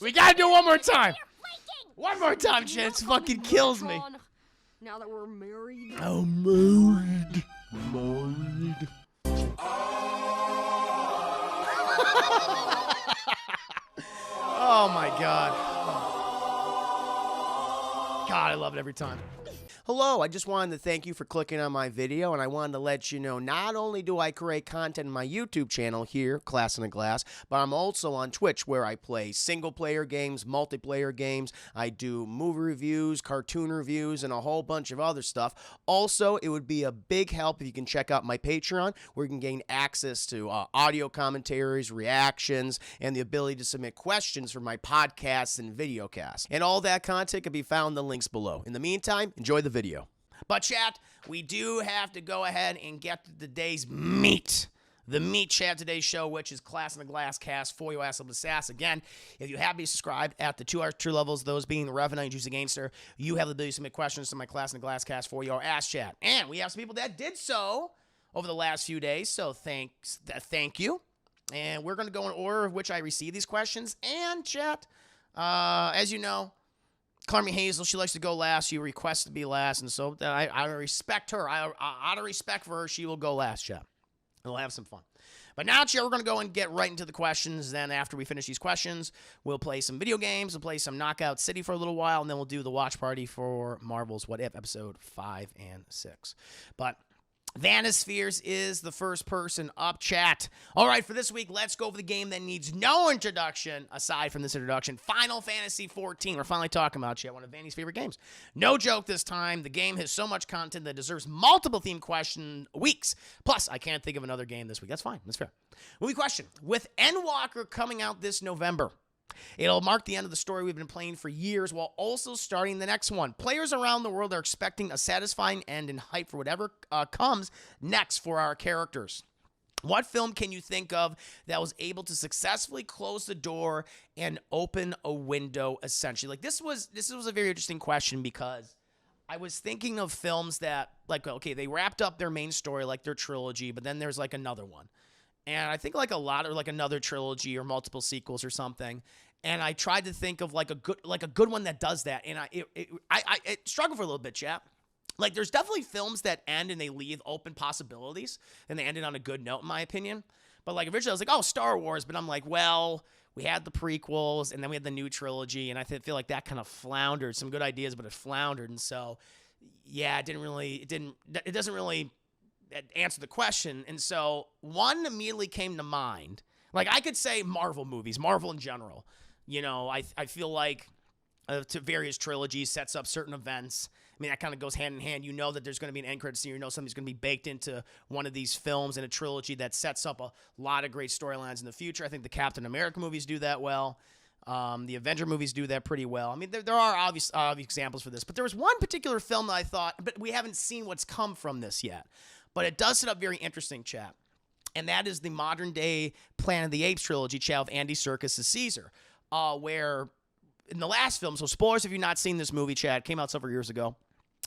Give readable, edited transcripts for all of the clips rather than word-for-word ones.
We gotta do it one more time. One more time, chat. It fucking kills me. Now that we're married. Oh, married. Married. Oh my God. God, I love it every time. Hello, I just wanted to thank you for clicking on my video, and I wanted to let you know not only do I create content on my YouTube channel here, Class in a Glass, but I'm also on Twitch where I play single-player games, multiplayer games, I do movie reviews, cartoon reviews, and a whole bunch of other stuff. Also, it would be a big help if you can check out my Patreon where you can gain access to audio commentaries, reactions, and the ability to submit questions for my podcasts and videocasts. And all that content can be found in the links below. In the meantime, enjoy the video. But chat, we do have to go ahead and get to today's meat. The meat chat today's show, which is Class in the Glass cast for your ass up the sass. Again, if you have me subscribed at the 2 tier levels, those being the Revenant and Juicy Gangster, you have the ability to submit questions to my Class in the Glass cast for your ass chat. And we have some people that did so over the last few days, so thank you. And we're going to go in order of which I received these questions. And chat, as you know, Carmi Hazel, she likes to go last. She requests to be last, and so I respect her. Out of respect for her, she will go last, chat. And we'll have some fun. But now, chat, we're going to go and get right into the questions. Then after we finish these questions, we'll play some video games. We'll play some Knockout City for a little while, and then we'll do the watch party for Marvel's What If, episode 5 and 6. But Vanispheres is the first person up, chat. All right, for this week, let's go for the game that needs no introduction aside from this introduction. Final Fantasy XIV. We're finally talking about, chat, one of Vanny's favorite games. No joke this time. The game has so much content that deserves multiple theme question weeks. Plus, I can't think of another game this week. That's fine. That's fair. Movie question. With Endwalker coming out this November, it'll mark the end of the story we've been playing for years while also starting the next one. Players around the world are expecting a satisfying end and hype for whatever comes next for our characters. What film can you think of that was able to successfully close the door and open a window, essentially? Like, this was a very interesting question because I was thinking of films that, like, okay, they wrapped up their main story, like their trilogy, but then there's, like, another one. And I think like a lot of like another trilogy or multiple sequels or something. And I tried to think of like a good one that does that. And I struggled for a little bit, chap. Like, there's definitely films that end and they leave open possibilities and they ended on a good note, in my opinion. But like originally I was like, oh, Star Wars. But I'm like, well, we had the prequels and then we had the new trilogy. And I feel like that kind of floundered. Some good ideas, but it floundered. And so, yeah, it doesn't really answer the question. And so one immediately came to mind. Like, I could say Marvel movies, Marvel in general. You know, I feel like to various trilogies sets up certain events. I mean, that kind of goes hand in hand. You know that there's going to be an end credit scene. You know something's going to be baked into one of these films in a trilogy that sets up a lot of great storylines in the future. I think the Captain America movies do that well. The Avenger movies do that pretty well. I mean, there are obvious examples for this. But there was one particular film that I thought, but we haven't seen what's come from this yet. But it does set up very interesting, chat. And that is the modern-day Planet of the Apes trilogy, chat, of Andy Serkis' Caesar, where in the last film, so spoilers if you've not seen this movie, chat, came out several years ago.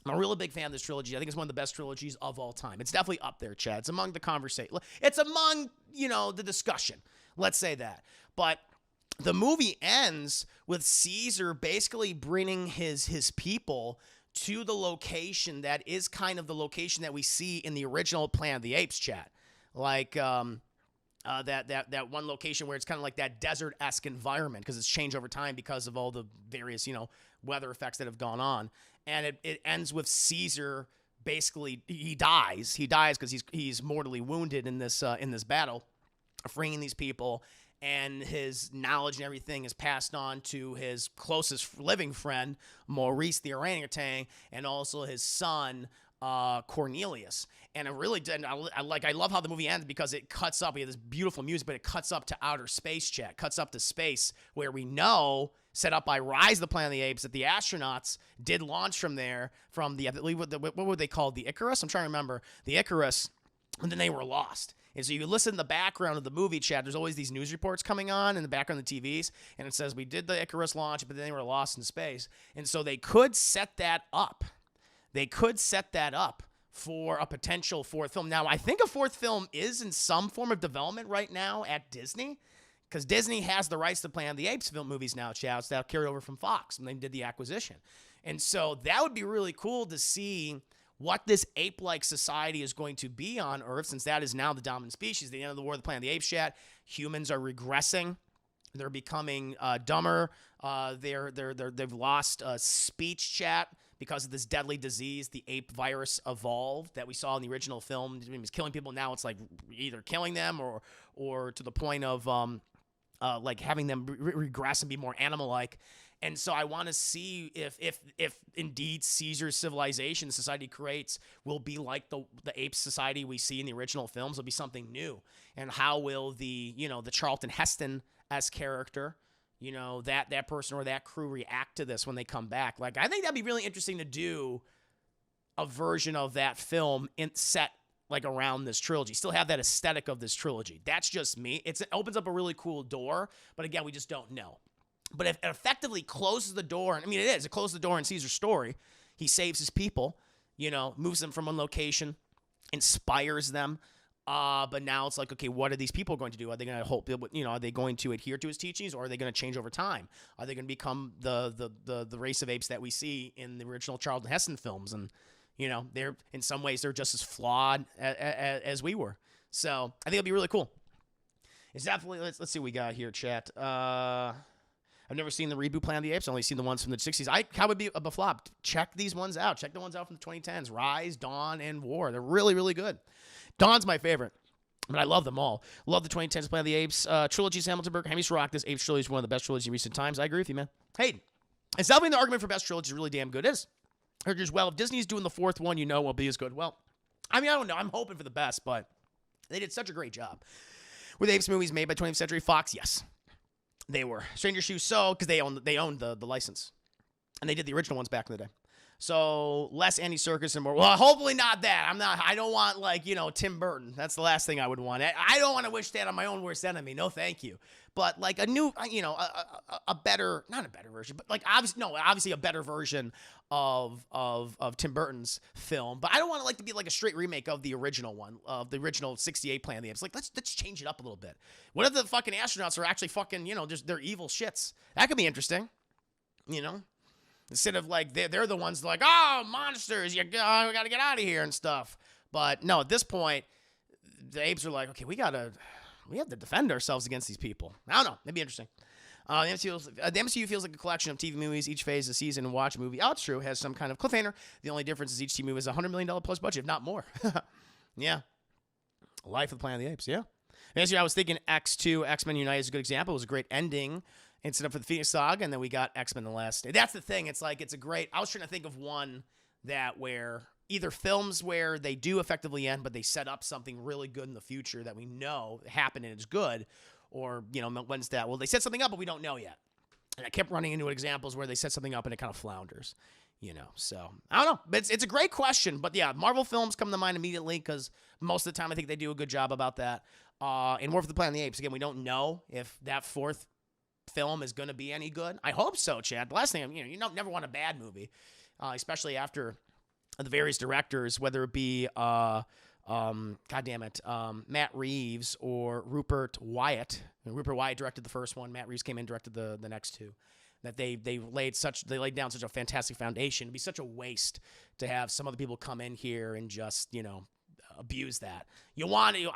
I'm a really big fan of this trilogy. I think it's one of the best trilogies of all time. It's definitely up there, chat. It's among the conversation. It's among, the discussion. Let's say that. But the movie ends with Caesar basically bringing his people to the location that is kind of the location that we see in the original Planet of the Apes, chat. Like that one location where it's kind of like that desert-esque environment because it's changed over time because of all the various, weather effects that have gone on. And it ends with Caesar basically, he dies. He dies because he's mortally wounded in this battle, freeing these people. And his knowledge and everything is passed on to his closest living friend, Maurice the orangutan, and also his son, Cornelius. And I love how the movie ends because it cuts up. We have this beautiful music, but it cuts up to outer space, chat. Cuts up to space where we know, set up by Rise of the Planet of the Apes, that the astronauts did launch from there, from what were they called? The Icarus? I'm trying to remember. The Icarus, and then they were lost. And so you listen to the background of the movie, chat, there's always these news reports coming on in the background of the TVs, and it says we did the Icarus launch, but then they were lost in space. And so they could set that up. They could set that up for a potential fourth film. Now, I think a fourth film is in some form of development right now at Disney, because Disney has the rights to Planet of the Apes film movies now, Chad. That carried over from Fox when they did the acquisition. And so that would be really cool to see what this ape-like society is going to be on Earth, since that is now the dominant species. At the end of the War of the Planet of the Apes, Chad, humans are regressing. They're becoming dumber. They've lost speech, chat, because of this deadly disease, the ape virus evolved that we saw in the original film. It was killing people. Now it's like either killing them or to the point of like having them regress and be more animal-like. And so I want to see if indeed Caesar's civilization society creates will be like the ape society we see in the original films. Will be something new. And how will the Charlton Heston-esque character, that person or that crew react to this when they come back? Like, I think that'd be really interesting to do a version of that film set like around this trilogy. Still have that aesthetic of this trilogy. That's just me. It opens up a really cool door, but again, we just don't know. But if it effectively closes the door, and I mean it is, it closes the door in Caesar's story. He saves his people, moves them from one location, inspires them. But now it's like, okay, what are these people going to do? Are they going to are they going to adhere to his teachings, or are they going to change over time? Are they going to become the race of apes that we see in the original Charlton Heston films? And they're in some ways they're just as flawed as we were. So I think it'll be really cool. It's definitely let's see what we got here, chat. I've never seen the reboot Planet of the Apes. I've only seen the ones from the 60s. How would be a flop? Check these ones out. Check the ones out from the 2010s. Rise, Dawn, and War. They're really, really good. Dawn's my favorite, but I love them all. Love the 2010s Planet of the Apes. Trilogies, Hamiltonburg. Hammies rock. This Apes trilogy is one of the best trilogies in recent times. I agree with you, man. Hey, it's definitely the argument for best trilogy is really damn good. It is. Well, if Disney's doing the fourth one, will be as good. Well, I mean, I don't know. I'm hoping for the best, but they did such a great job. Were the Apes movies made by 20th Century Fox? Yes. They were. Stranger Shoes, so because they owned the license, and they did the original ones back in the day. So less Andy Serkis and more. Well, hopefully not that. I don't want Tim Burton. That's the last thing I would want. I don't want to wish that on my own worst enemy. No, thank you. But like a new, a better, not a better version, but like obviously a better version of Tim Burton's film. But I don't want it to be like a straight remake of the original one, of the original '68 Planet of the Apes. Like let's change it up a little bit. What if the fucking astronauts are actually fucking just they're evil shits? That could be interesting. Instead of like they're the ones like, oh, monsters, we got to get out of here and stuff. But no, at this point, the apes are like, okay, we have to defend ourselves against these people. I don't know. It'd be interesting. The MCU feels like a collection of TV movies. Each phase of the season and watch a movie. Oh, it's true. It has some kind of cliffhanger. The only difference is each TV movie has a $100 million plus budget, if not more. Yeah. Life of the Planet of the Apes. Yeah. And I was thinking X2, X-Men United is a good example. It was a great ending. Instead of for the Phoenix Saga, and then we got X-Men the last day. That's the thing. It's like, I was trying to think of one that where either films where they do effectively end, but they set up something really good in the future that we know happened and it's good, or, when's that? Well, they set something up, but we don't know yet. And I kept running into examples where they set something up and it kind of flounders, So, I don't know. But it's a great question. But yeah, Marvel films come to mind immediately because most of the time I think they do a good job about that. And War for the Planet of the Apes, again, we don't know if that fourth film is going to be any good. I hope so, Chad. The last thing, you never want a bad movie, especially after the various directors, whether it be, Matt Reeves or Rupert Wyatt. Rupert Wyatt directed the first one. Matt Reeves came in and directed the next two. That they laid down such a fantastic foundation. It'd be such a waste to have some other people come in here and just, abuse that. You want to,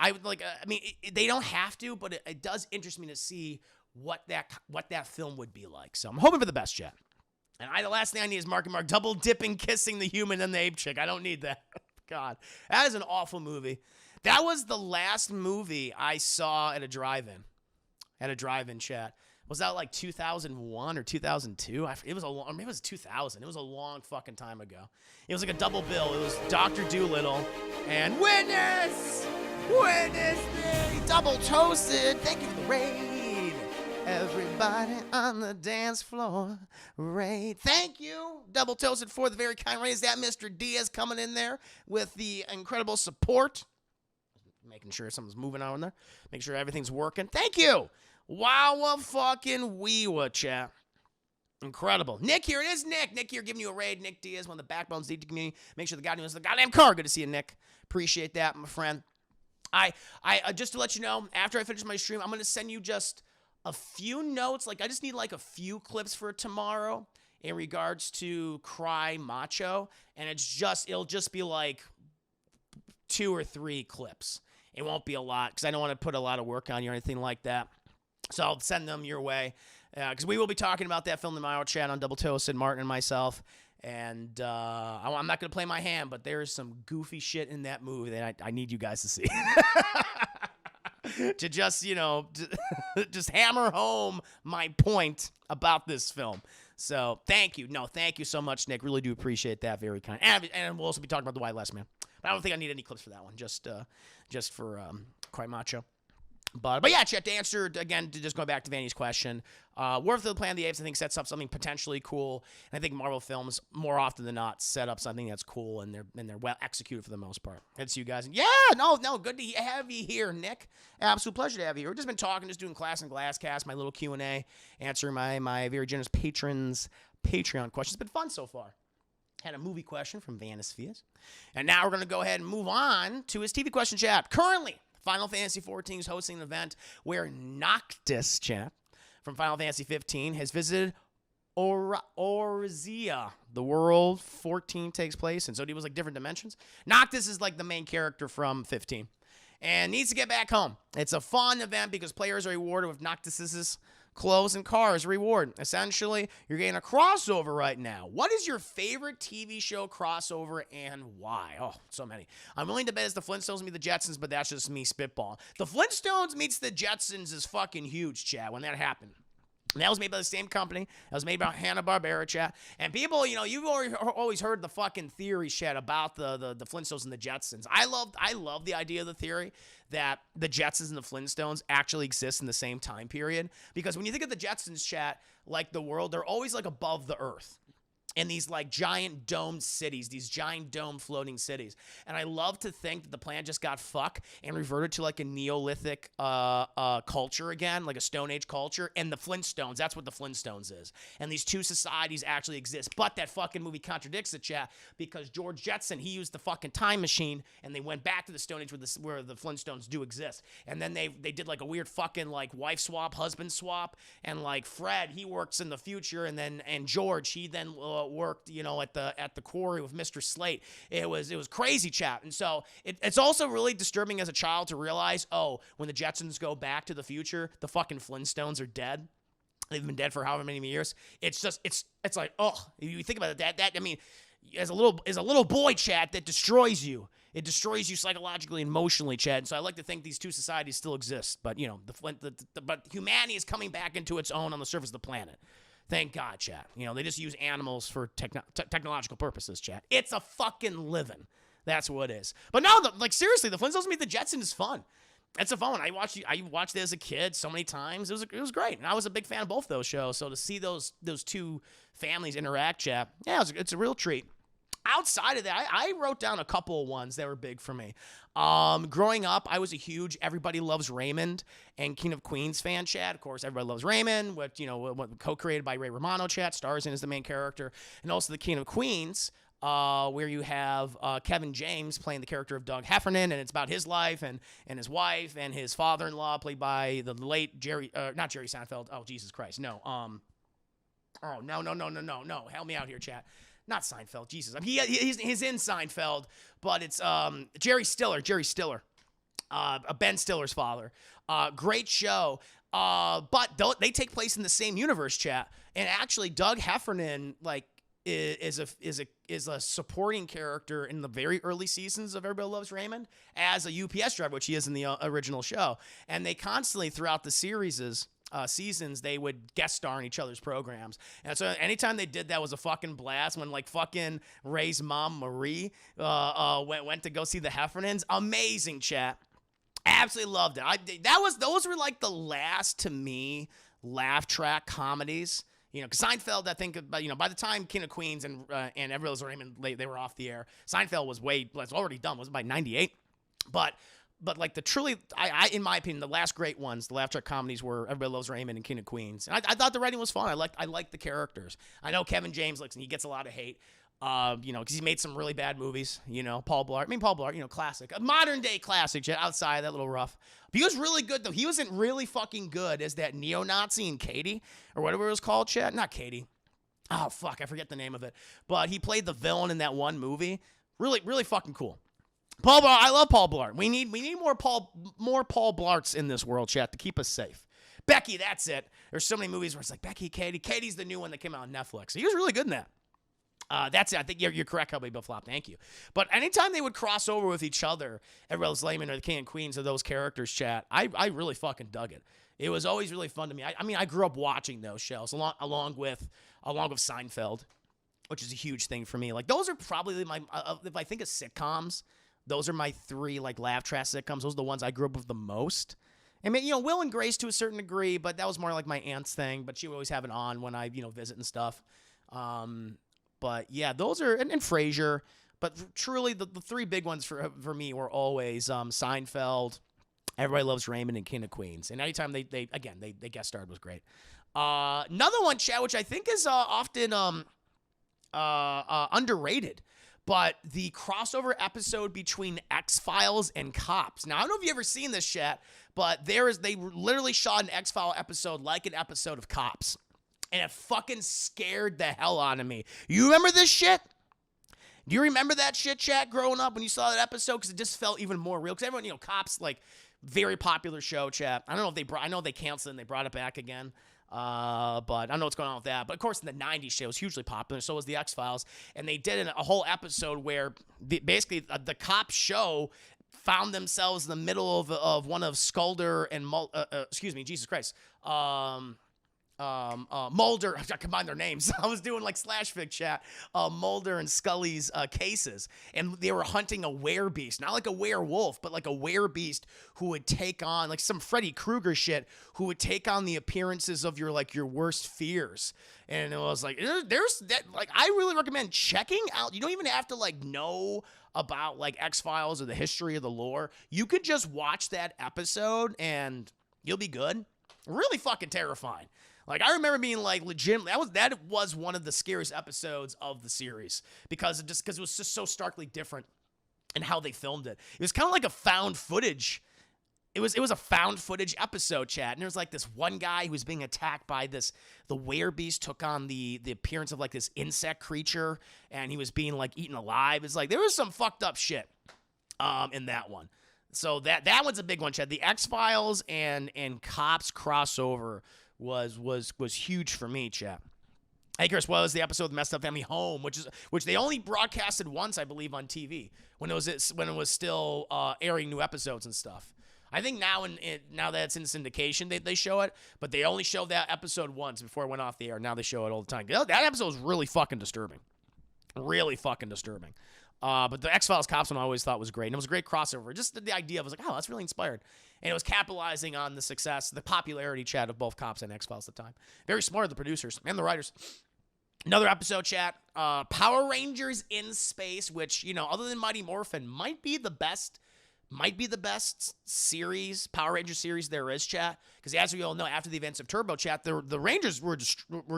they don't have to, but it does interest me to see what that film would be like. So I'm hoping for the best, Jet. And the last thing I need is Mark and Mark double dipping, kissing the human and the ape chick. I don't need that. God, that is an awful movie. That was the last movie I saw at a drive-in. Chat. Was that like 2001 or 2002? It was 2000. It was a long fucking time ago. It was like a double bill. It was Dr. Dolittle and Witness me, double toasted. Thank you for the raid. Everybody on the dance floor, raid. Thank you, double toasted for the very kind raid. Is that Mr. Diaz coming in there with the incredible support? Making sure something's moving on there. Make sure everything's working. Thank you. Wow, fucking weewa, chat. Incredible. Nick here. It is Nick. Nick here giving you a raid. Nick Diaz, one of the backbones of the community. Make sure the goddamn is the goddamn car. Good to see you, Nick. Appreciate that, my friend. I just to let you know, after I finish my stream, I'm going to send you just a few notes. Like, I just need like a few clips for tomorrow in regards to Cry Macho. And it'll just be like 2 or 3 clips. It won't be a lot because I don't want to put a lot of work on you or anything like that. So I'll send them your way because we will be talking about that film tomorrow, chat on Double Toasted, Martin and myself. And I'm not going to play my hand, but there is some goofy shit in that movie that I need you guys to see. To just, just hammer home my point about this film. So thank you. No, thank you so much, Nick. Really do appreciate that. Very kind. And we'll also be talking about The White Last Man. But I don't think I need any clips for that one. Just for Cry Macho. But yeah, chat, to answer, again, to just go back to Vanny's question, War for the Planet of the Apes, I think, sets up something potentially cool. And I think Marvel films, more often than not, set up something that's cool, and they're well executed for the most part. It's you guys. Yeah, no, good to have you here, Nick. Absolute pleasure to have you here. We've just been talking, just doing Class and Glasscast, my little Q&A, answering my very generous patrons' Patreon questions. It's been fun so far. Had a movie question from Vanis Fias. And now we're going to go ahead and move on to his TV question, chat. Currently, Final Fantasy XIV is hosting an event where Noctis, chat, from Final Fantasy 15 has visited Orzia, the world 14 takes place in. So it was like different dimensions. Noctis is like the main character from 15 and needs to get back home. It's a fun event because players are rewarded with Noctis's clothes and cars reward. Essentially, you're getting a crossover right now. What is your favorite TV show crossover and why? Oh, so many. I'm willing to bet it's the Flintstones meet the Jetsons, but that's just me spitball. The Flintstones meets the Jetsons is fucking huge, chat, when that happened. And that was made by the same company. That was made by Hanna-Barbera, chat. And people, you've always heard the fucking theory, chat, about the Flintstones and the Jetsons. I love the idea of the theory that the Jetsons and the Flintstones actually exist in the same time period. Because when you think of the Jetsons, chat, like the world, they're always like above the earth. In these like giant domed cities, these giant dome floating cities. And I love to think that the planet just got fucked and reverted to like a Neolithic culture again, like a Stone Age culture. And the Flintstones, that's what the Flintstones is. And these two societies actually exist. But that fucking movie contradicts it, chat, because George Jetson, he used the fucking time machine and they went back to the Stone Age where the Flintstones do exist. And then they did like a weird fucking like wife swap, husband swap. And like Fred, he works in the future. And George, he then worked, at the quarry with Mr. Slate. It was crazy, chat. And so it's also really disturbing as a child to realize, when the Jetsons go back to the future, the fucking Flintstones are dead. They've been dead for however many years. It's just it's like, you think about it, that I mean, as a little boy, chat, that destroys you. It destroys you psychologically and emotionally, Chad. And so I like to think these two societies still exist, but but humanity is coming back into its own on the surface of the planet. Thank God, chat. They just use animals for technological purposes, chat. It's a fucking living. That's what it is. But no, seriously, the Flintstones meet the Jetsons is fun. It's a fun one. I watched it as a kid so many times. It was great, and I was a big fan of both those shows. So to see those two families interact, chat, yeah, it's a real treat. Outside of that, I wrote down a couple of ones that were big for me. Growing up, I was a huge Everybody Loves Raymond and King of Queens fan, chat. Of course, Everybody Loves Raymond, what co-created by Ray Romano, chat. Stars in as the main character, and also the King of Queens, where you have Kevin James playing the character of Doug Heffernan, and it's about his life and his wife and his father-in-law, played by the late not Jerry Seinfeld. Oh, Jesus Christ, no. No. Help me out here, chat. Not Seinfeld, Jesus. I mean, he's in Seinfeld, but it's Jerry Stiller, Ben Stiller's father. Great show, but they take place in the same universe, chat. And actually, Doug Heffernan is a supporting character in the very early seasons of Everybody Loves Raymond as a UPS driver, which he is in the original show. And they constantly throughout the seasons, they would guest star in each other's programs. And so anytime they did that was a fucking blast. When fucking Ray's mom, Marie, went to go see the Heffernans. Amazing, chat. Absolutely loved it. Those were like the last, to me, laugh track comedies. Because Seinfeld, I think, by the time King of Queens and Everybody Loves Raymond, they were off the air. Seinfeld was already done. Was it by 98? But the truly, in my opinion, the last great ones, the laugh track comedies were Everybody Loves Raymond and King of Queens. And I thought the writing was fun. I liked the characters. I know Kevin James, he gets a lot of hate. Because he made some really bad movies. Paul Blart, classic, a modern day classic. Chat, outside that little rough. But he was really good though. He wasn't really fucking good as that neo-Nazi in Katie or whatever it was called. Chat, not Katie. Oh fuck, I forget the name of it. But he played the villain in that one movie. Really, really fucking cool. Paul Blart, I love Paul Blart. We need more Paul Blarts in this world, chat, to keep us safe. Becky, that's it. There's so many movies where it's like Becky, Katie. Katie's the new one that came out on Netflix. He was really good in that. That's it. I think you're correct, Cowboy Bill Flop. Thank you. But anytime they would cross over with each other, Rose Layman or the King and Queens of those characters, chat, I really fucking dug it. It was always really fun to me. I grew up watching those shows along with Seinfeld, which is a huge thing for me. Like those are probably my if I think of sitcoms, those are my three like laugh track sitcoms. Those are the ones I grew up with the most. I mean, Will and Grace to a certain degree, but that was more like my aunt's thing. But she would always have it on when I visit and stuff. But yeah, those are and Frasier. But truly, the three big ones for me were always Seinfeld, Everybody Loves Raymond, and King of Queens. And anytime they guest starred was great. Another one, chat, which I think is often underrated, but the crossover episode between X-Files and Cops. Now, I don't know if you've ever seen this, chat, but they literally shot an X-File episode like an episode of Cops. And it fucking scared the hell out of me. You remember this shit? Do you remember that shit, chat, growing up when you saw that episode? Because it just felt even more real. Because everyone, Cops, like, very popular show, chat. I don't know if I know they canceled it and they brought it back again. But I don't know what's going on with that. But of course, in the 90s, shit was hugely popular. So was the X-Files. And they did a whole episode where basically the Cops show found themselves in the middle of one of Skulder and Jesus Christ. Mulder, I combined their names. I was doing like /fic chat, Mulder and Scully's cases, and they were hunting a werebeast, not like a werewolf, but like a werebeast who would take on like some Freddy Krueger shit, who would take on the appearances of your worst fears. And it was like, there's that, like, I really recommend checking out. You don't even have to like know about like X-Files or the history of the lore. You could just watch that episode and you'll be good. Really fucking terrifying. Like, I remember being like legit. That was one of the scariest episodes of the series because it was just so starkly different in how they filmed it. It was kind of like a found footage. It was a found footage episode, chat. And there was like this one guy who was being attacked by the werebeast took on the appearance of like this insect creature, and he was being like eaten alive. It's like there was some fucked up shit in that one. So that one's a big one, chat. The X-Files and Cops crossover was huge for me, chat. Hey, Chris, what was the episode of Messed Up Family Home, which they only broadcasted once, I believe, on TV when it was still airing new episodes and stuff. I think now that it's in syndication, they show it, but they only showed that episode once before it went off the air. Now they show it all the time. That episode was really fucking disturbing. Really fucking disturbing. But the X-Files Cops one I always thought was great. And it was a great crossover. Just the idea was like, oh, that's really inspired. And it was capitalizing on the success, the popularity, chat, of both Cops and X-Files at the time. Very smart of the producers and the writers. Another episode, chat. Power Rangers in Space, which, other than Mighty Morphin, might be the best series, Power Rangers series there is, chat. Because as we all know, after the events of Turbo, chat, the Rangers were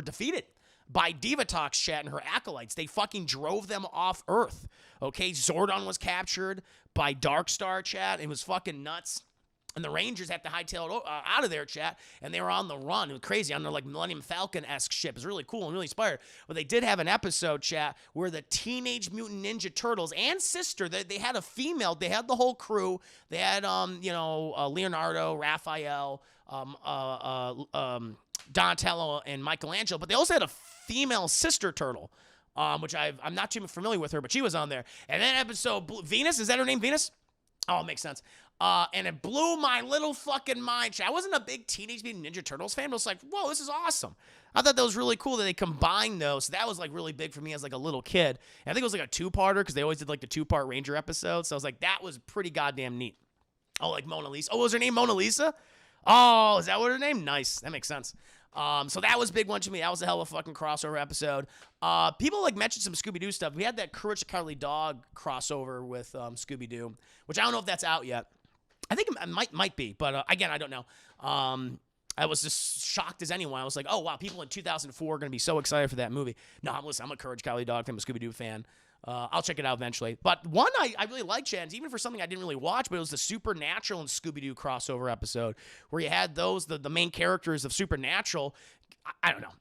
defeated by Divatox, chat, and her acolytes. They fucking drove them off Earth. Okay, Zordon was captured by Darkstar, chat. It was fucking nuts. And the Rangers had to hightail it out of there, chat. And they were on the run. It was crazy. On their like Millennium Falcon-esque ship. It was really cool and really inspired. But they did have an episode, chat, where the Teenage Mutant Ninja Turtles and sister, they had a female. They had the whole crew. They had, Leonardo, Raphael, Donatello, and Michelangelo. But they also had a female sister turtle, which I'm not too familiar with her, but she was on there. And then episode Venus, is that her name, Venus? Oh, it makes sense. And it blew my little fucking mind. I wasn't a big Teenage Mutant Ninja Turtles fan, but I was like, whoa, this is awesome. I thought that was really cool that they combined those. So that was like really big for me as like a little kid. And I think it was like a two-parter because they always did like the two-part Ranger episode. So I was like, that was pretty goddamn neat. Oh, like Mona Lisa. Oh, was her name Mona Lisa? Oh, is that what her name? Nice. That makes sense. So that was a big one to me. That was a hell of a fucking crossover episode. People like mentioned some Scooby-Doo stuff. We had that Courage the Cowardly Dog crossover with Scooby-Doo, which I don't know if that's out yet. I think it might be, but again, I don't know. I was just shocked as anyone. I was like, oh, wow, people in 2004 are going to be so excited for that movie. No, I'm a Courage Cowardly Dog fan. I'm a Scooby-Doo fan. I'll check it out eventually. But one I really like, Chad, even for something I didn't really watch, but it was the Supernatural and Scooby-Doo crossover episode where you had the main characters of Supernatural, I don't know,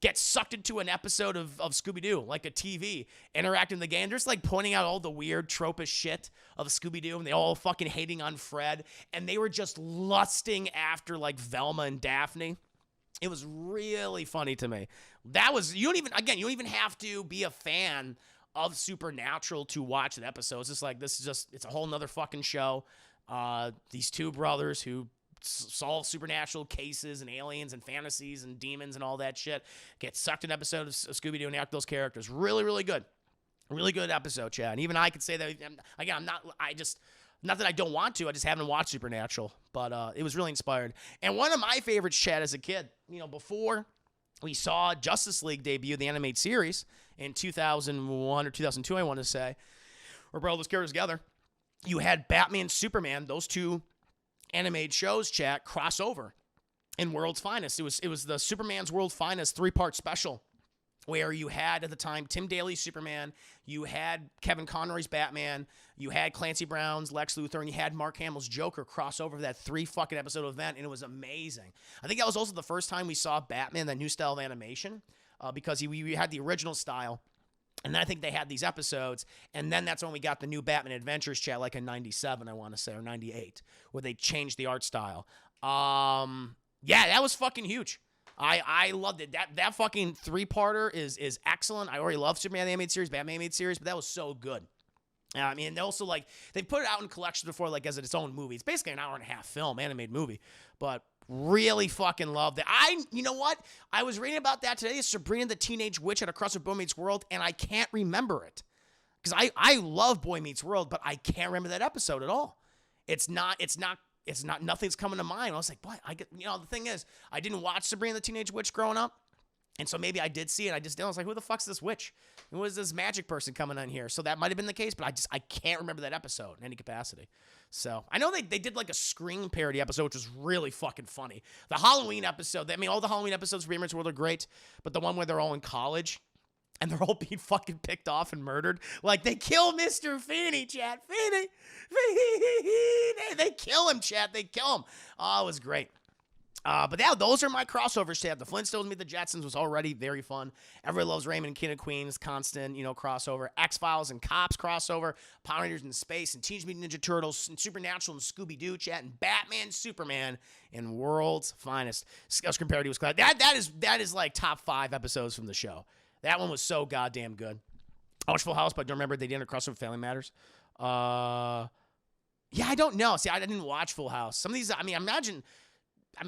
get sucked into an episode of Scooby-Doo, like a TV, interacting with the game. They're just like pointing out all the weird tropish shit of Scooby-Doo, and they all fucking hating on Fred, and they were just lusting after like Velma and Daphne. It was really funny to me. That was, you don't even have to be a fan of Supernatural to watch the episodes. It's like, it's a whole nother fucking show. These two brothers who solve supernatural cases and aliens and fantasies and demons and all that shit get sucked in an episode of Scooby-Doo and act those characters. Really, really good. Really good episode, Chad. And even I could say that, again, not that I don't want to, I just haven't watched Supernatural, but it was really inspired. And one of my favorites, Chad, as a kid, before we saw Justice League debut, the animated series, in 2001 or 2002, I want to say, where brought all those characters together, you had Batman, Superman, those two animated shows, chat, crossover in World's Finest. It was the Superman's World's Finest 3-part special where you had, at the time, Tim Daly's Superman, you had Kevin Conroy's Batman, you had Clancy Brown's Lex Luthor, and you had Mark Hamill's Joker cross over for that 3 episode event, and it was amazing. I think that was also the first time we saw Batman, that new style of animation, because we had the original style, and then I think they had these episodes, and then that's when we got the new Batman Adventures, chat, like in 97, I want to say, or 98, where they changed the art style. Yeah, that was fucking huge. I loved it. That fucking 3-parter is excellent. I already love Superman the Animated Series, Batman Animated Series, but that was so good. I mean, they also, like, they put it out in collections before, like, as its own movie. It's basically an 1.5-hour film, animated movie, but really fucking loved it. You know what? I was reading about that today. Sabrina the Teenage Witch at a Cross of Boy Meets World, and I can't remember it. Because I love Boy Meets World, but I can't remember that episode at all. Nothing's coming to mind. I was like, what? The thing is, I didn't watch Sabrina the Teenage Witch growing up. And so maybe I did see it. I was like, who the fuck's this witch? Who is this magic person coming on here? So that might have been the case, but I can't remember that episode in any capacity. So I know they did like a Scream parody episode, which was really fucking funny. The Halloween episode, all the Halloween episodes of Boy World are great, but the one where they're all in college and they're all being fucking picked off and murdered. Like, they kill Mr. Feeney, chat. Feeney. They kill him, chat. They kill him. Oh, it was great. But yeah, those are my crossovers, chat. The Flintstones Meet the Jetsons was already very fun. Everybody loves Raymond and King of Queens, constant, crossover. X-Files and Cops crossover. Power Rangers in Space and Teenage Mutant Ninja Turtles and Supernatural and Scooby-Doo, chat. And Batman, Superman, and World's Finest. Screen parody was class. That is like top 5 episodes from the show. That one was so goddamn good. I watched Full House, but I don't remember they did a crossover with Family Matters. Yeah, I don't know. See, I didn't watch Full House. Some of these,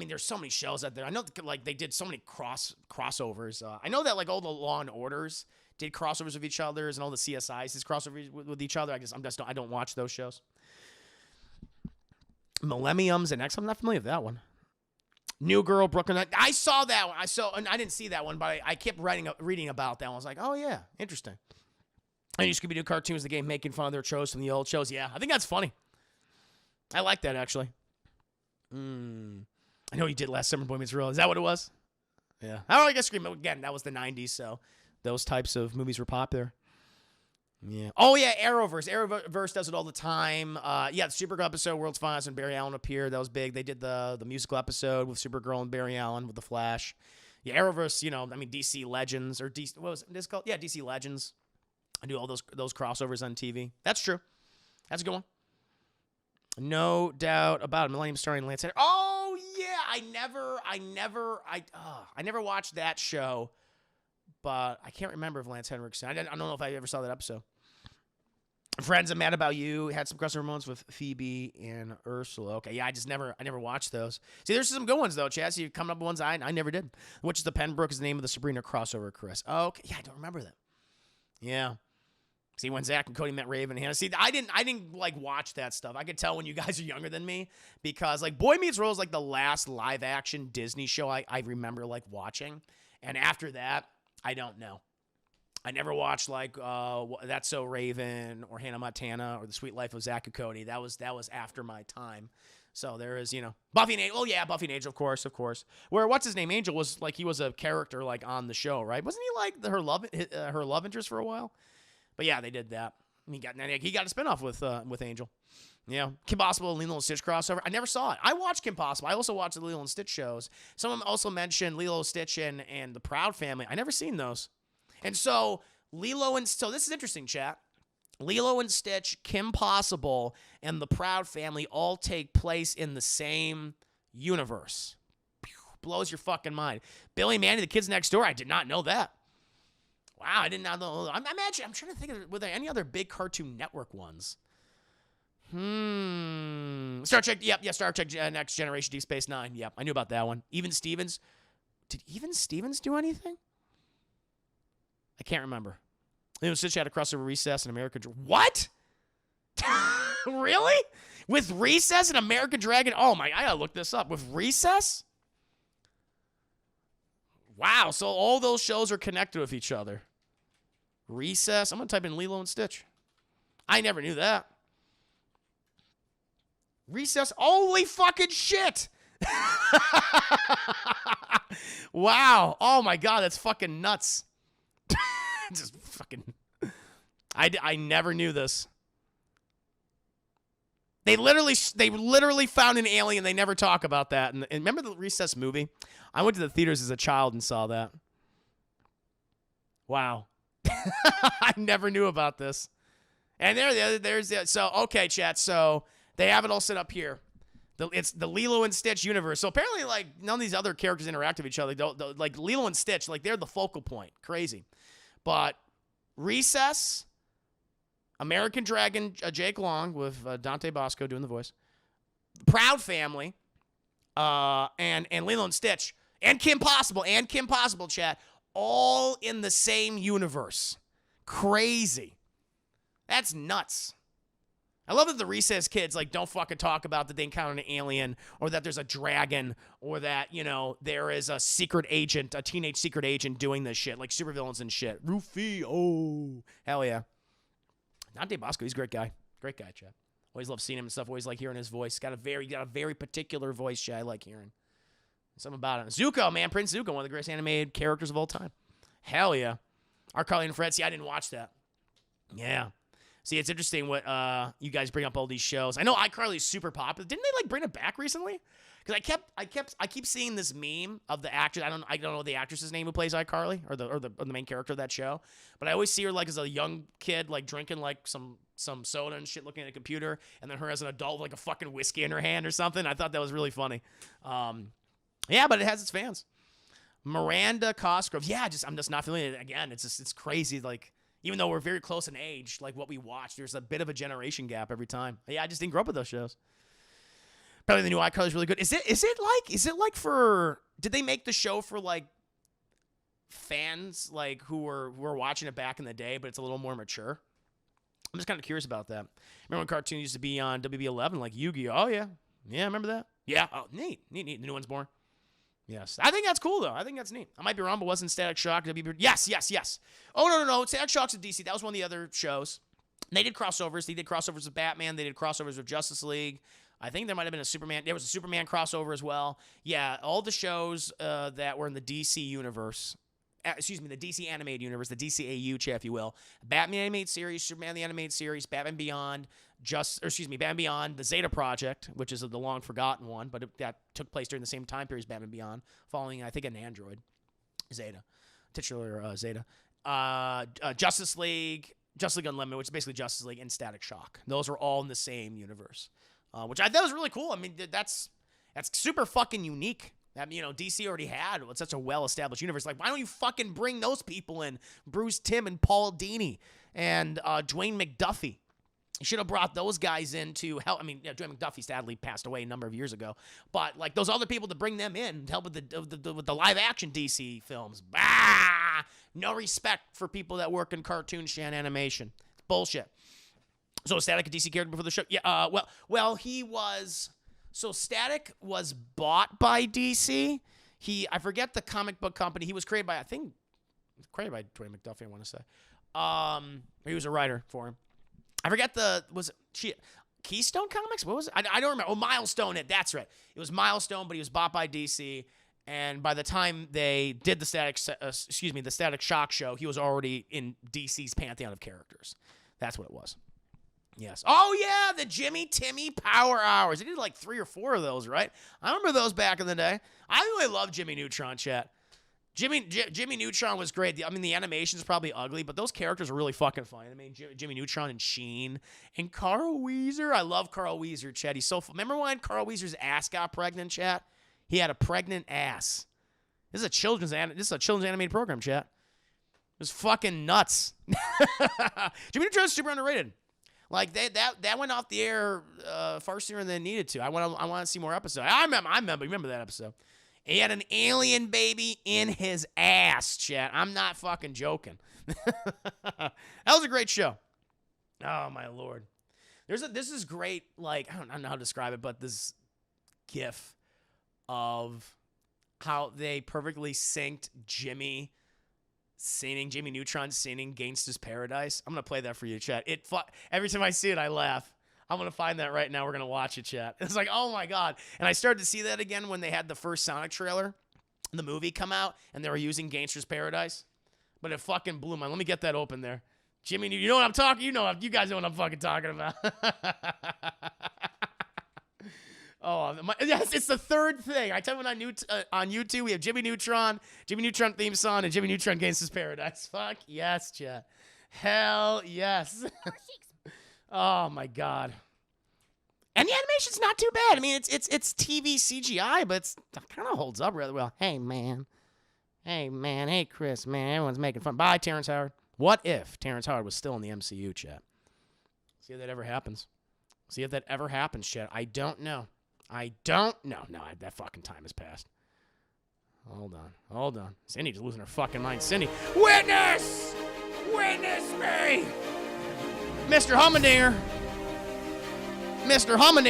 there's so many shows out there. I know, like, they did so many crossovers. I know that, like, all the Law and Orders did crossovers with each other, and all the CSIs did crossovers with each other. I don't watch those shows. Millenniums and X. I'm not familiar with that one. New Girl, Brooklyn. I saw that one. And I didn't see that one, but I kept reading about that one. I was like, oh yeah, interesting. And you Scooby-Doo cartoons, the game making fun of their shows from the old shows. Yeah, I think that's funny. I like that, actually. I know you did last summer, Boy Meets World. Is that what it was? Yeah. I guess Scream, again, that was the 90s, so those types of movies were popular. Yeah. Oh, yeah, Arrowverse. Arrowverse does it all the time. The Supergirl episode, World's Finest, and Barry Allen appeared. That was big. They did the musical episode with Supergirl and Barry Allen with The Flash. Yeah, Arrowverse, DC Legends, or DC, what was this called? Yeah, DC Legends. I do all those crossovers on TV. That's true. That's a good one. No doubt about it. Millennium starring Lance Henriksen. Oh, yeah. I never watched that show, but I can't remember if Lance Henriksen. I don't know if I ever saw that episode. Friends, I'm Mad About You had some crossover moments with Phoebe and Ursula. Okay, yeah, I never watched those. See, there's some good ones though, Chaz. You coming up with ones I never did. Which is the Pembroke is the name of the Sabrina crossover, Chris. Oh, okay, yeah, I don't remember that. Yeah. See, when Zach and Cody met Raven and Hannah. See, I didn't like watch that stuff. I could tell when you guys are younger than me because like Boy Meets World is like the last live action Disney show I remember like watching, and after that, I don't know. I never watched like That's So Raven or Hannah Montana or The Sweet Life of Zack and Cody. That was after my time. So there is, Buffy and Angel. Oh yeah, Buffy and Angel, of course. Where what's his name? Angel was like he was a character like on the show, right? Wasn't he like her love interest for a while? But yeah, they did that. He got a spinoff with Angel. Yeah, Kim Possible and Lilo and Stitch crossover. I never saw it. I watched Kim Possible. I also watched the Lilo and Stitch shows. Someone also mentioned Lilo and Stitch and the Proud Family. I never seen those. And so so this is interesting, chat. Lilo and Stitch, Kim Possible, and the Proud Family all take place in the same universe. Blows your fucking mind. Billy and Mandy, the Kids Next Door. I did not know that. Wow, I did not know. I'm trying to think of were there any other big Cartoon Network ones? Star Trek. Yep. Star Trek Next Generation, Deep Space Nine. Yep, I knew about that one. Even Stevens. Did Even Stevens do anything? I can't remember. Lilo and Stitch had a crossover Recess and American. What? Really? With Recess and American Dragon? Oh my! I gotta look this up. With Recess? Wow. So all those shows are connected with each other. Recess. I'm gonna type in Lilo and Stitch. I never knew that. Recess. Holy fucking shit! Wow. Oh my god, that's fucking nuts. Just fucking. I never knew this. They literally found an alien. They never talk about that. And remember the Recess movie? I went to the theaters as a child and saw that. Wow. I never knew about this. And so okay, chat. So they have it all set up here. It's the Lilo and Stitch universe. So apparently, like, none of these other characters interact with each other. Like Lilo and Stitch, like they're the focal point. Crazy. But Recess, American Dragon, Jake Long with Dante Bosco doing the voice, Proud Family, and Lilo and Stitch, and Kim Possible, chat, all in the same universe. Crazy. That's nuts. I love that the Recess kids, like, don't fucking talk about that they encountered an alien or that there's a dragon or that, there is a secret agent, a teenage secret agent doing this shit, like supervillains and shit. Rufy, oh, hell yeah. Dante Bosco, he's a great guy. Great guy, Chad. Always love seeing him and stuff. Always like hearing his voice. Got a very particular voice, Chad. I like hearing. Something about it. Zuko, man. Prince Zuko, one of the greatest animated characters of all time. Hell yeah. Our Carly and Fred. See, I didn't watch that. Yeah. See, it's interesting what you guys bring up all these shows. I know iCarly's super popular. Didn't they like bring it back recently? Because I keep seeing this meme of the actress. I don't know the actress's name who plays iCarly or the main character of that show. But I always see her like as a young kid, like drinking like some soda and shit, looking at a computer, and then her as an adult with like a fucking whiskey in her hand or something. I thought that was really funny. Yeah, but it has its fans. Miranda Cosgrove. Yeah, I'm just not feeling it again. It's crazy. Like, even though we're very close in age, like what we watch, there's a bit of a generation gap every time. Yeah, I just didn't grow up with those shows. Probably the new iCarly is really good. Is it like for? Did they make the show for like fans like who were watching it back in the day, but it's a little more mature? I'm just kind of curious about that. Remember when cartoons used to be on WB11, like Yu-Gi-Oh? Oh yeah, remember that? Yeah. Oh, neat. The new one's born. Yes. I think that's cool, though. I think that's neat. I might be wrong, but wasn't Static Shock WB? Yes. Oh, no. Static Shock's in DC. That was one of the other shows. They did crossovers. They did crossovers with Batman. They did crossovers with Justice League. I think there might have been a Superman. There was a Superman crossover as well. Yeah, all the shows that were in the DC universe. The DC animated universe, the DCAU, if you will. Batman animated series, Superman the animated series, Batman Beyond, Batman Beyond, the Zeta Project, which is the long forgotten one, but that took place during the same time period as Batman Beyond, following, I think, an android, Zeta, titular Zeta. Justice League Unlimited, which is basically Justice League, and Static Shock. Those are all in the same universe, which I thought was really cool. I mean, that's super fucking unique. DC already had such a well-established universe. Like, why don't you fucking bring those people in? Bruce Timm and Paul Dini and Dwayne McDuffie. You should have brought those guys in to help. I mean, Dwayne McDuffie sadly passed away a number of years ago. But, like, those other people to bring them in to help with the live-action DC films. Bah! No respect for people that work in cartoon and animation. It's bullshit. So, Static, a DC character before the show? Yeah, well, he was... So Static was bought by DC. I forget the comic book company. He was created by, I think, created by Dwayne McDuffie, I want to say. He was a writer for him. I forget Keystone Comics? What was it? I don't remember. Oh, Milestone. That's right. It was Milestone, but he was bought by DC. And by the time they did the Static Shock show, he was already in DC's pantheon of characters. That's what it was. Yes. Oh, yeah, the Jimmy Timmy Power Hours. They did like 3 or 4 of those, right? I remember those back in the day. I really love Jimmy Neutron, chat. Jimmy Neutron was great. I mean, the animation's probably ugly, but those characters are really fucking funny. I mean, Jimmy Neutron and Sheen and Carl Weezer. I love Carl Weezer, chat. He's so remember when Carl Weezer's ass got pregnant, chat? He had a pregnant ass. This is a children's animated program, chat. It was fucking nuts. Jimmy Neutron's super underrated. Like that went off the air far sooner than it needed to. I want to see more episodes. I remember that episode. He had an alien baby in his ass, chat. I'm not fucking joking. That was a great show. Oh my lord. This is great. Like I don't know how to describe it, but this GIF of how they perfectly synced Jimmy Neutron singing Gangsta's Paradise. I'm gonna play that for you, chat. Every time I see it, I laugh. I'm going to find that right now. We're going to watch it, chat. It's like, oh, my God. And I started to see that again when they had the first Sonic trailer, the movie come out, and they were using Gangsta's Paradise. But it fucking blew my... Let me get that open there. Jimmy, you know what I'm talking... You guys know what I'm fucking talking about. Yes, it's the third thing. I tell you when on YouTube, we have Jimmy Neutron theme song, and Jimmy Neutron Gangsta's Paradise. Fuck yes, chat. Hell yes. Oh my God. And the animation's not too bad. I mean, it's TV CGI, but it kind of holds up rather well. Hey man, hey Chris, man, everyone's making fun. Bye, Terrence Howard. What if Terrence Howard was still in the MCU, chat? See if that ever happens. Chat. I don't know. No, that fucking time has passed. Hold on. Cindy's losing her fucking mind. Cindy, witness me! Mr. Hummendinger,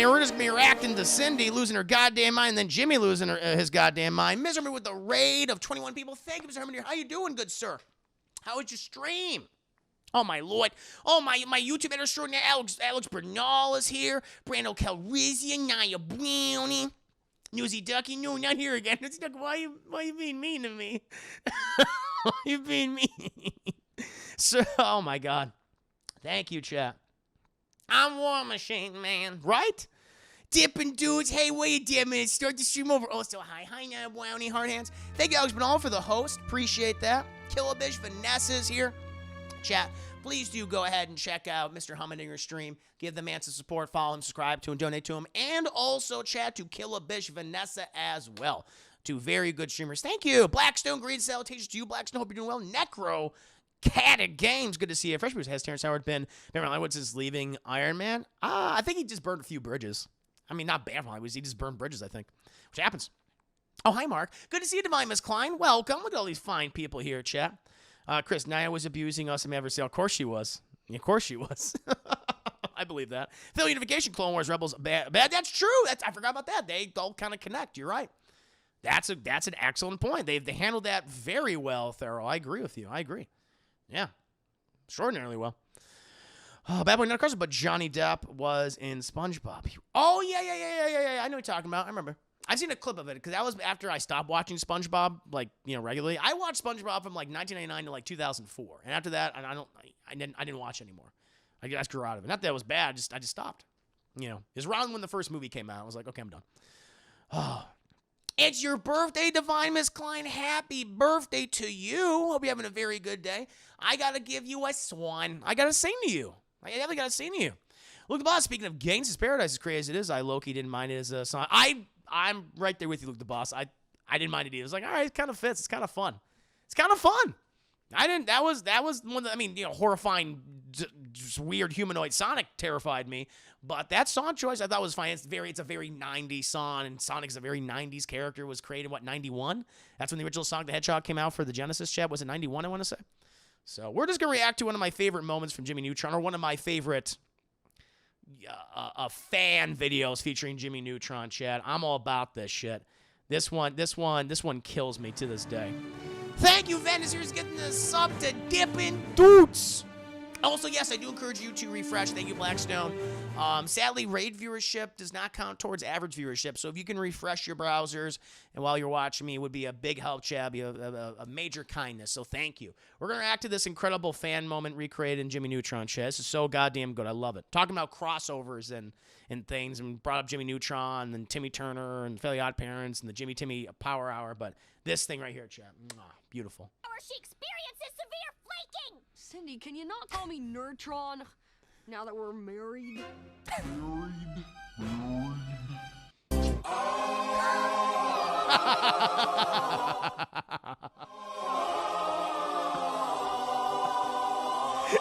we're just going to be reacting to Cindy losing her goddamn mind and then Jimmy losing his goddamn mind. Miserably with the raid of 21 people. Thank you, Mr. Hummendinger. How you doing, good sir? How was your stream? Oh, my Lord. Oh, my YouTube editor extraordinaire, Alex Bernal is here. Brando Calrissian, Naya Brownie. Newsy Ducky, no, not here again. Newsy Ducky, why you being mean to me? Why you being mean? So, oh, my God. Thank you, chat. I'm War Machine, man. Right? Dipping dudes. Hey, wait a damn minute. Start the stream over. Oh, so hi, now, Brownie, hard hands. Thank you, Alex Bernal, for the host. Appreciate that. Killabish, Vanessa's here. Chat, please do go ahead and check out Mr. Hummendinger's stream. Give the man some support. Follow him, subscribe to him, donate to him. And also, chat, to Killabish, Vanessa as well. Two very good streamers. Thank you. Blackstone, great salutations to you, Blackstone. Hope you're doing well. Necro. Cat of Games, good to see you. Fresh Boost, has Terrence Howard been Hollywood since leaving Iron Man? I think he just burned a few bridges. I mean, not bad Hollywood, he just burned bridges, I think. Which happens. Oh, hi, Mark. Good to see you, Divine Miss Klein. Welcome. Look at all these fine people here, chat. Chris, Naya was abusing us in Maverick. Of course she was. Of course she was. I believe that. Phil Unification, Clone Wars, Rebels, bad. That's true. I forgot about that. They all kind of connect. You're right. That's an excellent point. They handled that very well, Thorough. I agree with you. I agree. Yeah, extraordinarily well. Bad Boy not a question, but Johnny Depp was in SpongeBob. Oh, yeah. I know what you're talking about. I remember. I've seen a clip of it because that was after I stopped watching SpongeBob, regularly. I watched SpongeBob from 1999 to 2004, and after that, I didn't watch anymore. I just grew out of it. Not that it was bad. I just stopped. It was around when the first movie came out. I was like, okay, I'm done. Oh. It's your birthday, Divine Miss Klein. Happy birthday to you. Hope you're having a very good day. I got to give you a swan. I got to sing to you. I definitely got to sing to you. Luke the Boss, speaking of Gangsta's Paradise, as crazy as it is, Loki didn't mind it as a song. I'm right there with you, Luke the Boss. I didn't mind it either. It was like, all right, it kind of fits. It's kind of fun. That was one of the, horrifying, just weird humanoid Sonic terrified me. But that song choice I thought was fine. It's a very 90s song, and Sonic's a very 90s character. Was created, 91? That's when the original Sonic the Hedgehog came out for the Genesis, chat. Was it 91, I want to say? So we're just going to react to one of my favorite moments from Jimmy Neutron, or one of my favorite fan videos featuring Jimmy Neutron, chat. I'm all about this shit. This one kills me to this day. Thank you, Venisers, getting the sub to Dippin' Doots. Also, yes, I do encourage you to refresh. Thank you, Blackstone. Sadly, raid viewership does not count towards average viewership. So if you can refresh your browsers and while you're watching me, it would be a big help, Chad. Be a major kindness. So thank you. We're going to react to this incredible fan moment recreated in Jimmy Neutron, Chad. This is so goddamn good. I love it. Talking about crossovers and things, and brought up Jimmy Neutron and Timmy Turner and Fairly Odd Parents and the Jimmy Timmy Power Hour. But this thing right here, Chad, beautiful. She experiences severe flaking! Cindy, can you not call me NEUTRON now that we're married?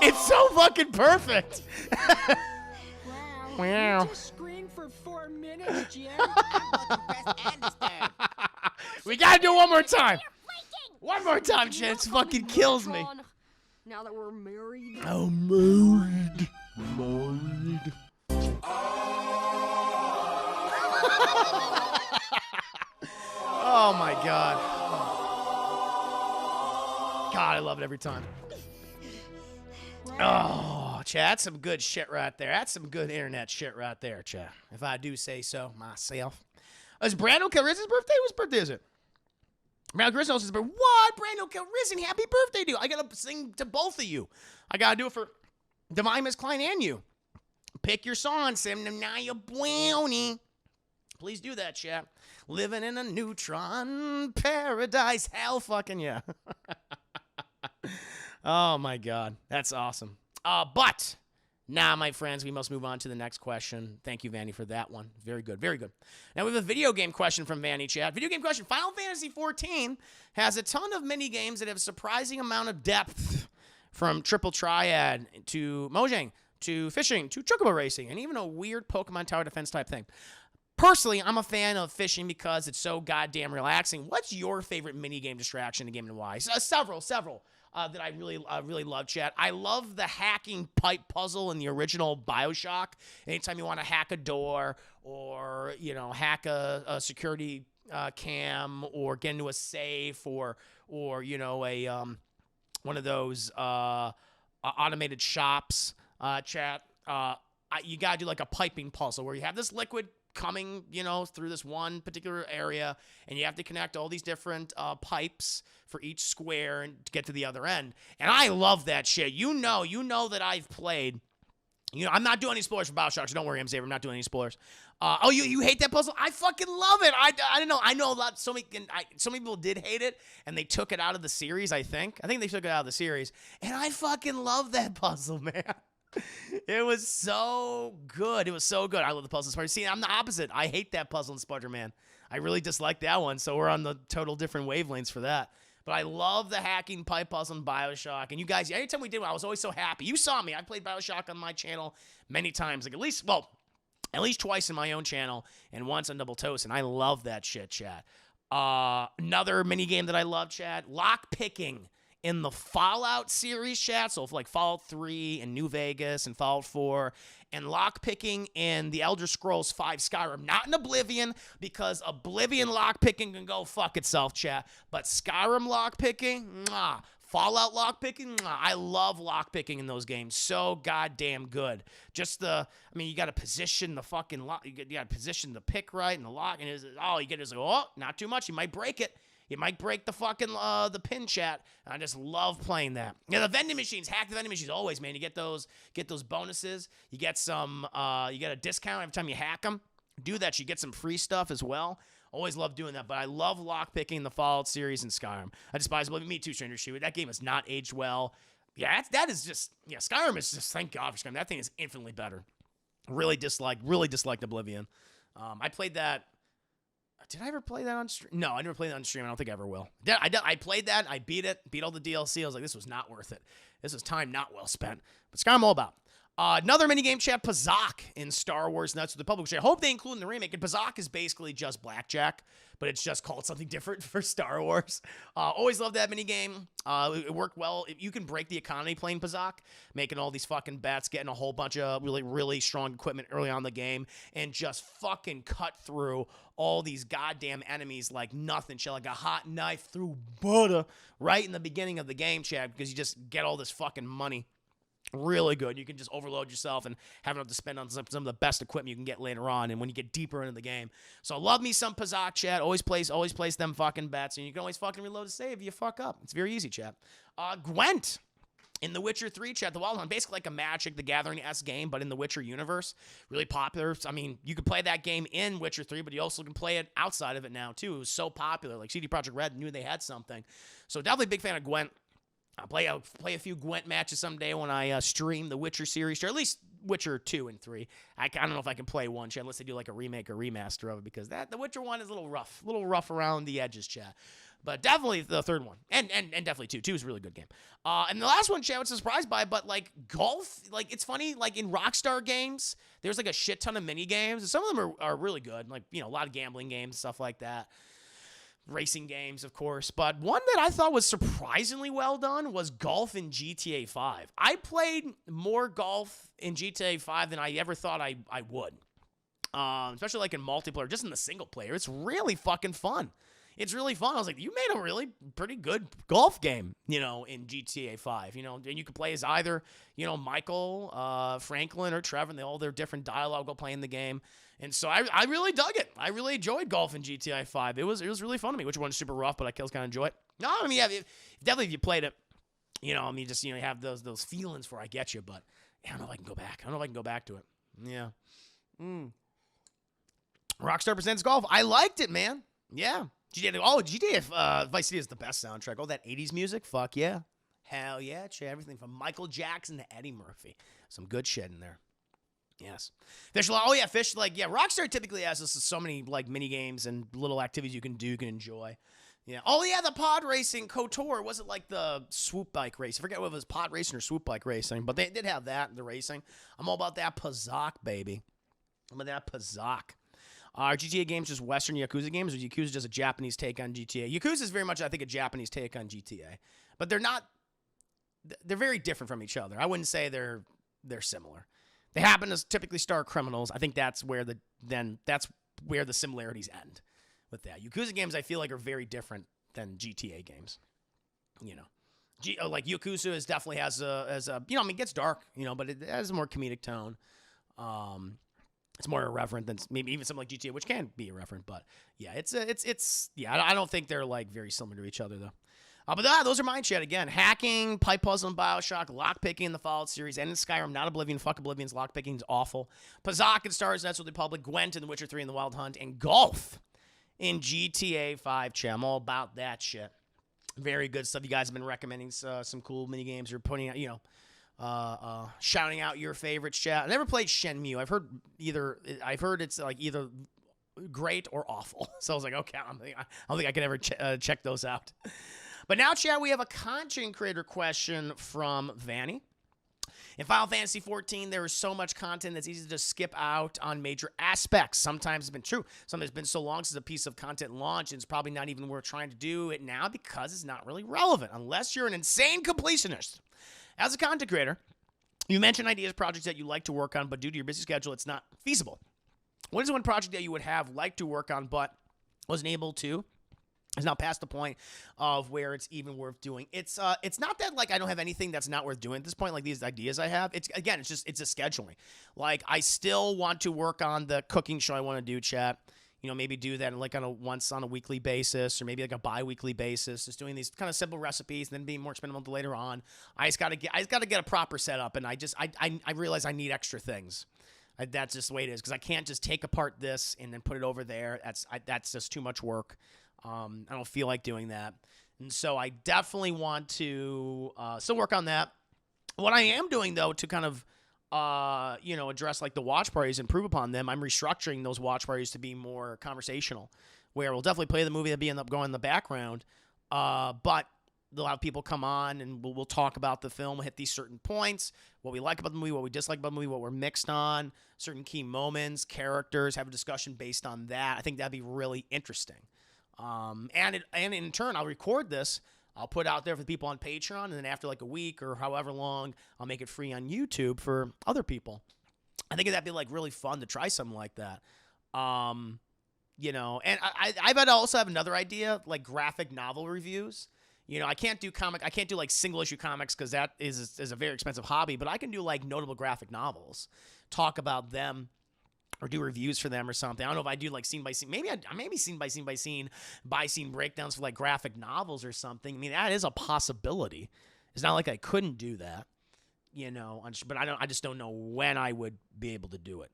It's so fucking perfect. Wow. You just screamed for 4 minutes, Jim. We gotta do it one more time. One more time, Chad. It fucking kills me. NEUTRON now that we're married? Oh, married. Oh my God. God, I love it every time. Oh, Chad, that's some good shit right there. That's some good internet shit right there, Chad. If I do say so myself. Is Brando Calrissian's birthday? Whose birthday is it? Brando Calrissian's birthday. What? Brando Calrissian, happy birthday, dude. I gotta sing to both of you. I gotta do it for Divine Miss Klein and you. Pick your song, Semnaya Buoni. Please do that, chat. Living in a neutron paradise. Hell fucking yeah. Oh, my God. That's awesome. But now, my friends, we must move on to the next question. Thank you, Vanny, for that one. Very good. Very good. Now, we have a video game question from Vanny, chat. Video game question. Final Fantasy XIV has a ton of mini games that have a surprising amount of depth, from Triple Triad to Mojang to fishing to chocobo racing and even a weird Pokemon tower defense type thing. Personally, I'm a fan of fishing because it's so goddamn relaxing. What's your favorite mini game distraction in Game & Why? Several that I really love, chat. I love the hacking pipe puzzle in the original BioShock. Anytime you want to hack a door or, you know, hack a security cam or get into a safe or you know, a one of those automated shops, chat. You got to do like a piping puzzle where you have this liquid coming, you know, through this one particular area, and you have to connect all these different pipes for each square and to get to the other end. And I love that shit. You know that I've played. You know, I'm not doing any spoilers for BioShock, so don't worry, I'm not doing any spoilers. Oh, you hate that puzzle? I fucking love it. I don't know. I know a lot. So many people did hate it, and they took it out of the series. I think they took it out of the series, and I fucking love that puzzle, man. It was so good. It was so good. I love the puzzle in Spider-Man. See, I'm the opposite. I hate that puzzle in Spider-Man. I really dislike that one, so we're on the total different wavelengths for that. But I love the hacking pipe puzzle in BioShock. And you guys, anytime we did one, I was always so happy. You saw me. I played BioShock on my channel many times. Like at least twice in my own channel and once on Double Toast. And I love that shit, chat. Another mini game that I love, chat. Lock picking in the Fallout series, chat. So like Fallout 3 and New Vegas and Fallout 4, and lockpicking in the Elder Scrolls 5 Skyrim. Not in Oblivion, because Oblivion lockpicking can go fuck itself, chat. But Skyrim lockpicking, mwah. Fallout lockpicking, mwah. I love lockpicking in those games. So goddamn good. You got to position the fucking lock. You got to position the pick right and the lock. And all you get is like, oh, not too much. You might break it. You might break the fucking the pin, chat. I just love playing that. Yeah, the vending machines. Hack the vending machines always, man. You get those bonuses. You get you get a discount every time you hack them. Do that. You get some free stuff as well. Always love doing that. But I love lockpicking the Fallout series and Skyrim. I despise Oblivion. Me too, Stranger Shoot. That game has not aged well. Yeah, that is just, yeah, Skyrim is just, thank God for Skyrim. That thing is infinitely better. Really disliked Oblivion. I played that. Did I ever play that on stream? No, I never played that on stream. I don't think I ever will. I played that. I beat all the DLC. I was like, this was not worth it. This was time not well spent. But Skyrim all about. Another minigame chat, Pazak in Star Wars Knights of the Republic, which I hope they include in the remake. And Pazak is basically just blackjack, but it's just called something different for Star Wars. Always loved that minigame. It worked well. You can break the economy playing Pazak, making all these fucking bets, getting a whole bunch of really, really strong equipment early on in the game, and just fucking cut through all these goddamn enemies like nothing, shit, like a hot knife through butter right in the beginning of the game, Chad, because you just get all this fucking money. Really good. You can just overload yourself and have enough to spend on some of the best equipment you can get later on and when you get deeper into the game. So love me some Pazak, chat. Always place them fucking bets, and you can always fucking reload to save if you fuck up. It's very easy, chat. Gwent in The Witcher 3, chat, the Wild Hunt, basically like a Magic the Gathering-esque game, but in the Witcher universe. Really popular. I mean, you could play that game in Witcher 3, but you also can play it outside of it now, too. It was so popular. Like, CD Projekt Red knew they had something. So definitely a big fan of Gwent. I'll play a few Gwent matches someday when I stream the Witcher series, or at least Witcher 2 and 3. I don't know if I can play one, chat, unless they do like a remake or remaster of it, because the Witcher 1 is a little rough around the edges, chat. But definitely the third one, and definitely 2. 2 is a really good game. And the last one, chat, I was surprised by, but like golf, like it's funny, like in Rockstar games, there's like a shit ton of mini games, and some of them are really good, like, you know, a lot of gambling games, stuff like that. Racing games, of course, but one that I thought was surprisingly well done was golf in GTA 5. I played more golf in GTA 5 than I ever thought I would, especially like in multiplayer, just in the single player. It's really fucking fun. It's really fun. I was like, you made a really pretty good golf game, you know, in GTA 5, you know, and you can play as either, you know, Michael, Franklin, or Trevor, and they all their different dialogue while playing the game. And so I really dug it. I really enjoyed golf in GTA 5. It was really fun to me, which one's super rough, but I kind of enjoy it. No, I mean, yeah, definitely if you played it, you know, I mean, just, you know, you have those feelings for I get you, but I don't know if I can go back. I don't know if I can go back to it. Yeah. Rockstar Presents Golf. I liked it, man. Yeah. GTA Vice City is the best soundtrack. Oh, that 80s music? Fuck yeah. Hell yeah. Everything from Michael Jackson to Eddie Murphy. Some good shit in there. Yes. Rockstar typically has so many like mini games and little activities you can do, you can enjoy. Yeah. Oh yeah, the pod racing KOTOR. Was it like the swoop bike race? I forget whether it was pod racing or swoop bike racing, but they did have that, the racing. I'm all about that Pazak, baby. I'm about that Pazak. Are GTA games just Western Yakuza games, or Yakuza just a Japanese take on GTA? Yakuza is very much, I think, a Japanese take on GTA. But they're very different from each other. I wouldn't say they're similar. They happen to typically star criminals. I think that's where the similarities end with that. Yakuza games, I feel like, are very different than GTA games. You know, like Yakuza definitely has a you know, I mean, it gets dark, you know, but it has a more comedic tone. It's more irreverent than maybe even something like GTA, which can be irreverent, but yeah, it's I don't think they're like very similar to each other though. But those are mine, chat. Again, hacking, pipe puzzle in Bioshock, lockpicking in the Fallout series, and in Skyrim, not Oblivion. Fuck Oblivion's lockpicking is awful. Pazak in Star Wars Knights of the Republic, Gwent in The Witcher 3 and The Wild Hunt, and golf in GTA 5, chat. I'm all about that shit. Very good stuff. You guys have been recommending some cool mini games. You're putting out, you know, shouting out your favorites, chat. I never played Shenmue. I've heard it's like either great or awful. So I was like, okay, I don't think I can ever check those out. But now, chat, we have a content creator question from Vanny. In Final Fantasy XIV, there is so much content that's easy to skip out on major aspects. Sometimes it's been true. Sometimes it's been so long since a piece of content launched, and it's probably not even worth trying to do it now because it's not really relevant, unless you're an insane completionist. As a content creator, you mentioned ideas, projects that you like to work on, but due to your busy schedule, it's not feasible. What is one project that you would have liked to work on, but wasn't able to? Is now past the point of where it's even worth doing. It's not that like I don't have anything that's not worth doing at this point, like these ideas I have. It's a scheduling. Like I still want to work on the cooking show I want to do, chat. You know, maybe do that like once on a weekly basis, or maybe like a bi-weekly basis, just doing these kind of simple recipes and then being more experimental later on. I just gotta get a proper setup, and I realize I need extra things. That's just the way it is, because I can't just take apart this and then put it over there. That's just too much work. I don't feel like doing that. And so I definitely want to still work on that. What I am doing, though, to kind of, address like the watch parties, improve upon them, I'm restructuring those watch parties to be more conversational, where we'll definitely play the movie that'll end up going in the background. But they'll have people come on and we'll talk about the film. We'll hit these certain points, what we like about the movie, what we dislike about the movie, what we're mixed on, certain key moments, characters, have a discussion based on that. I think that'd be really interesting. And in turn, I'll record this. I'll put it out there for the people on Patreon, and then after like a week or however long, I'll make it free on YouTube for other people. I think that'd be like really fun to try something like that. You know, and I've also have another idea, like graphic novel reviews. You know, I can't do like single issue comics because that is a very expensive hobby, but I can do like notable graphic novels, talk about them, or do reviews for them or something. I don't know if I do like scene by scene. Maybe scene by scene breakdowns for like graphic novels or something. I mean, that is a possibility. It's not like I couldn't do that, you know. But I just don't know when I would be able to do it.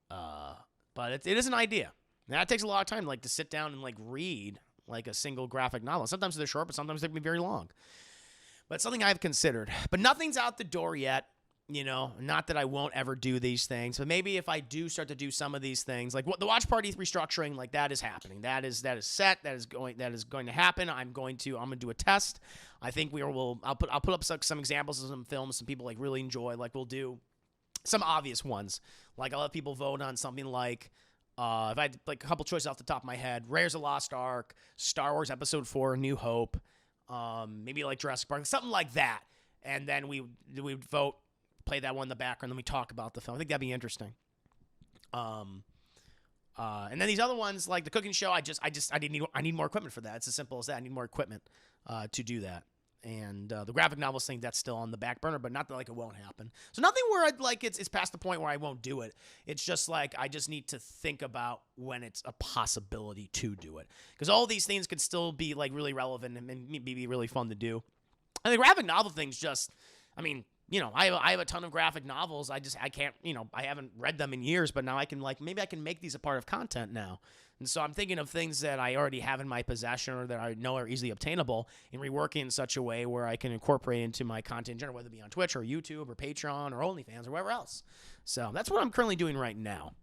But it is an idea. Now, that takes a lot of time, like to sit down and like read like a single graphic novel. Sometimes they're short, but sometimes they can be very long. But it's something I've considered. But nothing's out the door yet. You know, not that I won't ever do these things, but maybe if I do start to do some of these things, like what the watch party restructuring, like that is happening. That is set. That is going to happen. I'm going to do a test. I think I'll put up some examples of some films some people like really enjoy. Like we'll do some obvious ones. Like I'll have people vote on something like if I had like a couple choices off the top of my head, Raiders of the Lost Ark, Star Wars Episode 4, New Hope, maybe like Jurassic Park, something like that. And then we would vote, play that one in the background, then we talk about the film. I think that'd be interesting. And then these other ones, like the cooking show, I need more equipment for that. It's as simple as that. I need more equipment to do that. And the graphic novels thing, that's still on the back burner, but not that like it won't happen. So nothing where I'd like it's past the point where I won't do it. It's just like I just need to think about when it's a possibility to do it, because all these things could still be like really relevant and be really fun to do. And the graphic novel thing's just, I mean, you know, I have a ton of graphic novels. I can't, you know, I haven't read them in years, but now I can maybe I can make these a part of content now. And so I'm thinking of things that I already have in my possession or that I know are easily obtainable and reworking in such a way where I can incorporate into my content in general, whether it be on Twitch or YouTube or Patreon or OnlyFans or wherever else. So that's what I'm currently doing right now.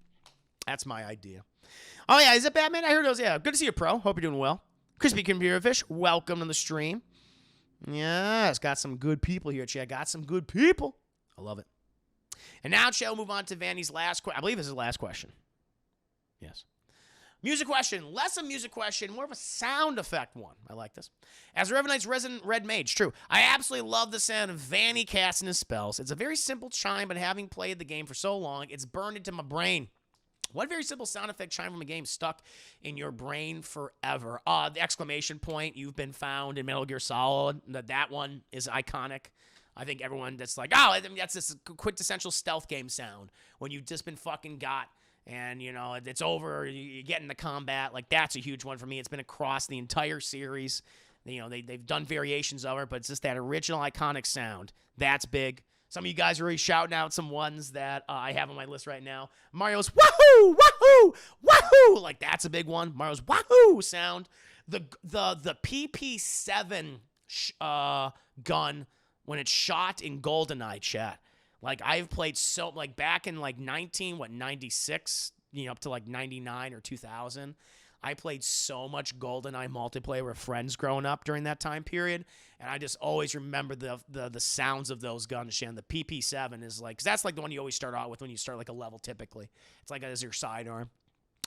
That's my idea. Oh, yeah. Is it Batman? I heard those. Yeah. Good to see you, Pro. Hope you're doing well. Crispy Computer Fish, welcome to the stream. Yeah, it's got some good people here, chat. Got some good people. I love it. And now, chat, we'll move on to Vandy's last question. I believe this is the last question. Yes. Music question. Less a music question, more of a sound effect one. I like this. As a Revan Knight's resident red mage, true. I absolutely love the sound of Vanny casting his spells. It's a very simple chime, but having played the game for so long, it's burned into my brain. What very simple sound effect chime from a game stuck in your brain forever? The exclamation point, you've been found in Metal Gear Solid. That one is iconic. I think everyone that's like, oh, that's this quintessential stealth game sound when you've just been fucking got and, you know, it's over, you get into combat. Like, that's a huge one for me. It's been across the entire series. You know, they've done variations of it, but it's just that original iconic sound. That's big. Some of you guys are already shouting out some ones that I have on my list right now. Mario's wahoo, wahoo, wahoo. Like, that's a big one. Mario's wahoo sound. The PP7 gun when it's shot in GoldenEye, chat. Like, I've played like, back in, like, 96, you know, up to, like, 99 or 2000. I played so much GoldenEye multiplayer with friends growing up during that time period, and I just always remember the sounds of those guns. And the PP7 is like, 'cause that's like the one you always start out with when you start like a level. Typically, it's like as your sidearm,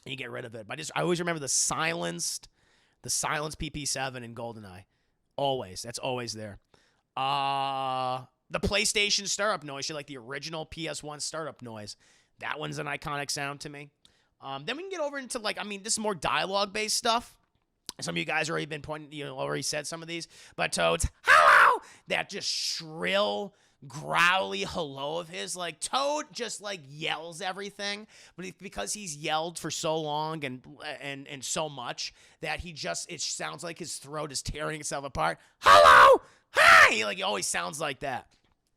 and you get rid of it. But I always remember the silenced PP7 in GoldenEye. Always, that's always there. The PlayStation startup noise, like the original PS1 startup noise. That one's an iconic sound to me. Then we can get over into, like, I mean, this is more dialogue-based stuff. Some of you guys already been pointing, you know, already said some of these. But Toad's hello! That just shrill, growly hello of his. Like, Toad just, like, yells everything. But because he's yelled for so long and so much that it sounds like his throat is tearing itself apart. Hello! Hi! Like, he always sounds like that.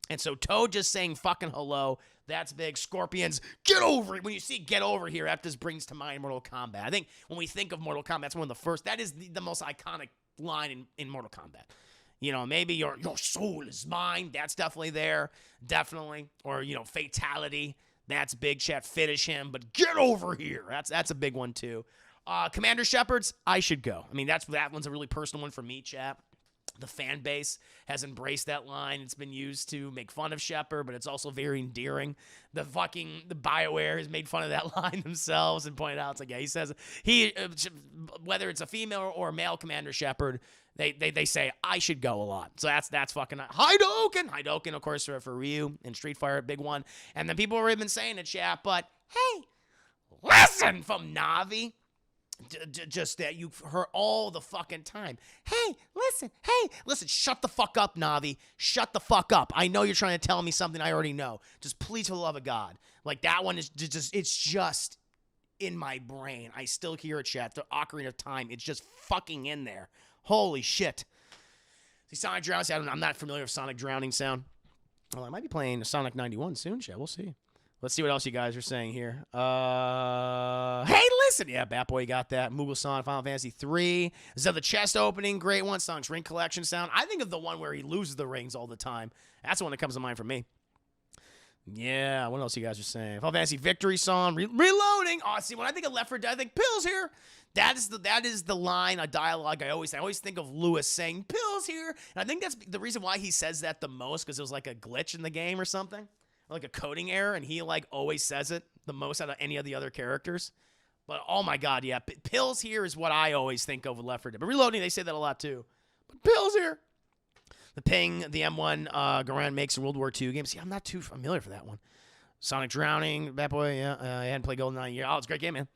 And so Toad just saying fucking hello, that's big. Scorpions, get over it. When you see get over here, that just brings to mind Mortal Kombat. I think when we think of Mortal Kombat, that's one of the first. That is the most iconic line in Mortal Kombat. You know, maybe your soul is mine. That's definitely there. Definitely. Or, you know, fatality. That's big, chat. Finish him, but get over here. That's a big one, too. Commander Shepard's, I should go. I mean, that one's a really personal one for me, chat. The fan base has embraced that line. It's been used to make fun of Shepard, but it's also very endearing. The BioWare has made fun of that line themselves and pointed out, it's like, yeah, he says, whether it's a female or a male Commander Shepard, they say, I should go a lot. So that's fucking Hadouken, of course, for Ryu and Street Fighter, big one. And then people have already been saying it, chat, but hey, listen from Navi. Just that you've heard all the fucking time. Hey, listen, shut the fuck up, Navi. Shut the fuck up. I know you're trying to tell me something I already know. Just please, for the love of God. Like, that one is just, it's just in my brain. I still hear it, chat. The Ocarina of Time, it's just fucking in there. Holy shit. See, Sonic Drowning, I'm not familiar with Sonic Drowning sound. Well, I might be playing Sonic 91 soon, chat. We'll see. Let's see what else you guys are saying here. Hey, listen. Yeah, Batboy, you got that. Moogle-san, Final Fantasy 3. Zelda chest opening, great one. Sonic's ring collection sound. I think of the one where he loses the rings all the time. That's the one that comes to mind for me. Yeah, what else you guys are saying? Final Fantasy Victory song, reloading. Oh, see, when I think of Left 4 Dead, I think Pills here. That is the line, a dialogue I always think of Lewis saying, Pills here. And I think that's the reason why he says that the most, because it was like a glitch in the game or something. Like a coding error, and he like always says it the most out of any of the other characters. But oh my god, yeah, Pills here is what I always think of with Left 4 Dead. But Reloading, they say that a lot too. But Pills here. The ping, the M1 Garand makes in World War II games. See, I'm not too familiar for that one. Sonic Drowning, Batboy, yeah, I hadn't played GoldenEye in a year. Oh, it's a great game, man.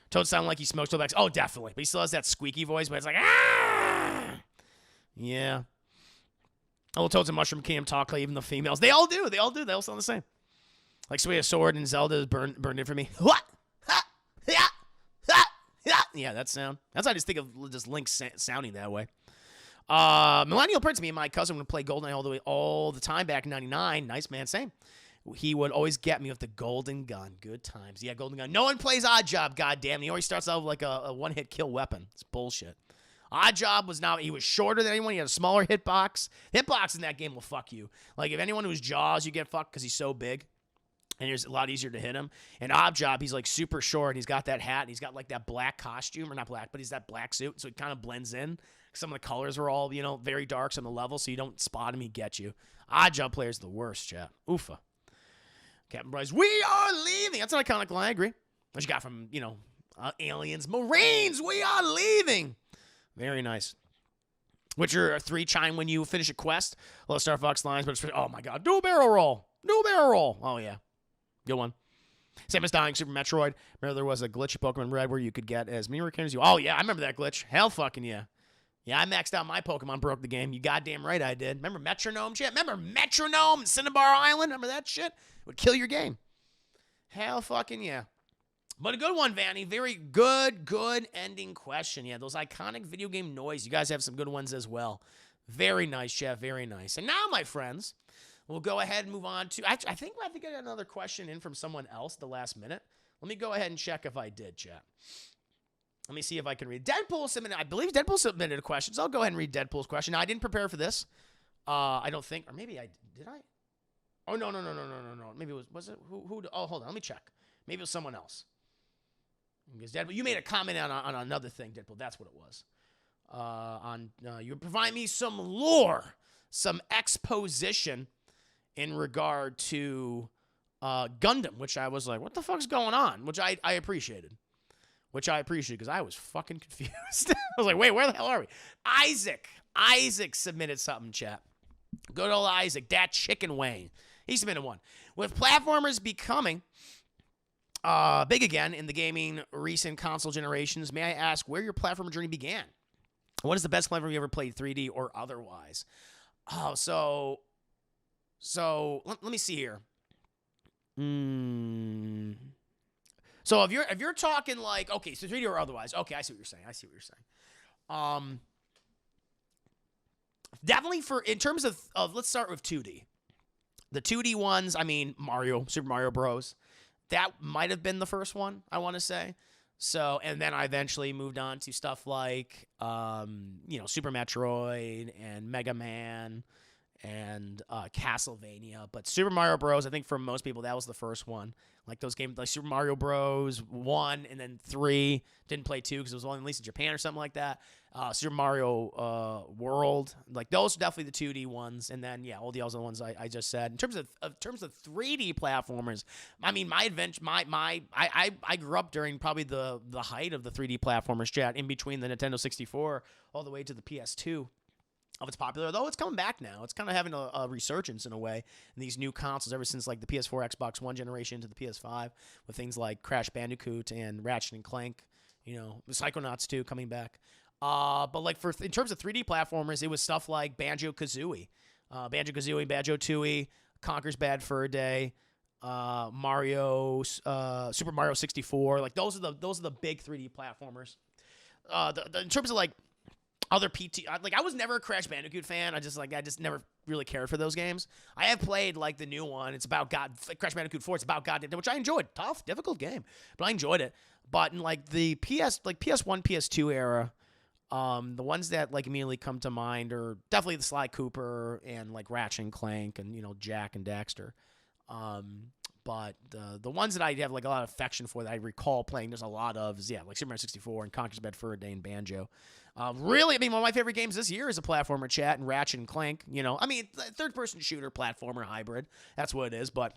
Toad sounded like he smokes Toadbacks. Oh, definitely. But he still has that squeaky voice, but it's like, ah! Yeah. Oh, Toads and Mushroom Kingdom talk like even the females. They all do. They all sound the same. Like Sway of Sword and Zelda is burned in for me. What? Yeah, that sound. That's why I just think of just Link sounding that way. Millennial Prince, me and my cousin would play GoldenEye all the time back in '99. Nice, man, same. He would always get me with the golden gun. Good times. Yeah, golden gun. No one plays Odd Job, goddamn. He always starts out with like a one-hit kill weapon. It's bullshit. Odd Job was he was shorter than anyone. He had a smaller hitbox. Hitbox in that game will fuck you. Like, if anyone who's Jaws, you get fucked because he's so big. And it's a lot easier to hit him. And Odd Job, he's like super short. And he's got that hat. And he's got like that black costume. Or not black, but he's that black suit. So it kind of blends in. Some of the colors are all, very darks on the level. So you don't spot him. He gets you. Odd Job player's the worst, chat. Oofa. Captain Bryce, we are leaving. That's an iconic line. I agree. What you got from, aliens, Marines, we are leaving. Very nice. Witcher 3 chime when you finish a quest. Hello, Star Fox lines, but it's, oh my god, do a barrel roll. Oh yeah, good one. Same as dying Super Metroid. Remember there was a glitchy Pokemon Red where you could get as many characters as you. Oh yeah, I remember that glitch. Hell fucking yeah. Yeah, I maxed out my Pokemon, broke the game. You goddamn right I did. Remember Metronome shit? Remember Metronome and Cinnabar Island? Remember that shit? It would kill your game. Hell fucking yeah. But a good one, Vanny. Very good ending question. Yeah, those iconic video game noise. You guys have some good ones as well. Very nice, Chef. Very nice. And now, my friends, we'll go ahead and move on to... I think I got another question in from someone else at the last minute. Let me go ahead and check if I did, chat. Let me see if I can read. Deadpool submitted... I believe Deadpool submitted a question, so I'll go ahead and read Deadpool's question. Now, I didn't prepare for this. I don't think... Or maybe I... Did I? Oh, no. Maybe it was... Was it... Who? Oh, hold on. Let me check. Maybe it was someone else. Because Deadpool, you made a comment on another thing, Deadpool. That's what it was. You provide me some lore, some exposition in regard to Gundam, which I was like, what the fuck's going on? Which I appreciated. Because I was fucking confused. I was like, wait, where the hell are we? Isaac submitted something, chat. Good old Isaac, that chicken Wayne. He submitted one. With platformers becoming... big again in the gaming recent console generations, may I ask where your platform journey began? What is the best platform you ever played, 3D or otherwise? Oh, so let me see here. So if you're talking like, okay, so 3D or otherwise, okay, I see what you're saying. Definitely in terms of let's start with 2D. The 2D ones, I mean, Super Mario Bros. That might have been the first one, I want to say. So, and then I eventually moved on to stuff like, Super Metroid and Mega Man and Castlevania. But Super Mario Bros., I think for most people, that was the first one. Like those games, like Super Mario Bros. 1 and then 3. Didn't play 2 because it was only released in Japan or something like that. Super Mario World, like those are definitely the 2D ones. And then all the other ones I just said. In terms of 3D platformers, I mean, my adventure, I grew up during probably the height of the 3D platformers, chat, in between the Nintendo 64 all the way to the PS2. Of its popular, though it's coming back now. It's kind of having a resurgence in a way in these new consoles ever since like the PS4, Xbox One generation to the PS5 with things like Crash Bandicoot and Ratchet and Clank, the Psychonauts 2 coming back. But like in terms of 3D platformers, it was stuff like Banjo-Kazooie, Banjo-Tooie, Conker's Bad Fur Day, Mario, Super Mario 64. Like those are the big 3D platformers. In terms of like other PT, like I was never a Crash Bandicoot fan. I just never really cared for those games. I have played like the new one. It's about Crash Bandicoot 4. It's about God, which I enjoyed. Tough, difficult game, but I enjoyed it. But in like the PS1, PS2 era, the ones that like immediately come to mind are definitely the Sly Cooper and like Ratchet and Clank and Jack and Daxter. But the ones that I have like a lot of affection for that I recall playing, there's a lot of is like Super Mario 64 and Conker's Bad Fur Day and Banjo. Really, I mean, one of my favorite games this year is a platformer, chat, and Ratchet and Clank. I mean, third-person shooter, platformer, hybrid. That's what it is, but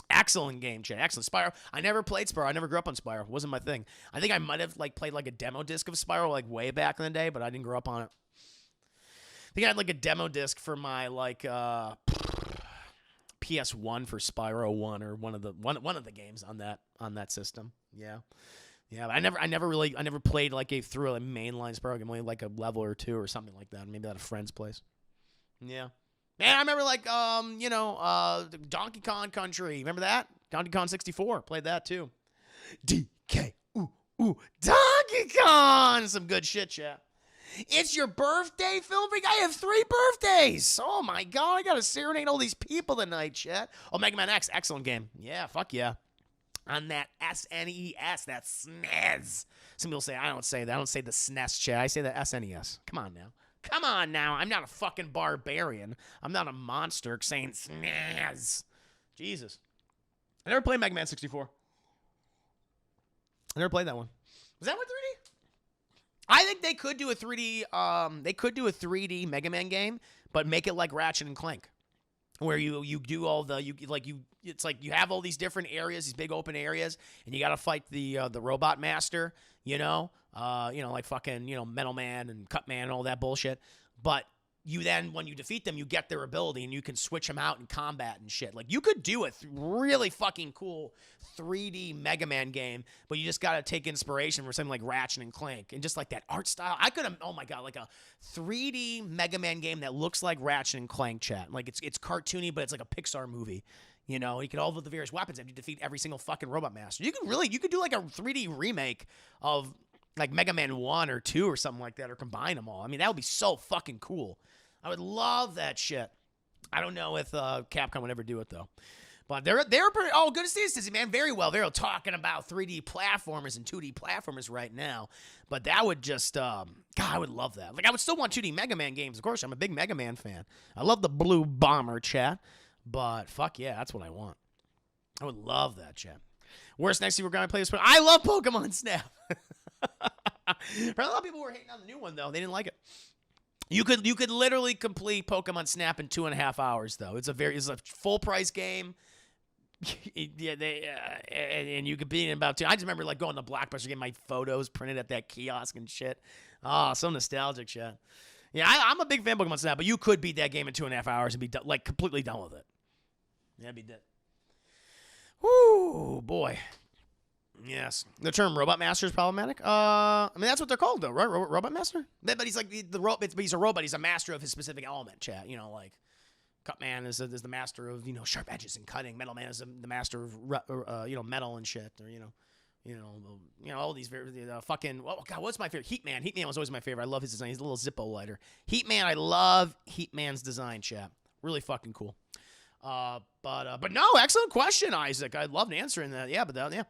excellent game, chat. Excellent. Spyro. I never played Spyro. I never grew up on Spyro. It wasn't my thing. I think I might have like played like a demo disc of Spyro like way back in the day, but I didn't grow up on it. I think I had like a demo disc for my like PS1 for Spyro 1 or one of the games on that system. Yeah, but I never played like through a mainline Spyro game, only like a level or two or something like that. Maybe at a friend's place. Yeah. Man, I remember like Donkey Kong Country. Remember that? Donkey Kong 64. Played that too. DK. Ooh. Donkey Kong. Some good shit, chat. It's your birthday, Film Freak? I have 3 birthdays. Oh my god, I gotta serenade all these people tonight, chat. Oh, Mega Man X, excellent game. Yeah, fuck yeah. On that SNES, that SNES. Some people say, I don't say that. I don't say the SNES, chat. I say the SNES. Come on now. I'm not a fucking barbarian. I'm not a monster saying SNES. Jesus. I never played Mega Man 64. I never played that one. Was that one 3D? I think they could do a 3D. They could do a 3D Mega Man game, but make it like Ratchet and Clank, where you do all the it's like you have all these different areas, these big open areas, and you got to fight the Robot Master, like fucking Metal Man and Cut Man and all that bullshit. But you then, when you defeat them, you get their ability and you can switch them out in combat and shit. Like you could do a really fucking cool 3D Mega Man game, but you just got to take inspiration from something like Ratchet and Clank and just like that art style. I could have, oh my god, like a 3D Mega Man game that looks like Ratchet and Clank, chat. Like it's cartoony, but it's like a Pixar movie. You can all of the various weapons and you defeat every single fucking Robot Master. You could do like a 3D remake of like Mega Man 1 or 2 or something like that, or combine them all. I mean, that would be so fucking cool. I would love that shit. I don't know if Capcom would ever do it though. But they're pretty. Oh, good to see you, Sissy, man. Very well. They're talking about 3D platformers and 2D platformers right now. But that would just, God, I would love that. Like, I would still want 2D Mega Man games. Of course, I'm a big Mega Man fan. I love the Blue Bomber, chat. But fuck yeah, that's what I want. I would love that, chat. Worst next year we're gonna play this. I love Pokemon Snap. A lot of people were hating on the new one though. They didn't like it. You could literally complete Pokemon Snap in 2.5 hours though. It's a full price game. And you could beat it in about 2. I just remember like going to Blockbuster, getting my photos printed at that kiosk and shit. Oh, so nostalgic shit. Yeah, I'm a big fan of Pokemon Snap, but you could beat that game in 2.5 hours and be like completely done with it. Yeah, be dead. Whoo, boy. Yes. The term Robot Master is problematic. I mean, that's what they're called, though, right? Robot Master? But he's like but he's a robot. He's a master of his specific element, chat. Like Cutman is the master of, sharp edges and cutting. Metal Man is the master of, metal and shit. Or, all these fucking, oh, God, what's my favorite? Heat Man. Heat Man was always my favorite. I love his design. He's a little Zippo lighter. Heat Man, I love Heat Man's design, chat. Really fucking cool. But no, excellent question, Isaac. I'd love answering that. Yeah, yeah.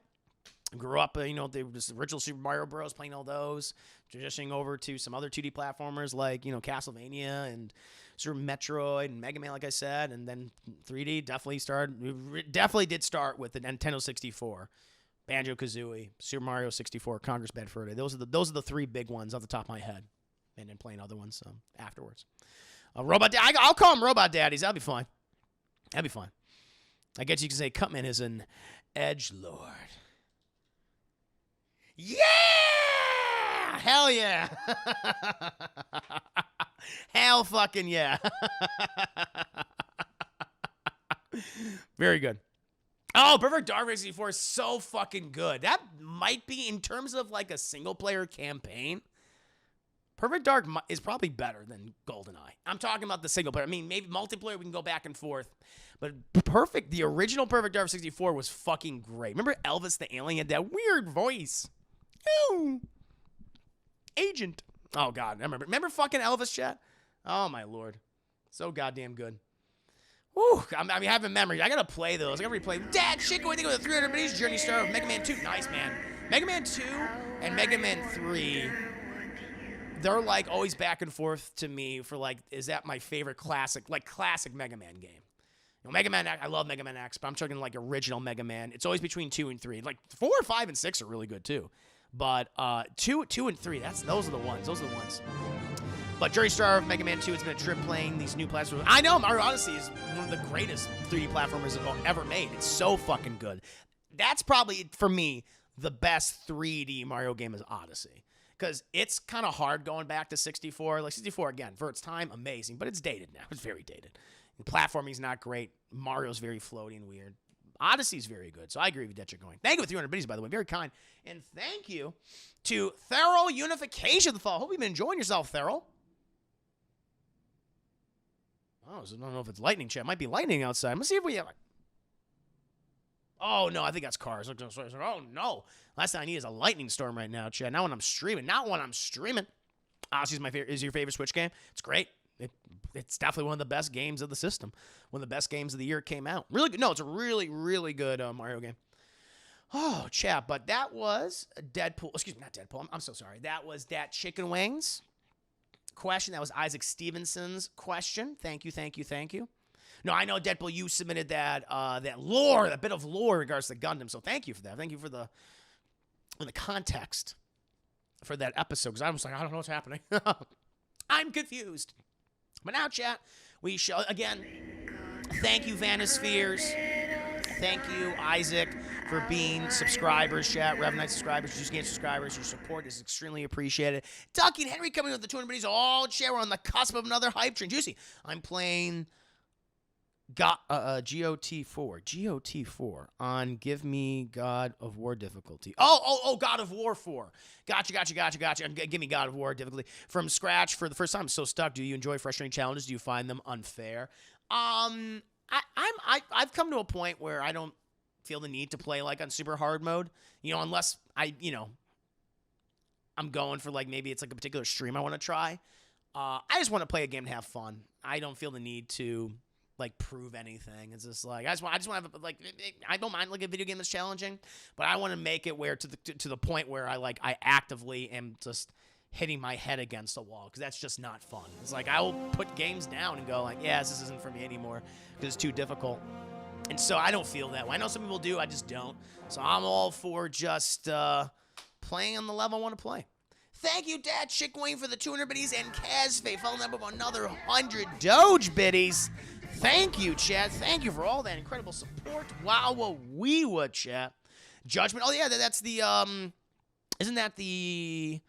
Grew up, the original Super Mario Bros. Playing all those, transitioning over to some other 2D platformers like, Castlevania and Super Metroid and Mega Man, like I said, and then 3D definitely did start with the Nintendo 64. Banjo-Kazooie, Super Mario 64, Conker's Bad Fur Day. Those are the three big ones off the top of my head. And then playing other ones afterwards. Robot Dad. I'll call them Robot Daddies. That'll be fine. That'd be fine. I guess you can say Cutman is an edgelord. Yeah! Hell yeah! Hell fucking yeah. Very good. Oh, Perfect Dark 64 is so fucking good. That might be, in terms of like a single-player campaign, Perfect Dark is probably better than GoldenEye. I'm talking about the single player. I mean, maybe multiplayer, we can go back and forth. But the original Perfect Dark 64 was fucking great. Remember Elvis the alien had that weird voice? Ooh. Agent. Oh, God. Remember fucking Elvis, chat? Oh, my Lord. So goddamn good. Whew. I'm having memories. I got to play those. I got to replay. Dad, shit, what do you think of the 300 Minis Journey Star of Mega Man 2? Nice, man. Mega Man 2 and Mega Man 3... they're like always back and forth to me for like, is that my favorite classic Mega Man game? You know, Mega Man, I love Mega Man X, but I'm talking like original Mega Man. It's always between 2 and 3. Like 4, 5, and 6 are really good too. But 2 and 3, those are the ones. Those are the ones. But Journey Star of Mega Man 2, it's been a trip playing these new platforms. I know Mario Odyssey is one of the greatest 3D platformers ever made. It's so fucking good. That's probably, for me, the best 3D Mario game is Odyssey. Because it's kind of hard going back to 64. Like 64, again, for its time, amazing. But it's dated now. It's very dated. And platforming's not great. Mario's very floaty and weird. Odyssey's very good. So I agree with that you're going. Thank you for 300 biddies, by the way. Very kind. And thank you to Thorough Unification of the Fall. Hope you've been enjoying yourself, Thorough. Oh, so I don't know if it's lightning, chat. It might be lightning outside. Let's see if we have... Oh, no, I think that's cars. Oh, no. Last thing I need is a lightning storm right now, Chad. Not when I'm streaming. Odyssey's is your favorite Switch game. It's great. It's definitely one of the best games of the system. One of the best games of the year came out. Really good. No, it's a really, really good Mario game. Oh, chat. But that was Deadpool. Excuse me, not Deadpool. I'm so sorry. That was that Chicken Wings question. That was Isaac Stevenson's question. Thank you. No, I know, Deadpool, you submitted that lore, that bit of lore in regards to Gundam, so thank you for that. Thank you for the context for that episode, because I was like, I don't know what's happening. I'm confused. But now, chat, we shall, again, thank you, Vanispheres. Thank you, Isaac, for being subscribers, chat. Rev Knight subscribers, Juice Game subscribers. Your support is extremely appreciated. Ducky and Henry coming with the 200 biddies. All chat, we're on the cusp of another hype train. Juicy, I'm playing... GOT4 on Give Me God of War difficulty. Oh, God of War 4. Gotcha. Give me God of War difficulty from scratch for the first time. I'm so stuck. Do you enjoy frustrating challenges? Do you find them unfair? I've come to a point where I don't feel the need to play like on super hard mode. You know, unless I'm going for like maybe it's like a particular stream I want to try. I just want to play a game and have fun. I don't feel the need to like prove anything. It's just like I just want to have like I don't mind like a video game that's challenging, but I want to make it where to the point where I actively am just hitting my head against a wall, because that's just not fun. It's like I will put games down and go like, yeah, this isn't for me anymore because it's too difficult. And so I don't feel that way. I know some people do. I just don't. So I'm all for just playing on the level I want to play. Thank you, Dad Chickwayne, for the 200 biddies, and Kazfe following up with another 100 Doge biddies. Thank you, chat. Thank you for all that incredible support. Wow, we would, chat. Judgment. Oh yeah, that's the isn't that the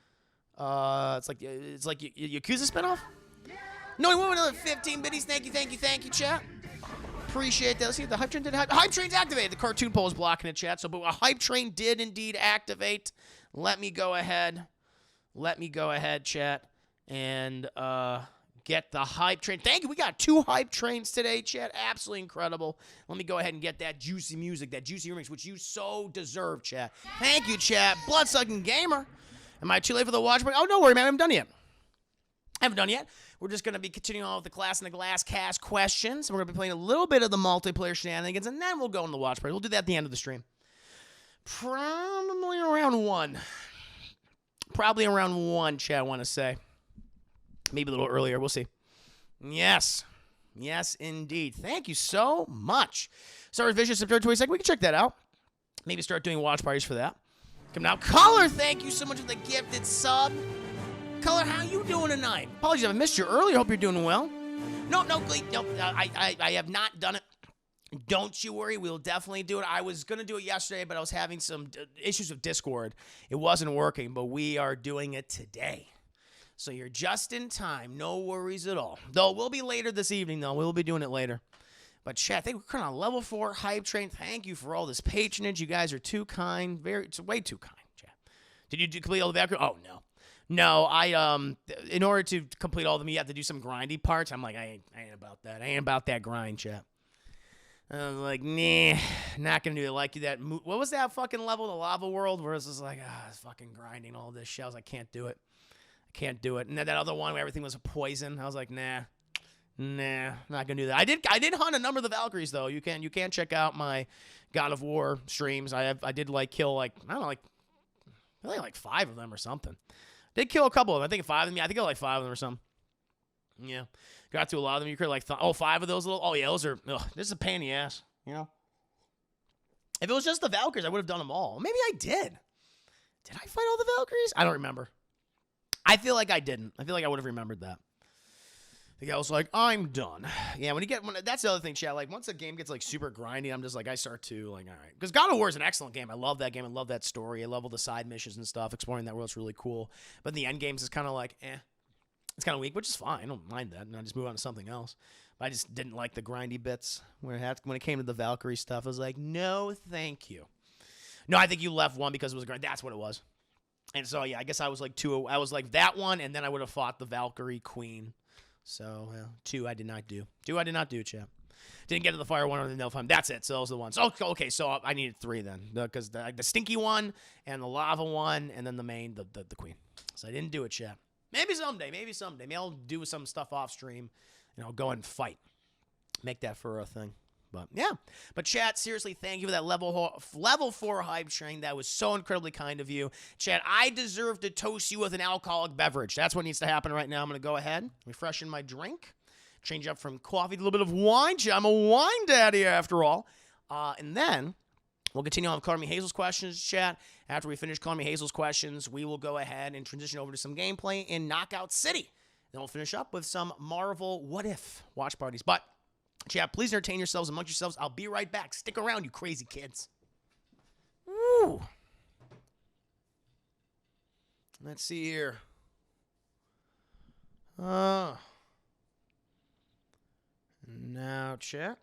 it's like Yakuza spinoff? No, we went with another 15 biddies. Thank you, chat. Appreciate that. Let's see, the hype train did hype train's activated. The cartoon poll is blocking it, chat. So, but a hype train did indeed activate. Let me go ahead, chat, and get the hype train. Thank you. We got 2 hype trains today, chat. Absolutely incredible. Let me go ahead and get that juicy music, that juicy remix, which you so deserve, chat. Thank you, chat. Bloodsucking Gamer. Am I too late for the watch break? Oh, don't worry, man. I haven't done yet. We're just going to be continuing on with the Class in the Glass cast questions. We're going to be playing a little bit of the multiplayer shenanigans, and then we'll go in the watch break. We'll do that at the end of the stream. Probably around 1. Chat, I want to say. Maybe a little earlier. We'll see. Yes. Yes, indeed. Thank you so much. Sorry, Vicious, September 22nd. We can check that out. Maybe start doing watch parties for that. Come now. Color, thank you so much for the gifted sub. Color, how you doing tonight? Apologies, I missed you earlier. Hope you're doing well. No, I have not done it. Don't you worry, we'll definitely do it. I was going to do it yesterday, but I was having some issues with Discord. It wasn't working, but we are doing it today. So you're just in time. No worries at all. Though we'll be later this evening, though. We'll be doing it later. But chat, I think we're kind of level 4 hype train. Thank you for all this patronage. You guys are too kind. It's way too kind, chat. Did you complete all the background? Oh, no. No, in order to complete all of them, you have to do some grindy parts. I'm like, I ain't about that. I ain't about that grind, chat. I was like, nah, not gonna do it. Like that. What was that fucking level, the lava world, where it's just like, it's fucking grinding all this shit. I was like, can't do it. I can't do it. And then that other one where everything was a poison. I was like, nah, not gonna do that. I did hunt a number of the Valkyries though. You can check out my God of War streams. I did like kill like I don't know like 5 of them or something. Did kill a couple of them. I think 5 of them. I think I like 5 of them or something. Yeah. Got to a lot of them. You could like, 5 of those little. Oh, yeah, those are. This is a pain in the ass, you know? If it was just the Valkyries, I would have done them all. Maybe I did. Did I fight all the Valkyries? I don't remember. I feel like I didn't. I feel like I would have remembered that. The guy was like, I'm done. Yeah, that's the other thing, chat. Like, once a game gets, like, super grindy, I'm just like, I start to, like, all right. Because God of War is an excellent game. I love that game. I love that story. I love all the side missions and stuff. Exploring that world's really cool. But the end games is kind of like, It's kind of weak, which is fine. I don't mind that. And I just move on to something else. But I just didn't like the grindy bits. When it came to the Valkyrie stuff, I was like, no, thank you. No, I think you left one because it was grind. That's what it was. And so, yeah, I guess I was like 2. I was like that one, and then I would have fought the Valkyrie Queen. So, 2 I did not do. 2 I did not do, chap. Didn't get to the fire one or the Nilfheim. That's it. So those are the ones. Okay, so I needed 3 then. Because the stinky one, and the lava one, and then the main, the Queen. So I didn't do it, chap. Maybe someday. Maybe I'll do some stuff off stream, and I'll go and fight. Make that for a thing. But, yeah. But, chat, seriously, thank you for that level 4 hype train. That was so incredibly kind of you. Chat, I deserve to toast you with an alcoholic beverage. That's what needs to happen right now. I'm going to go ahead, refreshen my drink, change up from coffee to a little bit of wine. Chat, I'm a wine daddy after all. And then we'll continue on with Color Me Hazel's questions, chat. After we finish Color Me Hazel's questions, we will go ahead and transition over to some gameplay in Knockout City. Then we'll finish up with some Marvel What If watch parties. But, chat, please entertain yourselves amongst yourselves. I'll be right back. Stick around, you crazy kids. Woo. Let's see here. Now, chat.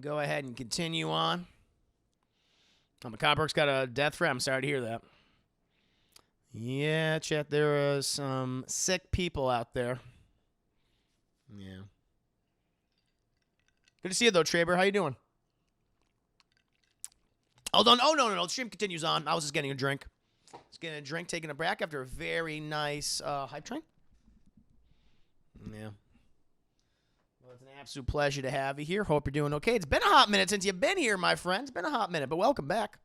Go ahead and continue on. McCopper's got a death threat. I'm sorry to hear that. Yeah, chat, there are some sick people out there. Yeah. Good to see you, though, Traber. How you doing? Hold on. Oh, no. The stream continues on. I was just getting a drink. Just getting a drink, taking a break after a very nice hype train. Yeah. Well, it's an absolute pleasure to have you here. Hope you're doing okay. It's been a hot minute since you've been here, my friend. It's been a hot minute, but welcome back.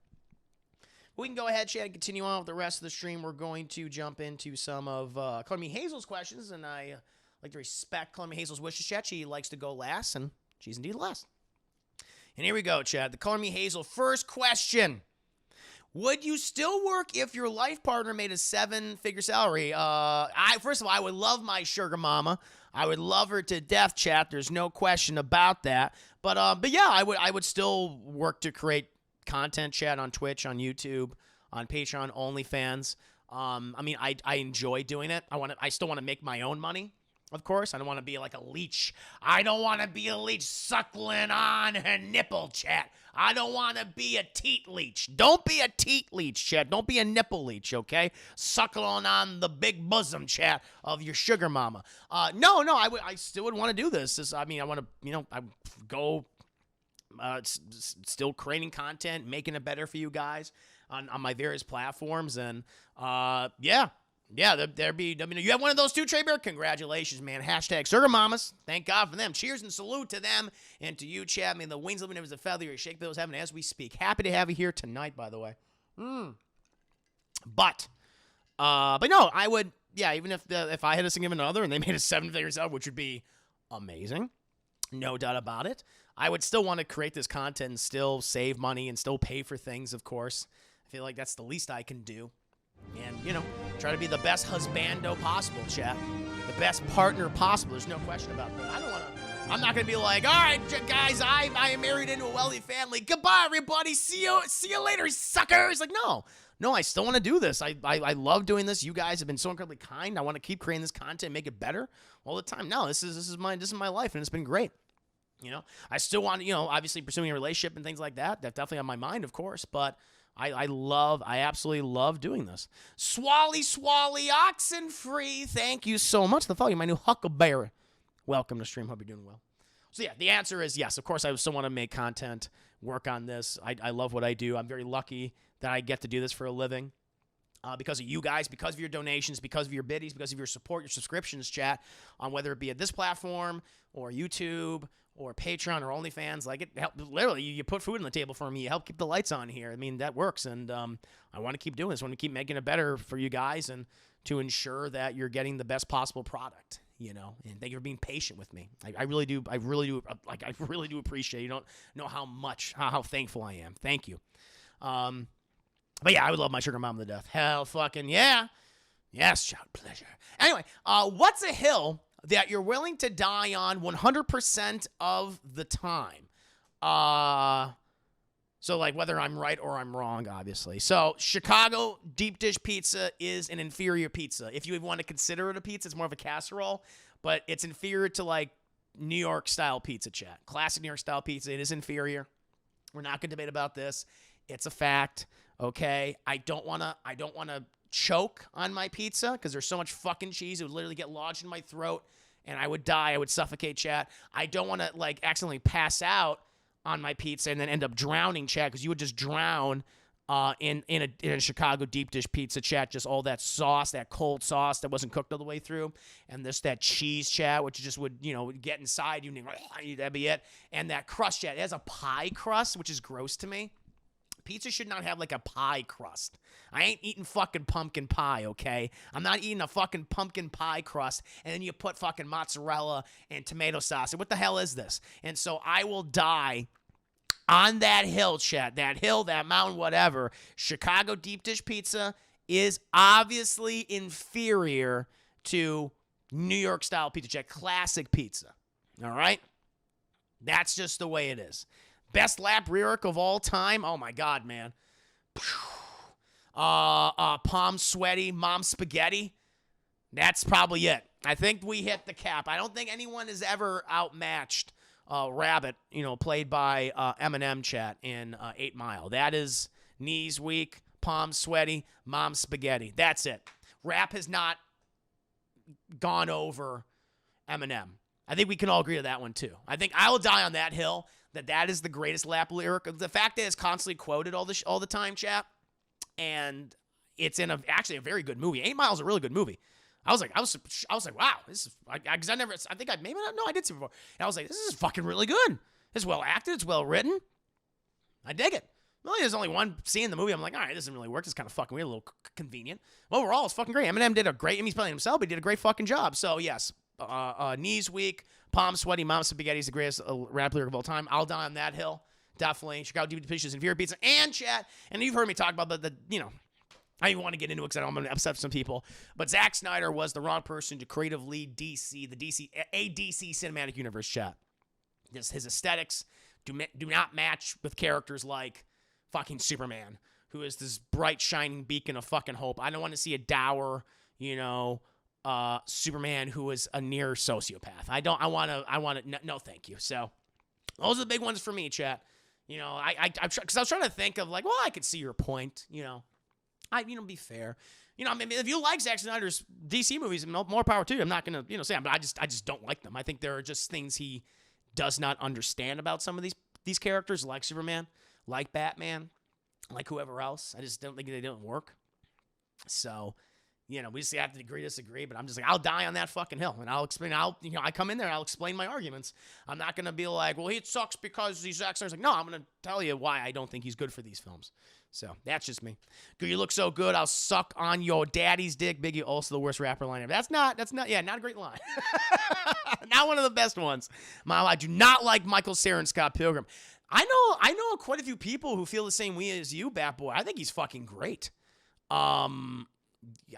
We can go ahead, chat, and continue on with the rest of the stream. We're going to jump into some of Color Me Hazel's questions, and I like to respect Color Me Hazel's wishes, chat. She likes to go last, and she's indeed last. And here we go, chat. The Color Me Hazel first question. Would you still work if your life partner made a 7-figure salary? First of all, I would love my sugar mama. I would love her to death, chat. There's no question about that. But yeah, I would still work to create content, chat, on Twitch, on YouTube, on Patreon, OnlyFans. I mean, I enjoy doing it. I still want to make my own money, of course. I don't want to be like a leech. I don't want to be a leech suckling on her nipple, chat. I don't want to be a teat leech. Don't be a teat leech, chat. Don't be a nipple leech, okay? Suckling on the big bosom, chat, of your sugar mama. No, I still would want to do this. I want to, I go still creating content, making it better for you guys on my various platforms. And yeah, there'd be, you have one of those too, Trey Bear? Congratulations, man. Hashtag sugar mamas. Thank God for them. Cheers and salute to them and to you, Chad. May the wings of as a feather, your shake those heaven as we speak. Happy to have you here tonight, by the way. But no, I would even if I had a significant other and they made a 7-figure sub, which would be amazing, no doubt about it, I would still want to create this content and still save money and still pay for things, of course. I feel like that's the least I can do. And, try to be the best husbando possible, chat. The best partner possible. There's no question about that. I'm not going to be like, all right, guys, I am married into a wealthy family. Goodbye, everybody. See you later, suckers. Like, no, I still want to do this. I love doing this. You guys have been so incredibly kind. I want to keep creating this content, make it better all the time. No, this is my life, and it's been great. I still want to, obviously pursuing a relationship and things like that. That's definitely on my mind, of course, but I absolutely love doing this. Swally, Oxenfree, thank you so much. The follow you, my new Huckleberry. Welcome to stream. Hope you're doing well. So yeah, the answer is yes. Of course, I still want to make content, work on this. I love what I do. I'm very lucky that I get to do this for a living. Because of you guys, because of your donations, because of your biddies, because of your support, your subscriptions, chat, on whether it be at this platform or YouTube or Patreon or OnlyFans. Like, it helps. Literally, you put food on the table for me. You help keep the lights on here. I mean, that works, and I want to keep doing this. I want to keep making it better for you guys and to ensure that you're getting the best possible product. And thank you for being patient with me. I really do. I really do appreciate it. You don't know how thankful I am. Thank you. But yeah, I would love my sugar mom to death. Hell fucking yeah. Yes, child pleasure. Anyway, what's a hill that you're willing to die on 100% of the time? So like whether I'm right or I'm wrong, obviously. So Chicago deep dish pizza is an inferior pizza. If you even want to consider it a pizza, it's more of a casserole, but it's inferior to like New York style pizza, chat. Classic New York style pizza, it is inferior. We're not going to debate about this. It's a fact. Okay, I don't want to choke on my pizza because there's so much fucking cheese. It would literally get lodged in my throat and I would die. I would suffocate, chat. I don't want to like accidentally pass out on my pizza and then end up drowning, chat, because you would just drown in a Chicago deep dish pizza, chat. Just all that sauce, that cold sauce that wasn't cooked all the way through, and that cheese, chat, which just would get inside you. That'd be it. And that crust, chat. It has a pie crust, which is gross to me. Pizza should not have like a pie crust. I ain't eating fucking pumpkin pie, okay? I'm not eating a fucking pumpkin pie crust and then you put fucking mozzarella and tomato sauce. What the hell is this? And so I will die on that hill, chat. That hill, that mountain, whatever. Chicago deep dish pizza is obviously inferior to New York style pizza, chat. Classic pizza. All right? That's just the way it is. Best lap lyric of all time. Oh my God, man. Palm sweaty, mom spaghetti. That's probably it. I think we hit the cap. I don't think anyone has ever outmatched Rabbit, played by Eminem, chat, in 8 Mile. That is knees weak, palm sweaty, mom spaghetti. That's it. Rap has not gone over Eminem. I think we can all agree to that one too. I think I will die on that hill. That is the greatest lap lyric. The fact that it's constantly quoted all the time, chat, and it's in actually a very good movie. 8 Mile is a really good movie. I was like, wow, this is, because I did see it before. And I was like, this is fucking really good. It's well acted. It's well written. I dig it. Really, there's only one scene in the movie. I'm like, all right, this doesn't really work. It's kind of fucking weird, a little convenient. Overall, it's fucking great. Eminem did a great, he's playing himself, but he did a great fucking job. So yes, knees weak, palm sweaty, mom spaghetti is the greatest rap lyric of all time. I'll die on that hill. Definitely. Chicago deep dish is inferior pizza. And chat, and you've heard me talk about the I don't even want to get into it because I'm going to upset some people. But Zack Snyder was the wrong person to creatively lead DC cinematic universe, chat. His aesthetics do not match with characters like fucking Superman, who is this bright, shining beacon of fucking hope. I don't want to see a dour, Superman who is a near sociopath. I want to, no, thank you. So those are the big ones for me, chat. Because I was trying to think of like, well, I could see your point, be fair. I mean, if you like Zack Snyder's DC movies, more power to you. I'm not going to, say, but I just don't like them. I think there are just things he does not understand about some of these characters, like Superman, like Batman, like whoever else. I just don't think they don't work. So, we just have to agree to disagree, but I'm just like, I'll die on that fucking hill, and I'll explain, I come in there and I'll explain my arguments. I'm not going to be like, well, he sucks because he's Zack Snyder's. Like, no, I'm going to tell you why I don't think he's good for these films. So that's just me. Girl, you look so good. I'll suck on your daddy's dick. Biggie, also the worst rapper line ever. That's not, yeah, not a great line. Not one of the best ones. Mom, I do not like Michael Cera and Scott Pilgrim. I know quite a few people who feel the same way as you, Bat Boy. I think he's fucking great. I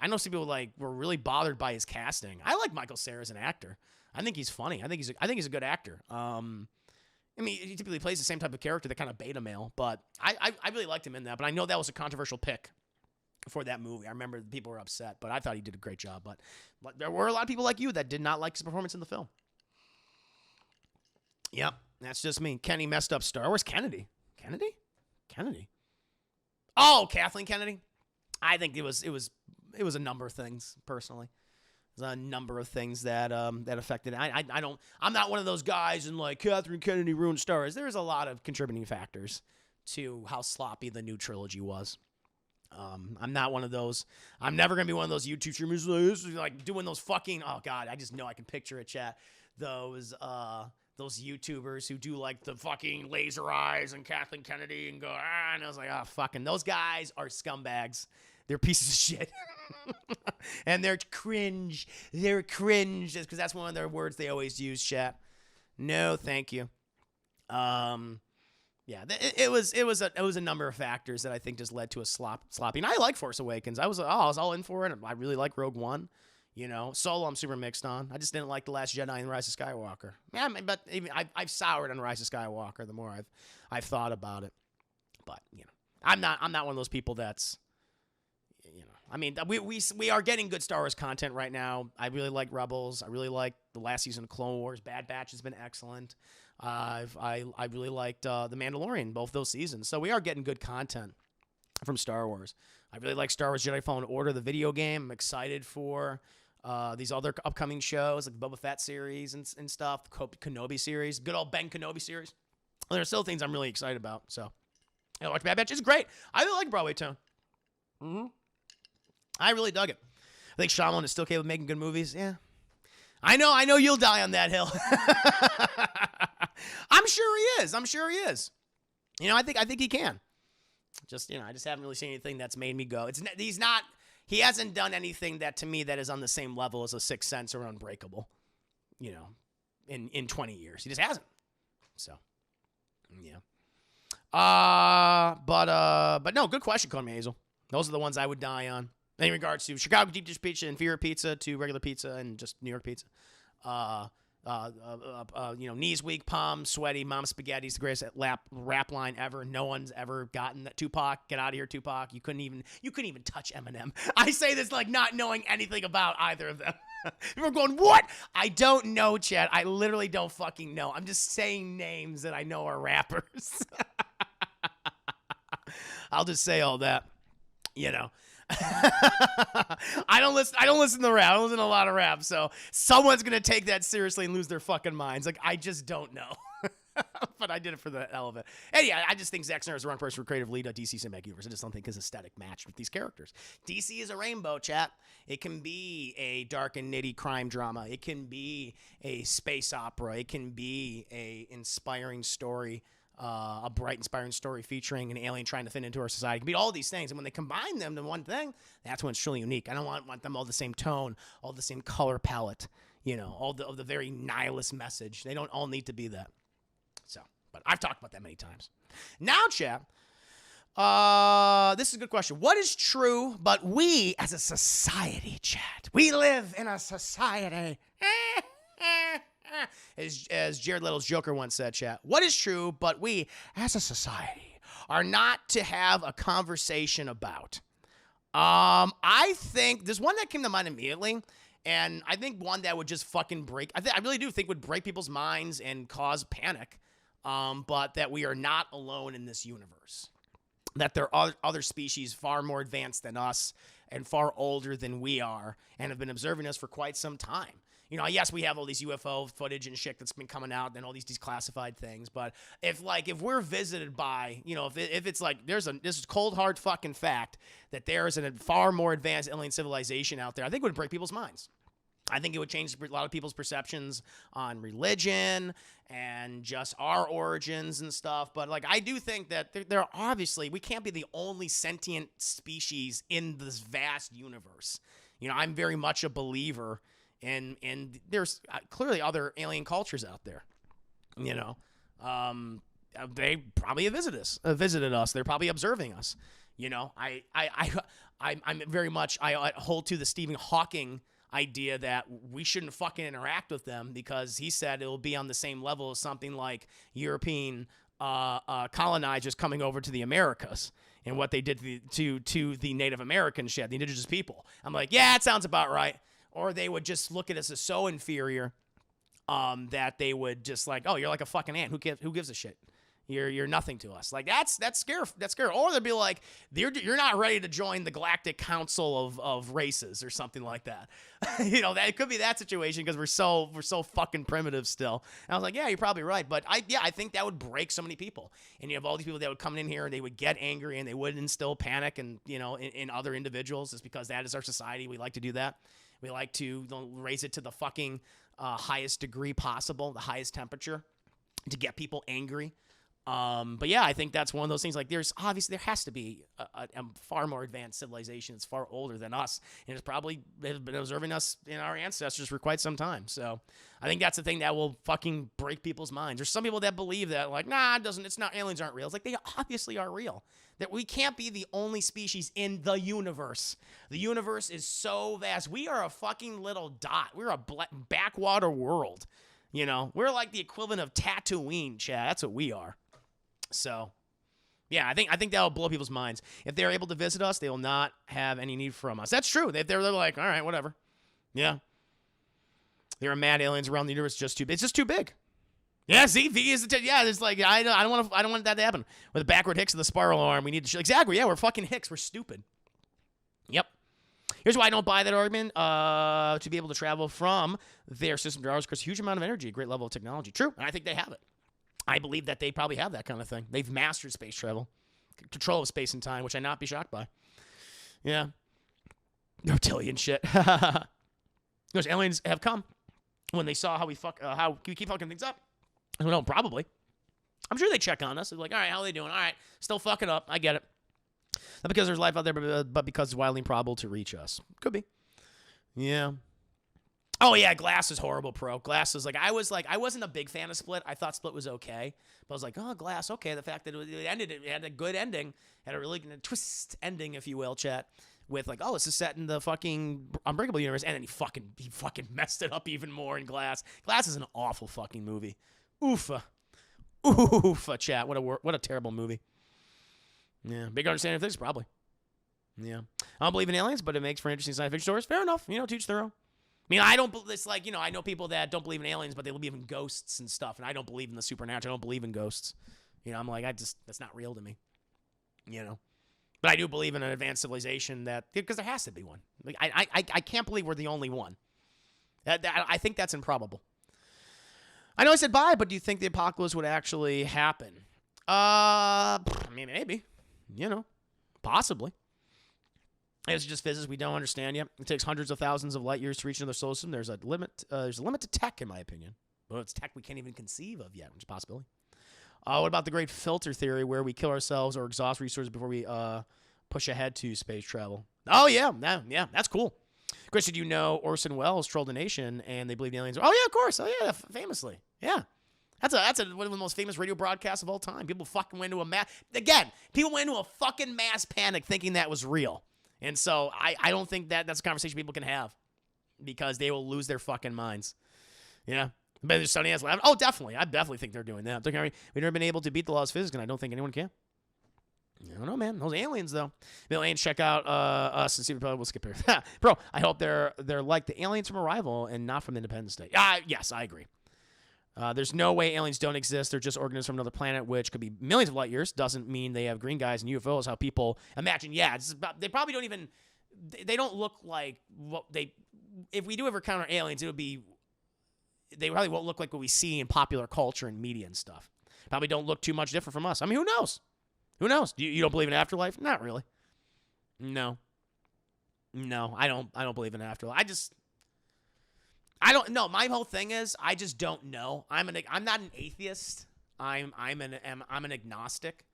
know some people were really bothered by his casting. I like Michael Cera as an actor. I think he's funny. I think he's a good actor. I mean, he typically plays the same type of character, the kind of beta male, but I really liked him in that. But I know that was a controversial pick for that movie. I remember people were upset, but I thought he did a great job. But there were a lot of people like you that did not like his performance in the film. Yep, that's just me. Kenny messed up Star Wars. Kennedy. Oh, Kathleen Kennedy. I think it was a number of things personally. There's a number of things that affected it. I'm not one of those guys and Catherine Kennedy ruined Star Wars. There's a lot of contributing factors to how sloppy the new trilogy was. I'm not one of those. I'm never gonna be one of those YouTube streamers doing those fucking. Oh God, I just know I can picture it, chat. Those YouTubers who do the fucking laser eyes and Kathleen Kennedy and go and I was like, oh fucking those guys are scumbags. They're pieces of shit. And they're cringe. They're cringe. Because that's one of their words they always use, chat. No, thank you. Yeah, it was a number of factors that I think just led to a sloppy. And I like Force Awakens. I was all in for it. I really like Rogue One. Solo I'm super mixed on. I just didn't like The Last Jedi and Rise of Skywalker. Yeah, but even I've soured on Rise of Skywalker the more I've thought about it. But I'm not one of those people that's. I mean, we are getting good Star Wars content right now. I really like Rebels. I really like the last season of Clone Wars. Bad Batch has been excellent. I really liked The Mandalorian, both those seasons. So we are getting good content from Star Wars. I really like Star Wars Jedi Fallen Order, the video game. I'm excited for these other upcoming shows, like the Boba Fett series and stuff, the Kenobi series, good old Ben Kenobi series. There are still things I'm really excited about. So I watch Bad Batch. It's great. I really like Broadway Tone. Mm-hmm. I really dug it. I think Shyamalan is still capable of making good movies. Yeah. I know you'll die on that hill. I'm sure he is. I think he can. I just haven't really seen anything that's made me go. He hasn't done anything that to me that is on the same level as A Sixth Sense or Unbreakable, in 20 years. He just hasn't. So, yeah. But no, good question, Coney Hazel. Those are the ones I would die on. In regards to Chicago deep dish pizza, inferior pizza to regular pizza and just New York pizza. Knees weak, palms sweaty, mom spaghetti's the greatest rap line ever. No one's ever gotten that. Tupac, get out of here, Tupac. You couldn't even touch Eminem. I say this not knowing anything about either of them. People are going, what? I don't know, Chad. I literally don't fucking know. I'm just saying names that I know are rappers. I'll just say all that. I don't listen to rap. I don't listen to a lot of rap. So someone's going to take that seriously and lose their fucking minds. I just don't know. But I did it for the hell of it. And yeah, I just think Zack Snyder is the wrong person for creative lead of DC Cinematic Universe. I just don't think his aesthetic matched with these characters. DC is a rainbow, chat. It can be a dark and nitty crime drama. It can be a space opera. It can be a inspiring story. A bright, inspiring story featuring an alien trying to fit into our society. It can be all these things. And when they combine them to one thing, that's when it's truly unique. I don't want them all the same tone, all the same color palette, all the very nihilist message. They don't all need to be that. So, but I've talked about that many times. Now, chat, this is a good question. What is true, but we as a society, chat, we live in a society. As Jared Leto's Joker once said, chat, what is true, but we, as a society, are not to have a conversation about? I think there's one that came to mind immediately, and I think one that would just fucking break, I really do think would break people's minds and cause panic, but that we are not alone in this universe. That there are other species far more advanced than us and far older than we are and have been observing us for quite some time. Yes, we have all these UFO footage and shit that's been coming out and all these declassified things. But if we're visited by, if it's this is cold hard fucking fact that there is a far more advanced alien civilization out there, I think it would break people's minds. I think it would change a lot of people's perceptions on religion and just our origins and stuff. But like, I do think that there are obviously, we can't be the only sentient species in this vast universe. You know, I'm very much a believer in there's clearly other alien cultures out there. You know, they probably have visited us. They're probably observing us. You know, I'm very much, I hold to the Stephen Hawking idea that we shouldn't fucking interact with them, because he said it will be on the same level as something like European colonizers coming over to the Americas and what they did to the Native American shit, the indigenous people. I'm like, yeah, it sounds about right. Or they would just look at us as so inferior that they would just like, oh, you're like a fucking ant. Who gives a shit? You're nothing to us. Like that's scary. That's scary. Or they'd be like, you're not ready to join the Galactic Council of Races or something like that. You know, that it could be that situation, because we're so fucking primitive still. And I was like, yeah, you're probably right. But I think that would break so many people. And you have all these people that would come in here and they would get angry and they would instill panic and, you know, in other individuals, just because that is our society. We like to do that. We like to raise it to the fucking highest degree possible, the highest temperature, to get people angry. But yeah, I think that's one of those things. Like, there has to be a far more advanced civilization that's far older than us, and it's probably been observing us and our ancestors for quite some time. So I think that's the thing that will fucking break people's minds. There's some people that believe that, like, nah, aliens aren't real. It's like, they obviously are real. That we can't be the only species in the universe. The universe is so vast. We are a fucking little dot. We're a backwater world. You know, we're like the equivalent of Tatooine, Chad. That's what we are. So, yeah, I think that'll blow people's minds. If they're able to visit us, they will not have any need from us. That's true. They're like, all right, whatever. Yeah. There are mad aliens around the universe. It's just too big. Yeah, see, V is it's like, I don't want that to happen. With the backward Hicks and the spiral arm, we need to exactly. Yeah, we're fucking Hicks. We're stupid. Yep. Here's why I don't buy that argument. To be able to travel from their system to ours requires a huge amount of energy, a great level of technology. True, and I think they have it. I believe that they probably have that kind of thing. They've mastered space travel, control of space and time, which I'd not be shocked by. Yeah. Reptilian shit. Those aliens have come when they saw how we keep fucking things up. I don't know, probably. I'm sure they check on us. They're like, all right, how are they doing? All right, still fucking up. I get it. Not because there's life out there, but because it's wildly improbable to reach us. Could be. Yeah. Oh, yeah, Glass is horrible, pro. Glass is I wasn't a big fan of Split. I thought Split was okay. But I was like, oh, Glass, okay. The fact that it had a good ending, had a really twist ending, if you will, chat, with like, oh, this is set in the fucking Unbreakable universe. And then he fucking messed it up even more in Glass. Glass is an awful fucking movie. Oofa, chat. What a terrible movie. Yeah, big understanding of things, probably. Yeah. I don't believe in aliens, but it makes for interesting science fiction stories. Fair enough. You know, to each their own. I mean, I know people that don't believe in aliens, but they believe in ghosts and stuff, and I don't believe in the supernatural. I don't believe in ghosts. You know, I'm like, that's not real to me. You know? But I do believe in an advanced civilization because there has to be one. Like, I can't believe we're the only one. I think that's improbable. I know I said bye, but do you think the apocalypse would actually happen? I mean, maybe. You know, possibly. It's just physics we don't understand yet. It takes hundreds of thousands of light years to reach another solar system. There's a limit. There's a limit to tech, in my opinion. But it's tech we can't even conceive of yet, which is a possibility. What about the great filter theory, where we kill ourselves or exhaust resources before we push ahead to space travel? Oh yeah, that's cool. Chris, did you know Orson Welles trolled a nation and they believe the aliens? Oh yeah, of course. Oh yeah, famously. Yeah. That's one of the most famous radio broadcasts of all time. People fucking went into people went into a fucking mass panic thinking that was real. And so I don't think that's a conversation people can have, because they will lose their fucking minds. Yeah. But there's Sunny has lab. Oh, definitely. I definitely think they're doing that. We've never been able to beat the laws of physics, and I don't think anyone can. I don't know, man. Those aliens, though. The aliens check out us and see. We'll skip here. Bro, I hope they're like the aliens from Arrival and not from Independence Day. Yes, I agree. There's no way aliens don't exist. They're just organisms from another planet, which could be millions of light years. Doesn't mean they have green guys and UFOs, how people imagine. Yeah, they probably don't even, they don't look like what they, if we do ever encounter aliens, they probably won't look like what we see in popular culture and media and stuff. Probably don't look too much different from us. I mean, who knows? Who knows? You don't believe in afterlife? Not really. No, I don't believe in afterlife. I don't know. My whole thing is I just don't know. I'm not an atheist. I'm an agnostic,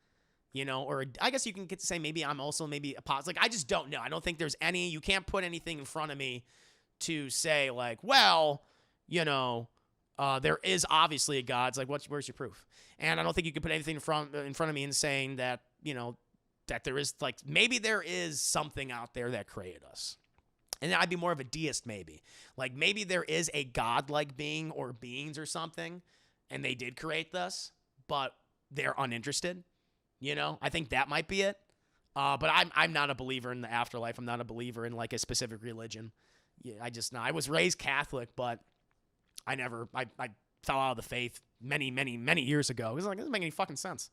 you know, or I guess you can get to say maybe I'm also maybe a positive. Like I just don't know. I don't think there's any. You can't put anything in front of me to say like, well, you know, there is obviously a God. It's like, where's your proof? And I don't think you can put anything in front of me and saying that, you know, that there is like maybe there is something out there that created us. And then I'd be more of a deist maybe. Like maybe there is a godlike being or beings or something, and they did create this, but they're uninterested. You know, I think that might be it. But I'm not a believer in the afterlife. I'm not a believer in like a specific religion. Yeah, I was raised Catholic, but I fell out of the faith many years ago. It was like, it doesn't make any fucking sense.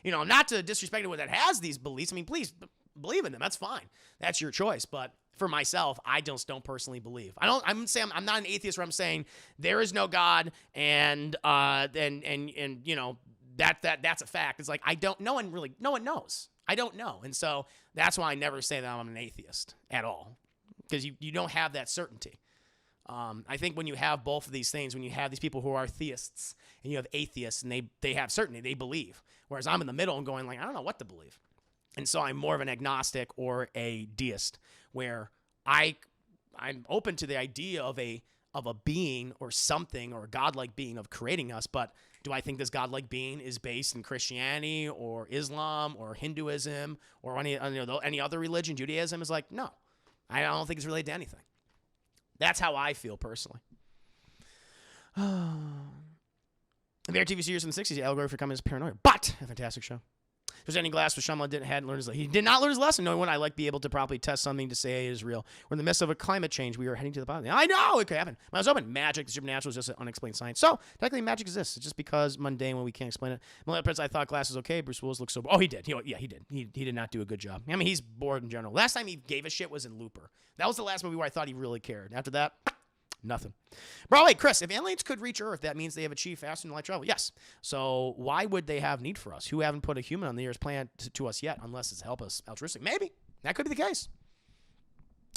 You know, not to disrespect anyone that has these beliefs. I mean, please believe in them. That's fine. That's your choice. But for myself, I just don't personally believe. I'm not an atheist where I'm saying there is no God and you know, that's a fact. It's like no one knows. I don't know. And so that's why I never say that I'm an atheist at all. Because you don't have that certainty. I think when you have both of these things, when you have these people who are theists and you have atheists and they have certainty, they believe. Whereas I'm in the middle and going like, I don't know what to believe. And so I'm more of an agnostic or a deist where I'm open to the idea of a being or something or a godlike being of creating us. But do I think this godlike being is based in Christianity or Islam or Hinduism or any other religion? Judaism is like, no, I don't think it's related to anything. That's how I feel personally. The TV series in the 60s, the allegory for communist paranoia, but a fantastic show. Presenting glass with Shyamalan he did not learn his lesson. Knowing when I like be able to properly test something to say it is real. We're in the midst of a climate change. We are heading to the bottom. I know it could happen. When I was open, magic, the supernatural is just an unexplained science. So technically, magic exists. It's just because mundane when we can't explain it. Prince, I thought glass was okay. Bruce Willis looked so. Oh, he did. He did. He did not do a good job. I mean, he's bored in general. Last time he gave a shit was in Looper. That was the last movie where I thought he really cared. After that, nothing. Bro, wait, Chris, if aliens could reach Earth, that means they have achieved faster than light travel. Yes. So why would they have need for us? Who haven't put a human on the Earth's planet to us yet, unless it's help us altruistic? Maybe. That could be the case.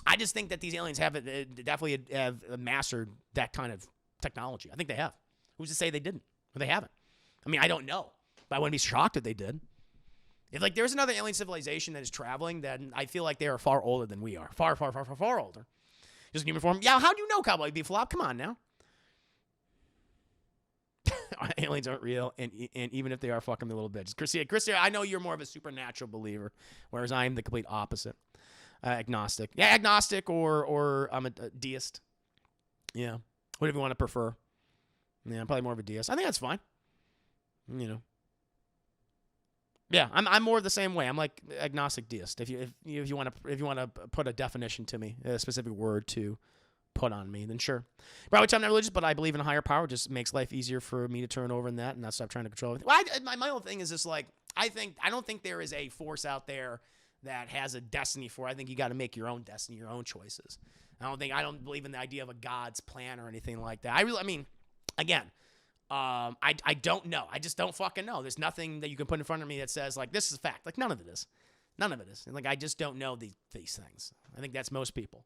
I just think that these aliens definitely have mastered that kind of technology. I think they have. Who's to say they didn't? Or they haven't? I mean, I don't know. But I wouldn't be shocked if they did. If like there's another alien civilization that is traveling, then I feel like they are far older than we are. Far older. Just in human form. Yeah, how do you know Cowboy Bebop? Come on now. Aliens aren't real, and even if they are, fuck them, they're little bitches. Chrissy, I know you're more of a supernatural believer, whereas I'm the complete opposite. Agnostic. Yeah, agnostic or I'm a deist. Yeah, whatever you want to prefer. Yeah, I'm probably more of a deist. I think that's fine. You know. Yeah, I'm more the same way. I'm like agnostic deist. If you want to put a definition to me, a specific word to put on me, then sure. Probably I'm not religious, but I believe in a higher power. It just makes life easier for me to turn over in that and not stop trying to control everything. Well, my whole thing is just like I don't think there is a force out there that has a destiny for. I think you got to make your own destiny, your own choices. I don't believe in the idea of a God's plan or anything like that. I mean, again. I don't know. I just don't fucking know. There's nothing that you can put in front of me that says like this is a fact. Like none of it is. And like I just don't know these things. I think that's most people.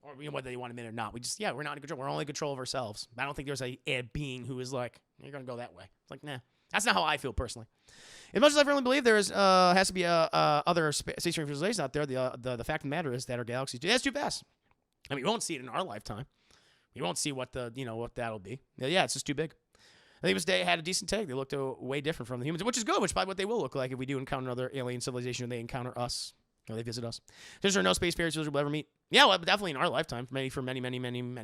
Or you know, whether they want to admit it or not. We're not in control. We're only in control of ourselves. I don't think there's a being who is like you're gonna go that way. It's like nah. That's not how I feel personally. As much as I firmly believe there is has to be other space civilizations out there, the fact of the matter is that our galaxy is too vast. I mean, we won't see it in our lifetime. You won't see what what that'll be. Yeah, it's just too big. I think they had a decent take. They looked way different from the humans, which is good, which is probably what they will look like if we do encounter another alien civilization and they encounter us or they visit us. There's no space spirits we'll ever meet. Yeah, well, definitely in our lifetime, maybe for many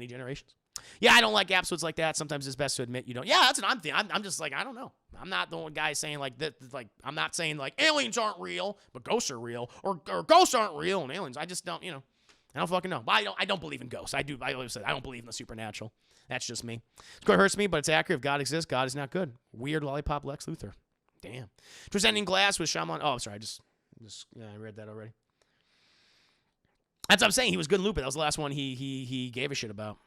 generations. Yeah, I don't like episodes like that. Sometimes it's best to admit you don't. Yeah, that's what I'm thinking. I'm just like, I don't know. I'm not the one guy saying like that. Like, I'm not saying like aliens aren't real, but ghosts are real, or ghosts aren't real and aliens. I just don't, I don't fucking know. But I don't believe in ghosts. I always said I don't believe in the supernatural. That's just me. It hurts me, but it's accurate. If God exists, God is not good. Weird lollipop Lex Luthor. Damn. Presenting glass with Shyamalan. Oh, sorry. I read that already. That's what I'm saying. He was good in Looper. That was the last one he gave a shit about.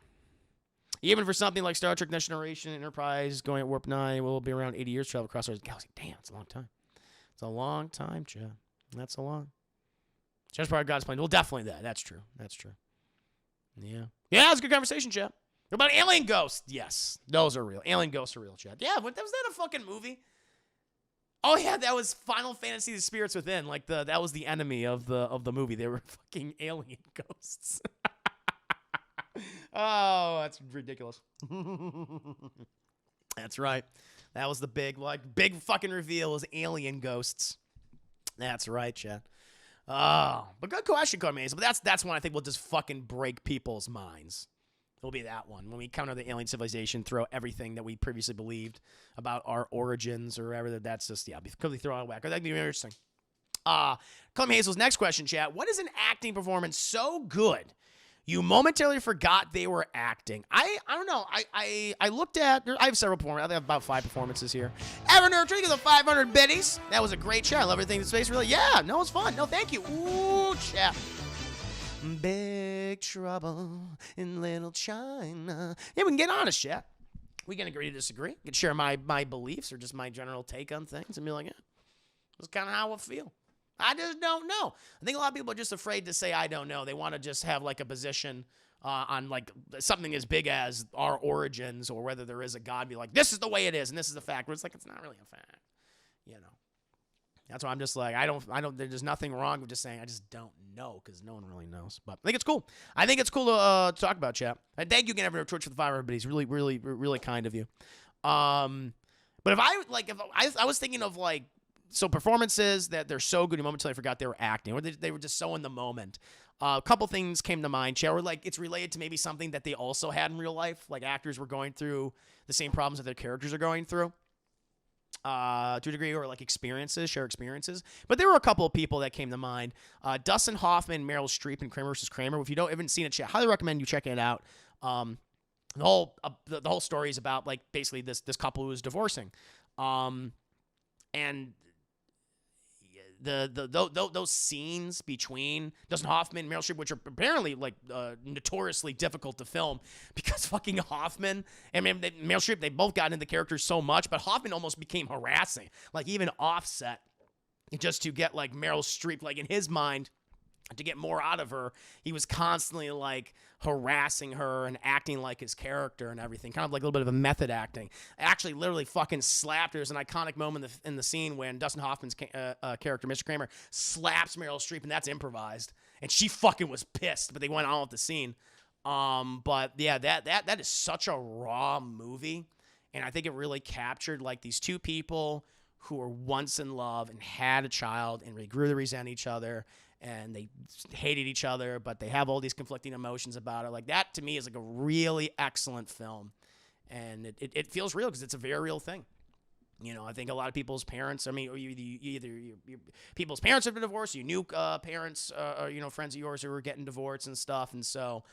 Even for something like Star Trek Next Generation Enterprise going at Warp 9, will be around 80 years to travel across the galaxy. Damn, it's a long time. It's a long time, Chad. That's a long. Just part of God's plan. Well, definitely that. That's true. Yeah. Yeah, it's a good conversation, chat. What about alien ghosts? Yes, those are real. Alien ghosts are real, chat. Yeah, was that a fucking movie? Oh yeah, that was Final Fantasy: The Spirits Within. Like that was the enemy of the movie. They were fucking alien ghosts. Oh, that's ridiculous. That's right. That was the big fucking reveal was alien ghosts. That's right, chat. Oh, but good question, Carmaze. But that's one I think will just fucking break people's minds. It'll be that one. When we counter the alien civilization, throw everything that we previously believed about our origins or whatever, that's just, yeah, completely throw out of whack. That'd be interesting. Clem Hazel's next question, chat. What is an acting performance so good you momentarily forgot they were acting? I don't know. I looked at, I have several performances. I have about 5 performances here. Ever Nurturing is a 500 biddies. That was a great chat. I love everything in space. Really, yeah, no, it's fun. No, thank you. Ooh, chat. Big trouble in little China. Yeah, we can get honest, chat. We can agree to disagree. We can share my beliefs or just my general take on things and be like, yeah, that's kind of how I feel. I just don't know. I think a lot of people are just afraid to say I don't know. They want to just have like a position on like something as big as our origins or whether there is a God. Be like, this is the way it is and this is the fact. Where it's like it's not really a fact, you know. That's why I'm just like, I don't, there's nothing wrong with just saying I just don't know because no one really knows. But I think it's cool. I think it's cool to talk about, chat. And thank you again, everyone, Twitch for the 500, but he's really, really, really kind of you. But if I was thinking of like, so performances that they're so good, you momentarily forgot they were acting, or they were just so in the moment. A couple things came to mind, chat, where like it's related to maybe something that they also had in real life, like actors were going through the same problems that their characters are going through. To a degree, or like share experiences. But there were a couple of people that came to mind. Dustin Hoffman, Meryl Streep, and Kramer vs. Kramer. If you haven't seen it, chat, highly recommend you checking it out. The whole story is about like basically this couple who is divorcing, and those scenes between Dustin Hoffman and Meryl Streep, which are apparently like notoriously difficult to film because fucking Hoffman and Meryl Streep, they both got into the characters so much, but Hoffman almost became harassing, like even offset, just to get like Meryl Streep, like in his mind, to get more out of her, he was constantly like harassing her and acting like his character and everything, kind of like a little bit of a method acting. Actually, literally fucking slapped her. There's an iconic moment in the scene when Dustin Hoffman's character, Mr. Kramer, slaps Meryl Streep, and that's improvised. And she fucking was pissed, but they went on with the scene. But yeah, that is such a raw movie, and I think it really captured like these two people who were once in love and had a child and really grew to resent each other. And they hated each other, but they have all these conflicting emotions about it. Like that, to me, is like a really excellent film. And it feels real because it's a very real thing. You know, I think a lot of people's parents, I mean, people's parents have been divorced, you knew parents, or, you know, friends of yours who were getting divorced and stuff. And so,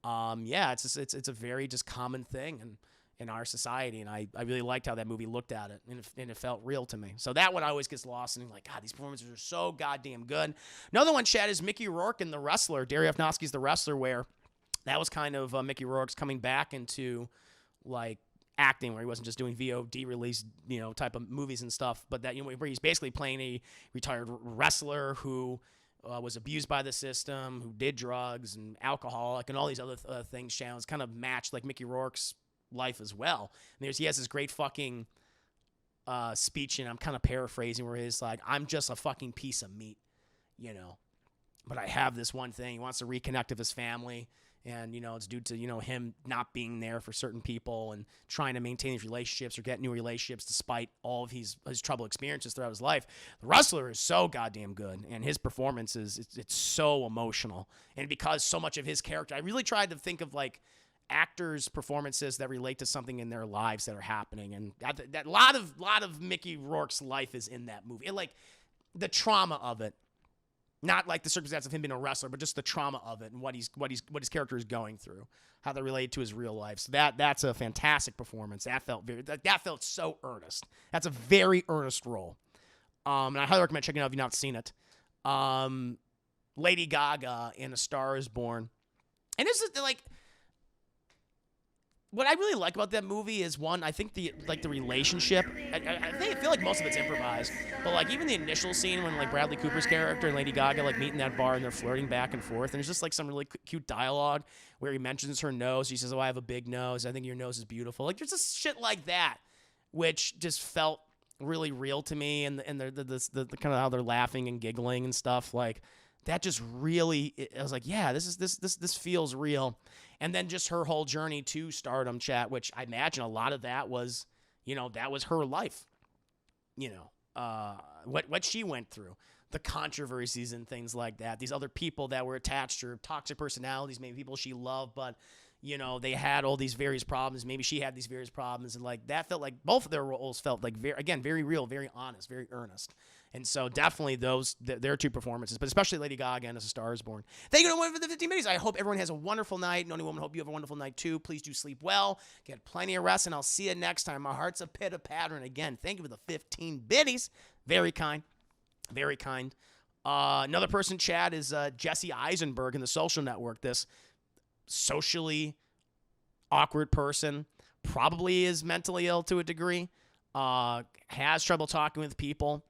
yeah, it's a very just common thing in our society, and I really liked how that movie looked at it, and it felt real to me. So that one always gets lost, and I'm like, God, these performances are so goddamn good. Another one, Chad, is Mickey Rourke in The Wrestler. Darren Aronofsky's The Wrestler, where that was kind of Mickey Rourke's coming back into like acting, where he wasn't just doing VOD release, you know, type of movies and stuff, but that, you know, where he's basically playing a retired wrestler who was abused by the system, who did drugs and alcoholic and all these other things. Channels kind of matched like Mickey Rourke's life as well. And he has this great fucking speech, and I'm kind of paraphrasing, where he's like, I'm just a fucking piece of meat, you know, but I have this one thing. He wants to reconnect with his family, and, you know, it's due to, you know, him not being there for certain people and trying to maintain these relationships or get new relationships despite all of his troubled experiences throughout his life. The Wrestler is so goddamn good, and his performance it's so emotional. And because so much of his character, I really tried to think of like actors' performances that relate to something in their lives that are happening, and that lot of Mickey Rourke's life is in that movie. And like the trauma of it, not like the circumstance of him being a wrestler, but just the trauma of it and what his character is going through, how they relate to his real life. So that's a fantastic performance. That felt so earnest. That's a very earnest role. And I highly recommend checking it out if you've not seen it. Lady Gaga in A Star Is Born, and this is like, what I really like about that movie is, one, I think the relationship. I feel like most of it's improvised, but like even the initial scene when like Bradley Cooper's character and Lady Gaga like meet in that bar and they're flirting back and forth, and there's just like some really cute dialogue where he mentions her nose. He says, "Oh, I have a big nose. I think your nose is beautiful." Like there's just shit like that, which just felt really real to me, and the kind of how they're laughing and giggling and stuff like that. Just really, I was like, yeah, this feels real. And then just her whole journey to stardom, chat, which I imagine a lot of that was, that was her life. What she went through, the controversies and things like that. These other people that were attached to her, toxic personalities, maybe people she loved, but they had all these various problems. Maybe she had these various problems, and like that felt like both of their roles felt like very real, very honest, very earnest. And so definitely their two performances, but especially Lady Gaga and As a Star Is Born. Thank you for the 15 minutes. I hope everyone has a wonderful night. Noni Woman, hope you have a wonderful night too. Please do sleep well, get plenty of rest, and I'll see you next time. My heart's a pitter-patter. And again, thank you for the 15 biddies. Very kind. Very kind. Another person, Chad, is Jesse Eisenberg in The Social Network. This socially awkward person, probably is mentally ill to a degree, has trouble talking with people,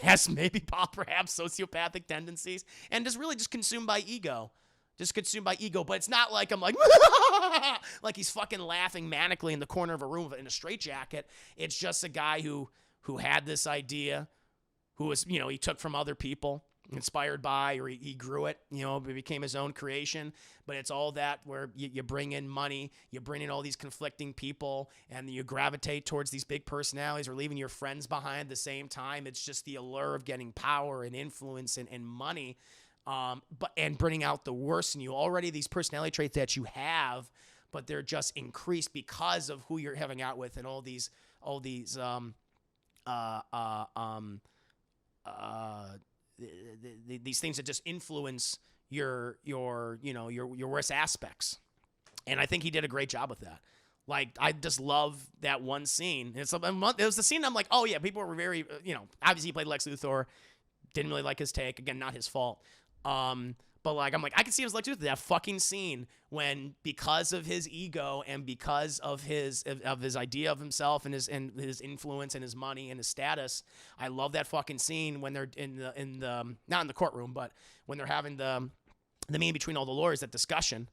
has maybe perhaps sociopathic tendencies, and is really just consumed by ego. But it's not like I'm like, like he's fucking laughing manically in the corner of a room in a straitjacket. It's just a guy who had this idea, who was, he took from other people, inspired by, or he grew it, it became his own creation. But it's all that where you bring in money, you bring in all these conflicting people, and you gravitate towards these big personalities or leaving your friends behind at the same time. It's just the allure of getting power and influence and money, and bringing out the worst in you. Already these personality traits that you have, but they're just increased because of who you're having out with, and all these these things that just influence your worst aspects. And I think he did a great job with that. Like, I just love that one scene. It was the scene I'm like, oh yeah, people were very, obviously he played Lex Luthor, didn't really like his take. Again, not his fault. But like, I'm like, I can see his Lex Luthor, that fucking scene when, because of his ego and because of his idea of himself and his influence and his money and his status, I love that fucking scene when they're in the not in the courtroom, but when they're having the meeting between all the lawyers, that discussion,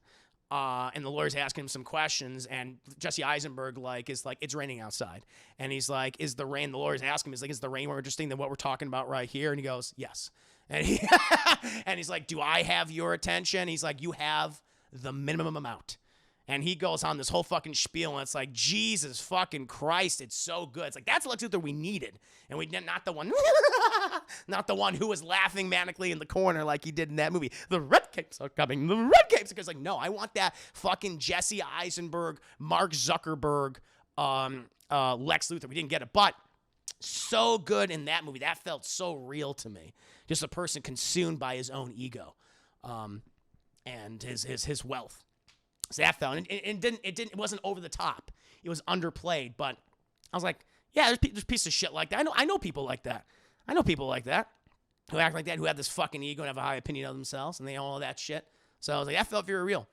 and the lawyer's asking him some questions, and Jesse Eisenberg is like, it's raining outside, and he's like, is the rain? The lawyer's asking him, he's like, is the rain more interesting than what we're talking about right here? And he goes, yes. And he's like, do I have your attention? He's like, you have the minimum amount. And he goes on this whole fucking spiel, and it's like, Jesus fucking Christ, it's so good. It's like, that's Lex Luthor we needed. And we did not the one who was laughing manically in the corner like he did in that movie. The red capes are coming. The red capes. Because like, no, I want that fucking Jesse Eisenberg, Mark Zuckerberg, Lex Luthor. We didn't get it, but so good in that movie. That felt so real to me. Just a person consumed by his own ego, and his wealth. So that felt, and it wasn't over the top. It was underplayed, but I was like, yeah, there's pieces of shit like that. I know people like that. I know people like that who act like that, who have this fucking ego and have a high opinion of themselves, and they all that shit. So I was like, that felt very real.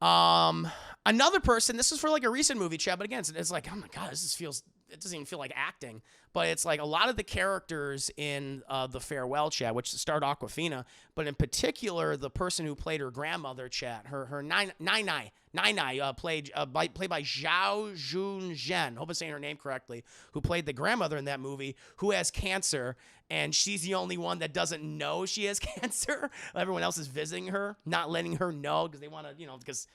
Another person, this is for like a recent movie, chat, but again, it's like, oh my God, it doesn't even feel like acting, but it's like a lot of the characters in The Farewell, chat, which starred Awkwafina, but in particular, the person who played her grandmother, chat, her Nai, played by Zhao Junzhen, hope I'm saying her name correctly, who played the grandmother in that movie, who has cancer, and she's the only one that doesn't know she has cancer. Everyone else is visiting her, not letting her know, because they want to, because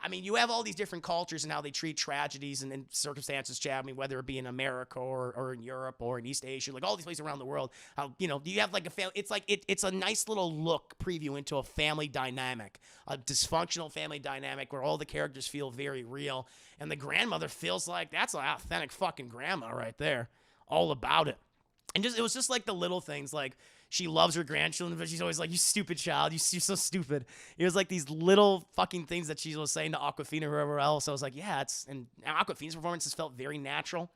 I mean, you have all these different cultures and how they treat tragedies and circumstances, Chad. I mean, whether it be in America or in Europe or in East Asia, like all these places around the world, how, you have like a family. It's like, it's a nice little look preview into a family dynamic, a dysfunctional family dynamic where all the characters feel very real. And the grandmother feels like that's an authentic fucking grandma right there, all about it. And it was just like the little things, like, she loves her grandchildren, but she's always like, you stupid child. You're so stupid. It was like these little fucking things that she was saying to Awkwafina or whoever else. I was like, yeah, and Awkwafina's performances felt very natural.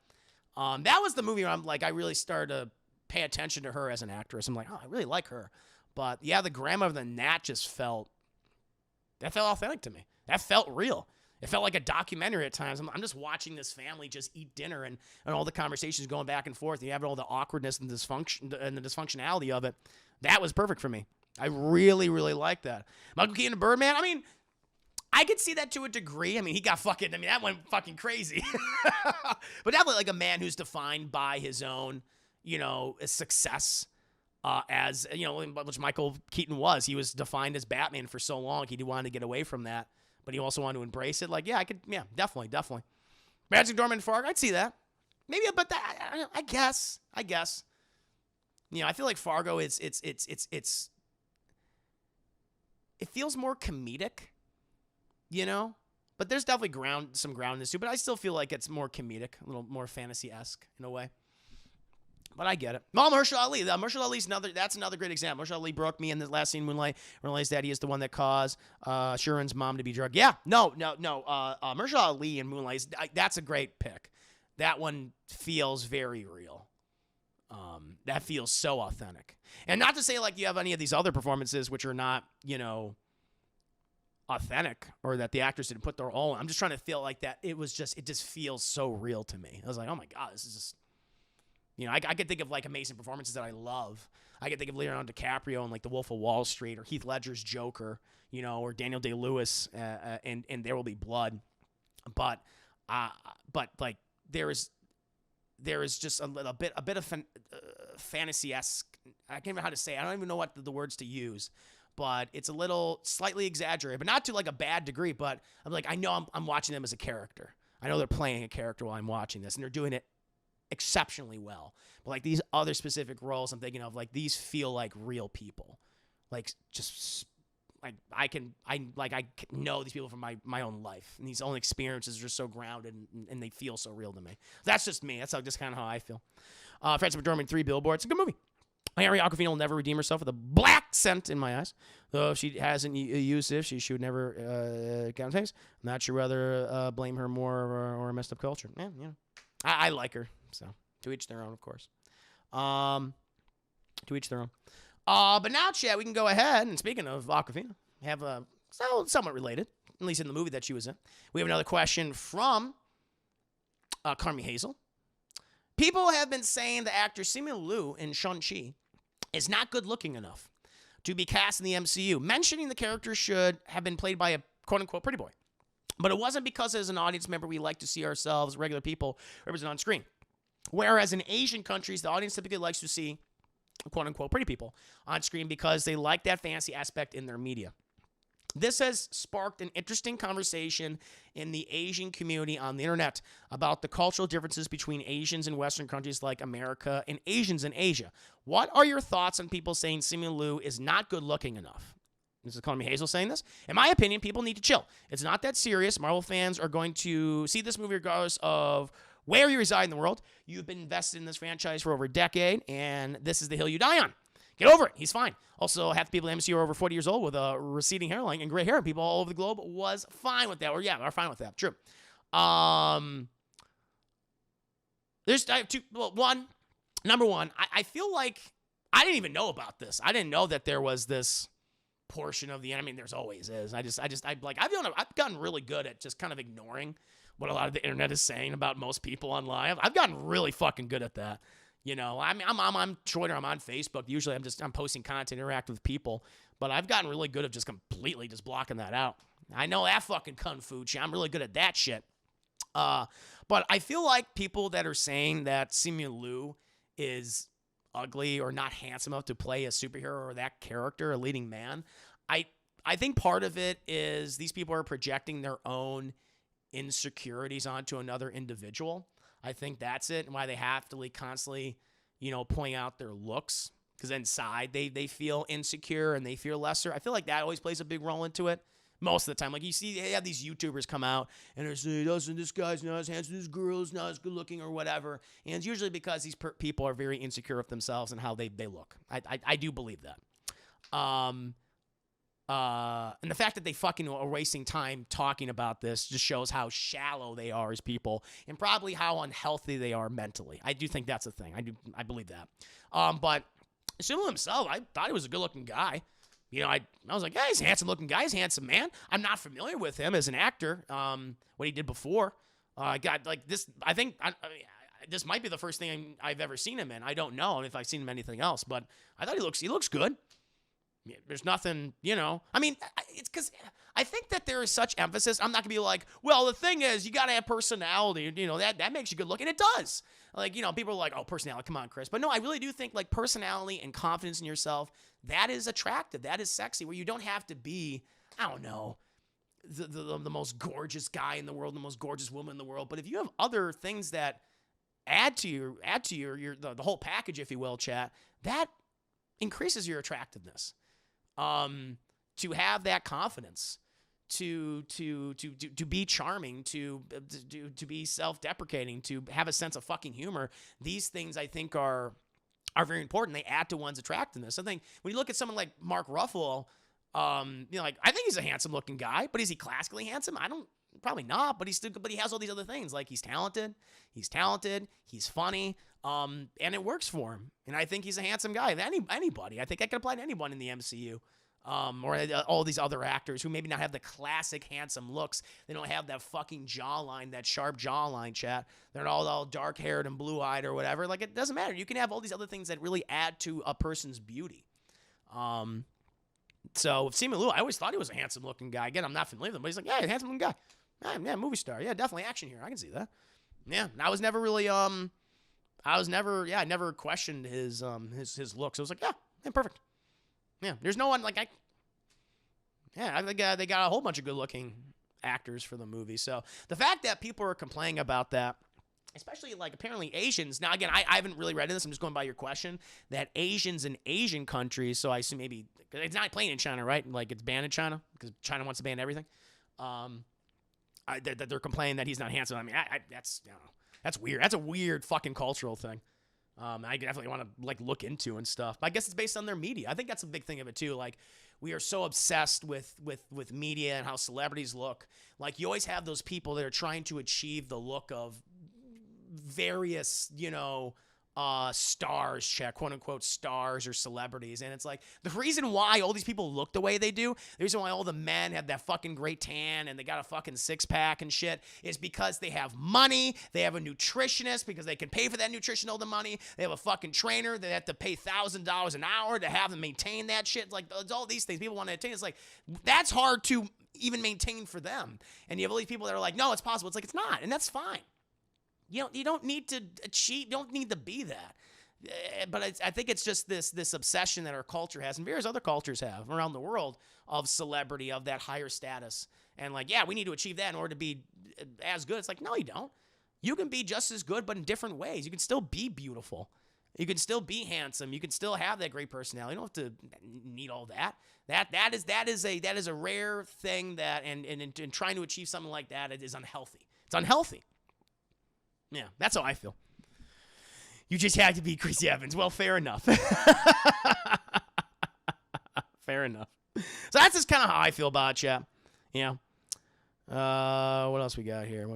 That was the movie where I'm like, I really started to pay attention to her as an actress. I'm like, oh, I really like her. But yeah, the grandmother than that just felt authentic to me. That felt real. It felt like a documentary at times. I'm just watching this family just eat dinner and all the conversations going back and forth. And you have all the awkwardness and dysfunction and the dysfunctionality of it. That was perfect for me. I really, really like that. Michael Keaton and Birdman, I mean, I could see that to a degree. I mean, he got fucking, I mean, that went fucking crazy. But definitely like a man who's defined by his own, you know, success as, you know, which Michael Keaton was. He was defined as Batman for so long. He wanted to get away from that, but he also wanted to embrace it. Like, yeah, I could, yeah, definitely. Magic Dorman and Fargo, I'd see that. Maybe, but that, I guess. You know, I feel like Fargo it feels more comedic, you know? But there's definitely some ground in this too, but I still feel like it's more comedic, a little more fantasy-esque in a way. But I get it. Mahershala Ali. Mahershala Ali's that's another great example. Mahershala Ali broke me in the last scene, Moonlight, realized that he is the one that caused Sharon's mom to be drugged. Yeah, no. Mahershala Ali in Moonlight, that's a great pick. That one feels very real. That feels so authentic. And not to say like you have any of these other performances which are not, you know, authentic or that the actors didn't put their all in. I'm just trying to feel like that. It just feels so real to me. I was like, oh my God, this is just, you know, I could think of like amazing performances that I love. I could think of Leonardo DiCaprio in like The Wolf of Wall Street or Heath Ledger's Joker, you know, or Daniel Day-Lewis and There Will Be Blood. But like there is just a bit of fantasy-esque. I can't remember how to say it. I don't even know what the words to use, but it's a little slightly exaggerated, but not to like a bad degree. But I'm like, I know I'm watching them as a character. I know they're playing a character while I'm watching this, and they're doing it exceptionally well. But like these other specific roles I'm thinking of, like these feel like real people. Like just like I know these people from my own life, and these own experiences are just so grounded and they feel so real to me. That's just me. That's just kind of how I feel. Frances McDormand, 3 Billboards. It's a good movie. Harry Awkwafina will never redeem herself with a black scent in my eyes. Though if she hasn't used it, she would never count things. I'm not sure whether blame her more or a messed up culture. Yeah, you know. I like her, so to each their own, of course. To each their own. But now, Chad, we can go ahead, and speaking of Awkwafina, have a somewhat related, at least in the movie that she was in. We have another question from Carmi Hazel. People have been saying the actor Simu Liu in Shang-Chi is not good looking enough to be cast in the MCU, mentioning the character should have been played by a quote-unquote pretty boy. But it wasn't because as an audience member we like to see ourselves, regular people, represented on screen. Whereas in Asian countries, the audience typically likes to see quote-unquote pretty people on screen because they like that fantasy aspect in their media. This has sparked an interesting conversation in the Asian community on the internet about the cultural differences between Asians in Western countries like America and Asians in Asia. What are your thoughts on people saying Simu Liu is not good looking enough? This is Carmi Hazel saying this. In my opinion, people need to chill. It's not that serious. Marvel fans are going to see this movie regardless of where you reside in the world. You've been invested in this franchise for over a decade, and this is the hill you die on. Get over it. He's fine. Also, half the people in the MCU are over 40 years old with a receding hairline and gray hair. People all over the globe was fine with that. Or, yeah, are fine with that. True. I have two. Well, number one, I feel like I didn't even know about this. I didn't know that there was this portion of the, I mean, there's always is. I've gotten really good at just kind of ignoring what a lot of the internet is saying about most people online. I've gotten really fucking good at that. You know, I mean, I'm on Twitter, I'm on Facebook. Usually I'm posting content, interact with people, but I've gotten really good at just completely just blocking that out. I know that fucking kung fu shit. I'm really good at that shit. But I feel like people that are saying that Simu Liu is ugly or not handsome enough to play a superhero or that character, a leading man, I think part of it is these people are projecting their own insecurities onto another individual. I think that's it, and why they have to constantly, point out their looks, because inside they feel insecure and they feel lesser. I feel like that always plays a big role into it most of the time. Like you see, they have these YouTubers come out and they're saying, this guy's not as handsome, this girl's not as good looking or whatever. And it's usually because these people are very insecure of themselves and how they look. I do believe that. And the fact that they fucking are wasting time talking about this just shows how shallow they are as people and probably how unhealthy they are mentally. I do think that's a thing. I believe that. But Simu himself, I thought he was a good-looking guy. I was like, yeah, he's a handsome looking guy. He's a handsome man. I'm not familiar with him as an actor. What he did before. Got like this. I think this might be the first thing I've ever seen him in. I don't know if I've seen him in anything else, but I thought he looks good. Yeah, there's nothing, I mean, it's because I think that there is such emphasis. I'm not gonna be like, well, the thing is, you gotta have personality. That makes you good looking. It does. Like, people are like, oh, personality. Come on, Chris. But no, I really do think like personality and confidence in yourself, that is attractive. That is sexy. Where you don't have to be, I don't know, the most gorgeous guy in the world, the most gorgeous woman in the world. But if you have other things that add to your the whole package, if you will, chat, that increases your attractiveness. To have that confidence, to be charming, to be self-deprecating, to have a sense of fucking humor. These things I think are very important. They add to one's attractiveness. I think when you look at someone like Mark Ruffalo, like I think he's a handsome-looking guy, but is he classically handsome? Probably not, but he has all these other things. Like he's talented, he's funny, and it works for him. And I think he's a handsome guy. Anybody, I think I could apply to anyone in the MCU, or all these other actors who maybe not have the classic handsome looks. They don't have that fucking jawline, that sharp jawline, chat. They're all dark-haired and blue-eyed or whatever. Like it doesn't matter. You can have all these other things that really add to a person's beauty. So with Simu Liu, I always thought he was a handsome-looking guy. Again, I'm not familiar with him, but he's like, yeah, handsome-looking guy. Yeah, movie star. Yeah, definitely action here. I can see that. Yeah, I was never really I never questioned his looks. I was like, yeah, perfect. Yeah, there's no one like I think they got a whole bunch of good-looking actors for the movie. So the fact that people are complaining about that, especially like apparently Asians. Now again, I haven't really read this. I'm just going by your question. That Asians in Asian countries. So I assume maybe it's not playing in China, right? Like it's banned in China because China wants to ban everything. That they're complaining that he's not handsome. I mean, that's weird. That's a weird fucking cultural thing. I definitely want to like look into and stuff. But I guess it's based on their media. I think that's a big thing of it too. Like we are so obsessed with media and how celebrities look. Like you always have those people that are trying to achieve the look of various, stars, quote unquote stars or celebrities. And it's like the reason why all these people look the way they do, the reason why all the men have that fucking great tan and they got a fucking six pack and shit is because they have money. They have a nutritionist because they can pay for that nutrition, all the money. They have a fucking trainer. They have to pay $1,000 an hour to have them maintain that shit. Like it's all these things people want to attain. It's like, that's hard to even maintain for them. And you have all these people that are like, no, it's possible. It's like, it's not. And that's fine. You don't need to achieve, you don't need to be that. But I think it's just this obsession that our culture has, and various other cultures have around the world, of celebrity, of that higher status. And like, yeah, we need to achieve that in order to be as good. It's like, no, you don't. You can be just as good, but in different ways. You can still be beautiful. You can still be handsome. You can still have that great personality. You don't have to need all that. That is a rare thing that, and trying to achieve something like that, it is unhealthy. It's unhealthy. Yeah, that's how I feel. You just had to be Chris Evans. Well, fair enough. Fair enough. So that's just kind of how I feel about it, chat. Yeah. What else we got here?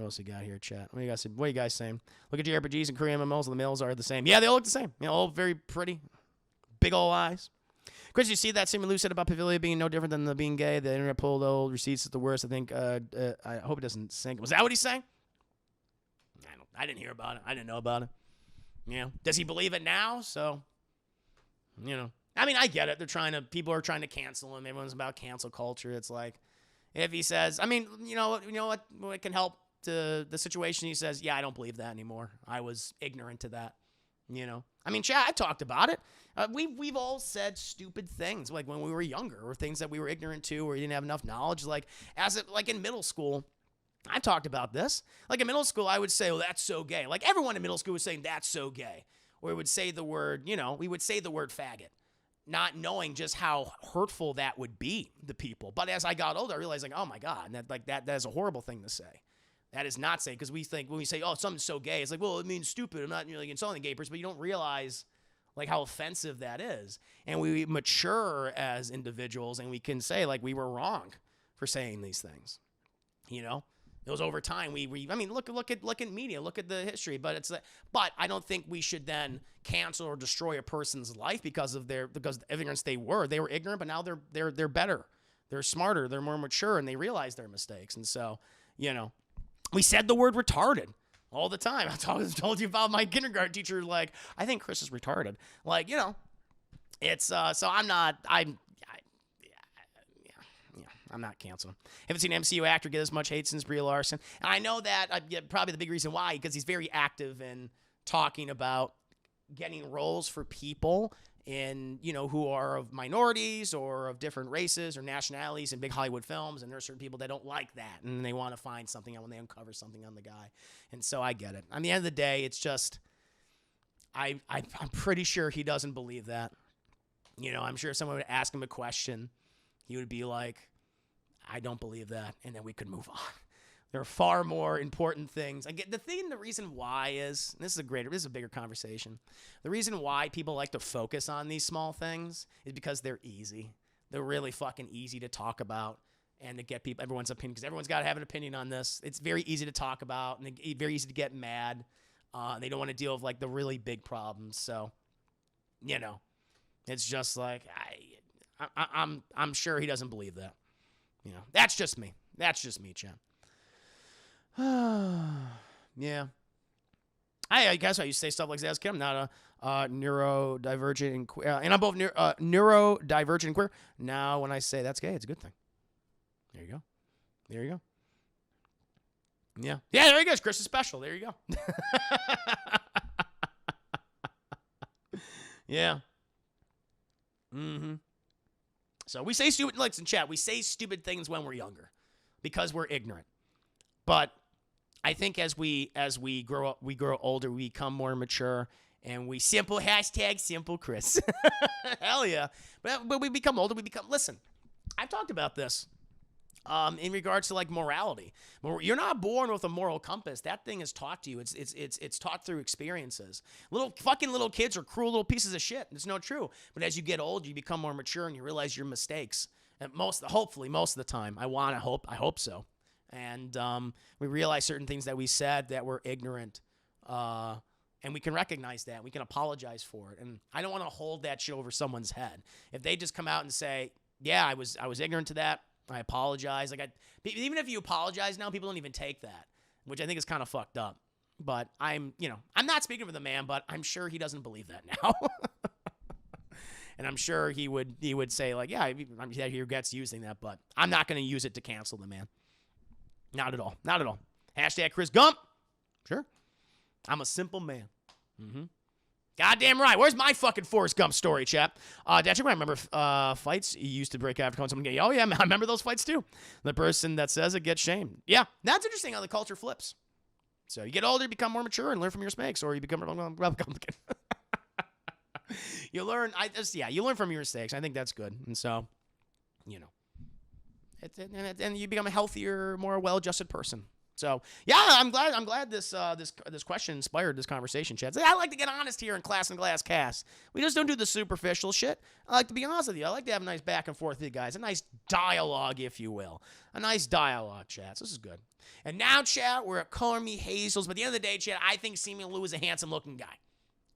Chat? What are you guys saying? Look at JRPGs and Korean MMOs. The males are the same. Yeah, they all look the same. All very pretty. Big old eyes. Chris, you see that Simu Liu said about Pavilia being no different than the being gay? The internet pulled old receipts is the worst. I think. I hope it doesn't sink. Was that what he's saying? I didn't hear about it. I didn't know about it. Does he believe it now? So, I mean, I get it. People are trying to cancel him. Everyone's about cancel culture. It's like, if he says, I mean, you know what can help the situation? He says, yeah, I don't believe that anymore. I was ignorant to that. I mean, Chad, I talked about it. We've all said stupid things, like when we were younger, or things that we were ignorant to, or we didn't have enough knowledge. Like in middle school, I talked about this. Like in middle school, I would say, "Oh, that's so gay." Like everyone in middle school was saying, "That's so gay," or we would say the word, we would say the word faggot, not knowing just how hurtful that would be to people. But as I got older, I realized, like, oh my God, that is a horrible thing to say. That is not saying, because we think when we say, "Oh, something's so gay," it's like, well, it means stupid. I'm not really insulting gay person, but you don't realize like how offensive that is. And we mature as individuals, and we can say like we were wrong for saying these things, It was over time. I mean, look at media, look at the history. But I don't think we should then cancel or destroy a person's life because of the ignorance they were. They were ignorant, but now they're better. They're smarter. They're more mature, and they realize their mistakes. And so, we said the word retarded all the time. I told you about my kindergarten teacher. Like, I think Chris is retarded. Like, it's so I'm not. I'm not canceling. Haven't seen an MCU actor get as much hate since Brie Larson. And I know that probably the big reason why, because he's very active in talking about getting roles for people who are of minorities or of different races or nationalities in big Hollywood films. And there are certain people that don't like that. And they want to find something when they uncover something on the guy. And so I get it. At the end of the day, it's just, I'm pretty sure he doesn't believe that. I'm sure if someone would ask him a question, he would be like, I don't believe that, and then we could move on. There are far more important things. The reason why is, and this is a bigger conversation. The reason why people like to focus on these small things is because they're easy. They're really fucking easy to talk about and to get everyone's opinion, because everyone's got to have an opinion on this. It's very easy to talk about and very easy to get mad. They don't want to deal with like the really big problems. So, it's just like I'm sure he doesn't believe that. That's just me. That's just me, champ. Yeah. I guess I used to say stuff like that as a kid. I'm not a neurodivergent and queer. And I'm both neurodivergent and queer. Now, when I say that's gay, it's a good thing. There you go. There you go. Yeah. Yeah, there you go. Chris is special. There you go. Yeah. Mm-hmm. So we say stupid, like in chat, we say stupid things when we're younger because we're ignorant. But I think as we grow up, we grow older, we become more mature, and we simple Chris. Hell yeah. But we become older, listen, I've talked about this in regards to like morality. You're not born with a moral compass. That thing is taught to you. It's taught through experiences. Little kids are cruel little pieces of shit. It's not true. But as you get older, you become more mature and you realize your mistakes. And hopefully most of the time, I hope so. And we realize certain things that we said that were ignorant. And we can recognize that. We can apologize for it. And I don't want to hold that shit over someone's head. If they just come out and say, yeah, I was ignorant to that, I apologize. Even if you apologize now, people don't even take that, which I think is kind of fucked up. But I'm not speaking for the man, but I'm sure he doesn't believe that now. And I'm sure he would say like, yeah, he regrets using that, but I'm not going to use it to cancel the man. Not at all. Not at all. Hashtag Chris Gump. Sure. I'm a simple man. Mm-hmm. Goddamn right. Where's my fucking Forrest Gump story, chap? Dad, you remember fights you used to break after calling someone gay? Oh, yeah, I remember those fights, too. The person that says it gets shamed. Yeah, that's interesting how the culture flips. So you get older, you become more mature, and learn from your mistakes, or you become Republican. You learn from your mistakes. I think that's good. And so, and you become a healthier, more well-adjusted person. So yeah, I'm glad this question inspired this conversation, Chad. I like to get honest here in Class and Glass Cast. We just don't do the superficial shit. I like to be honest with you. I like to have a nice back and forth with you guys, a nice dialogue, if you will, a nice dialogue, Chad. So this is good. And now, Chad, we're at Color Me Hazels. But at the end of the day, Chad, I think Simeon Lou is a handsome-looking guy.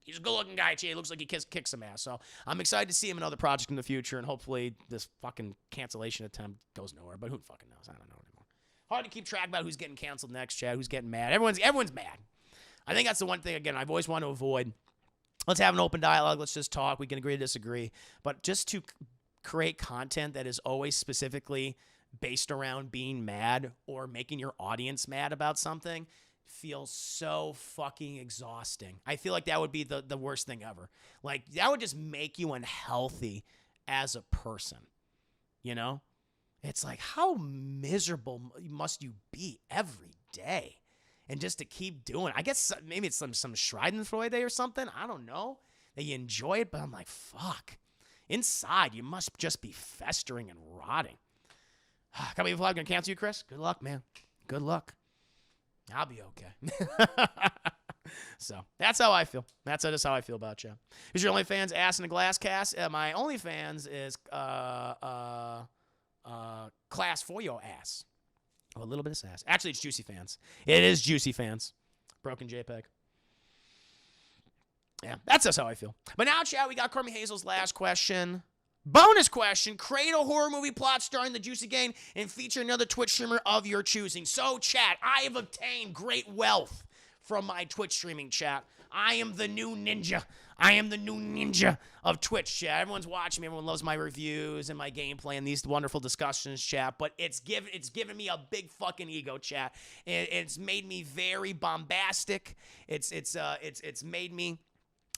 He's a good-looking guy, Chad. He looks like he kicks some ass. So I'm excited to see him in other projects in the future, and hopefully this fucking cancellation attempt goes nowhere. But who fucking knows? I don't know anymore. Hard to keep track about who's getting canceled next, Chad, who's getting mad. Everyone's mad. I think that's the one thing, again, I've always wanted to avoid. Let's have an open dialogue. Let's just talk. We can agree to disagree. But just to create content that is always specifically based around being mad or making your audience mad about something feels so fucking exhausting. I feel like that would be the worst thing ever. Like, that would just make you unhealthy as a person, It's like, how miserable must you be every day? And just to keep doing, I guess maybe it's some Schadenfreude or something. I don't know. That you enjoy it, but I'm like, fuck. Inside, you must just be festering and rotting. Can't believe I'm going to cancel you, Chris. Good luck, man. Good luck. I'll be okay. So that's how I feel. That's just how I feel about you. Is your OnlyFans ass in a glass cast? My OnlyFans is class for your ass. Oh, a little bit of sass. Actually, it's Juicy Fans. It is Juicy Fans. Broken JPEG. Yeah, that's just how I feel. But now, chat, we got Cormy Hazel's last question. Bonus question. Create a horror movie plot starring the Juicy Gang and feature another Twitch streamer of your choosing. So, chat, I have obtained great wealth from my Twitch streaming, chat. I am the new ninja. I am the new ninja of Twitch, chat. Everyone's watching me. Everyone loves my reviews and my gameplay and these wonderful discussions, chat. But it's given me a big fucking ego, chat. It's made me very bombastic. It's made me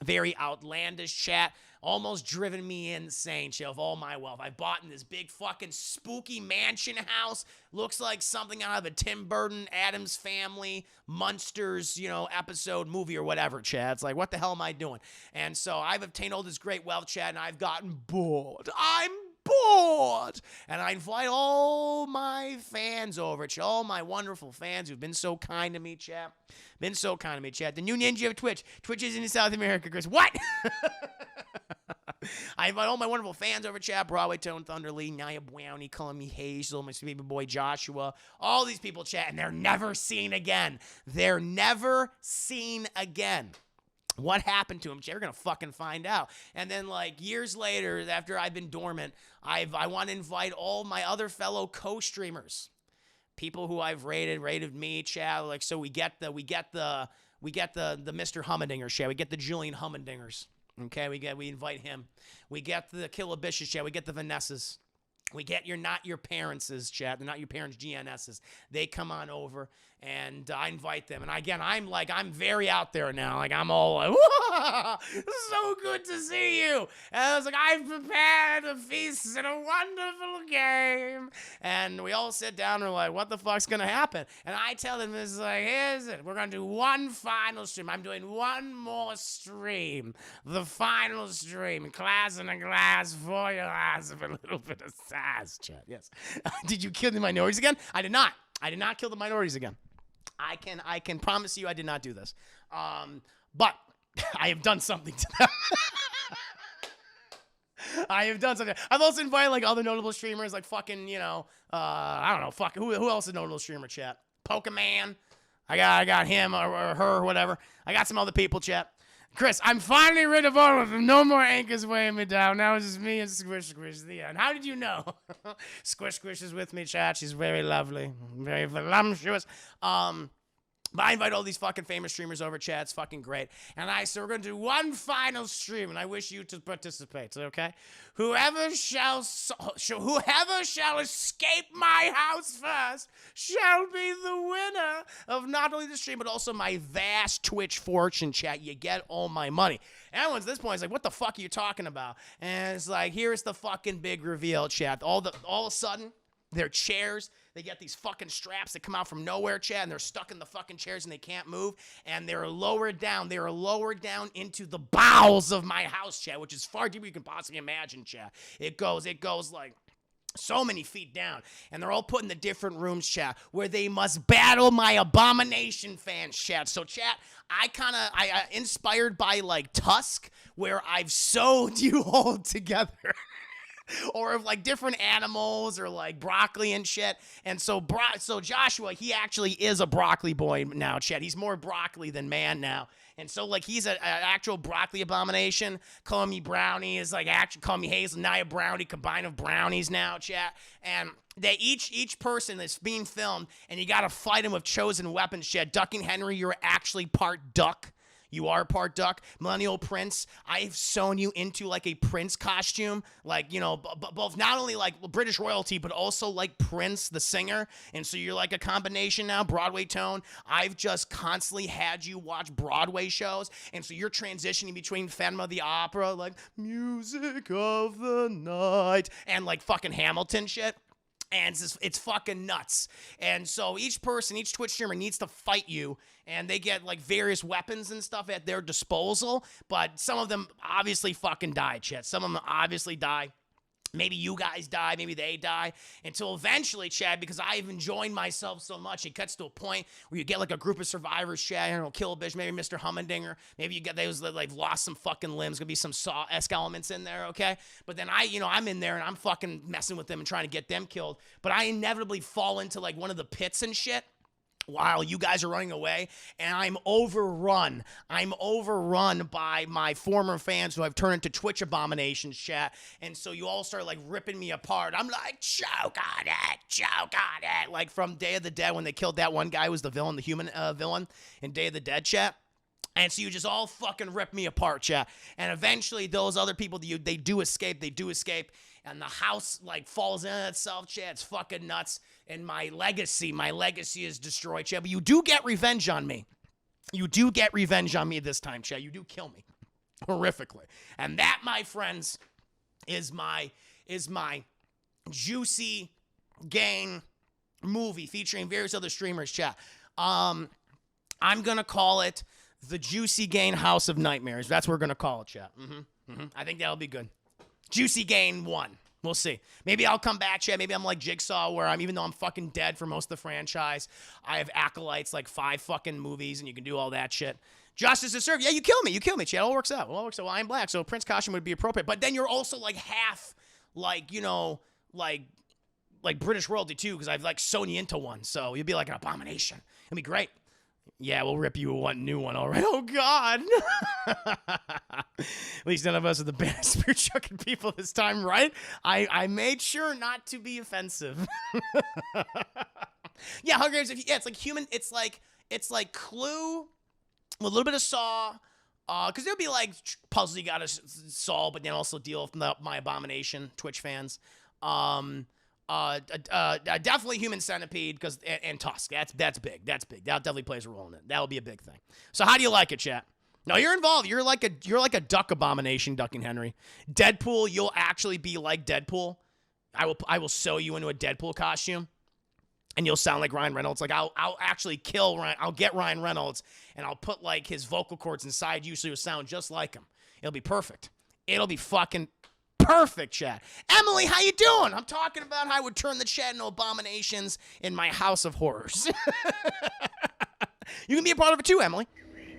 very outlandish, chat. Almost driven me insane, chat, of all my wealth. I bought in this big fucking spooky mansion house. Looks like something out of a Tim Burton, Addams Family, Munsters, episode, movie or whatever, chat. It's like, what the hell am I doing? And so I've obtained all this great wealth, chat, and I've gotten bored. I'm bored. And I invite all my fans over, chat, all my wonderful fans who've been so kind to me, chat. Been so kind to me, chat. The new ninja of Twitch. Twitch is in South America, Chris. What? I invite all my wonderful fans over, chat. Broadway Tone, Thunder Lee, Nia Brownie, calling me Hazel, my baby boy Joshua. All these people, chat, and they're never seen again. They're never seen again. What happened to them? We're going to fucking find out. And then, like, years later, after I've been dormant, I want to invite all my other fellow co-streamers. People who I've rated me, chat. Like, so we get the Mr. Hummendinger, chat. We get the Julian Hummendingers. Okay, we invite him. We get the Killabishes, chat. We get the Vanessas. We get not your parents' chat. They're not your parents' GNSs. They come on over, and I invite them. And again, I'm very out there now. Like, I'm all like, whoa, so good to see you. And I was like, I've prepared a feast and a wonderful game. And we all sit down and we're like, what the fuck's going to happen? And I tell them, it's like, here's it. We're going to do one final stream. I'm doing one more stream. The final stream. Class in a glass for your eyes of a little bit of sass, chat. Yes. Did you kill the minorities again? I did not. I did not kill the minorities again. I can promise you I did not do this. But I have done something to them. I have done something. I've also invited like other notable streamers, like fucking, I don't know, fuck who else is a notable streamer, chat? Pokemon. I got him or her or whatever. I got some other people, chat. Chris, I'm finally rid of all of them. No more anchors weighing me down. Now it's just me and Squish Squish. The end. How did you know? Squish Squish is with me, chat. She's very lovely, very voluptuous. But I invite all these fucking famous streamers over, chat. It's fucking great. And so we're going to do one final stream, and I wish you to participate, okay? Whoever shall escape my house first shall be the winner of not only the stream, but also my vast Twitch fortune, chat. You get all my money. Everyone's at this point is like, what the fuck are you talking about? And it's like, here's the fucking big reveal, chat. All of a sudden, their chairs, they get these fucking straps that come out from nowhere, chat, and they're stuck in the fucking chairs and they can't move, and they're lowered down. They are lowered down into the bowels of my house, chat, which is far deeper than you can possibly imagine, chat. It goes like so many feet down, and they're all put in the different rooms, chat, where they must battle my abomination fans, chat. So, chat, I inspired by like Tusk, where I've sewed you all together. Or of like different animals or like broccoli and shit. And so Joshua, he actually is a broccoli boy now, chat. He's more broccoli than man now. And so like he's an actual broccoli abomination. Call me Brownie is like call me Hazel, Nia Brownie, combine of brownies now, chat. And they each person that's being filmed, and you gotta fight him with chosen weapons, chat. Ducking Henry, you're actually part duck. You are part duck. Millennial Prince, I've sewn you into like a Prince costume. Like, both not only like British royalty, but also like Prince, the singer. And so you're like a combination now, Broadway tone. I've just constantly had you watch Broadway shows. And so you're transitioning between Phantom of the Opera, like Music of the Night, and like fucking Hamilton shit. And it's fucking nuts. And so each Twitch streamer needs to fight you, and they get like various weapons and stuff at their disposal, but some of them obviously fucking die, chat. Some of them obviously die. Maybe you guys die, maybe they die, until eventually, Chad, because I've enjoyed myself so much, it cuts to a point where you get like a group of survivors, Chad, I don't know, kill a bitch, maybe Mr. Hummendinger, maybe you get those that like lost some fucking limbs, gonna be some Saw-esque elements in there, okay? But then I'm in there and I'm fucking messing with them and trying to get them killed, but I inevitably fall into like one of the pits and shit, while you guys are running away, and I'm overrun. I'm overrun by my former fans who I've turned into Twitch abominations, chat. And so you all start like ripping me apart. I'm like, choke on it. Like from Day of the Dead when they killed that one guy who was the villain, the human villain in Day of the Dead, chat. And so you just all fucking rip me apart, chat. And eventually those other people, they do escape. And the house like falls in itself, chat. It's fucking nuts. And my legacy is destroyed, chat. But you do get revenge on me. You do get revenge on me this time, chat. You do kill me horrifically. And that, my friends, is my juicy gang movie featuring various other streamers, chat. I'm gonna call it the Juicy Gain House of Nightmares. That's what we're gonna call it, chat. I think that'll be good. Juicy Gain 1. We'll see. Maybe I'll come back, chat. Maybe I'm like Jigsaw, where even though I'm fucking dead for most of the franchise, I have acolytes, like 5 fucking movies, and you can do all that shit. Justice is served. Yeah, you kill me, chat. It all works out. Well, I'm black, so Prince costume would be appropriate. But then you're also like half, like, like British royalty too, because I've like sewn you into one. So you'd be like an abomination. It'd be great. Yeah, we'll rip you one new one, all right. Oh, God. At least none of us are the bad spear-chucking people this time, right? I made sure not to be offensive. Yeah, Hunger Games, it's like human, it's like Clue, with a little bit of Saw, because there'll be like puzzles you gotta solve, but then also deal with my abomination, Twitch fans. Definitely Human Centipede and Tusk. That's big. That definitely plays a role in it. That'll be a big thing. So how do you like it, chat? No, you're involved. You're like a duck abomination, Ducking Henry. Deadpool, you'll actually be like Deadpool. I will sew you into a Deadpool costume, and you'll sound like Ryan Reynolds. Like I'll actually kill Ryan. I'll get Ryan Reynolds, and I'll put like his vocal cords inside you, so you'll sound just like him. It'll be perfect. It'll be fucking perfect, chat. Emily, how you doing? I'm talking about how I would turn the chat into abominations in my house of horrors. You can be a part of it too, Emily.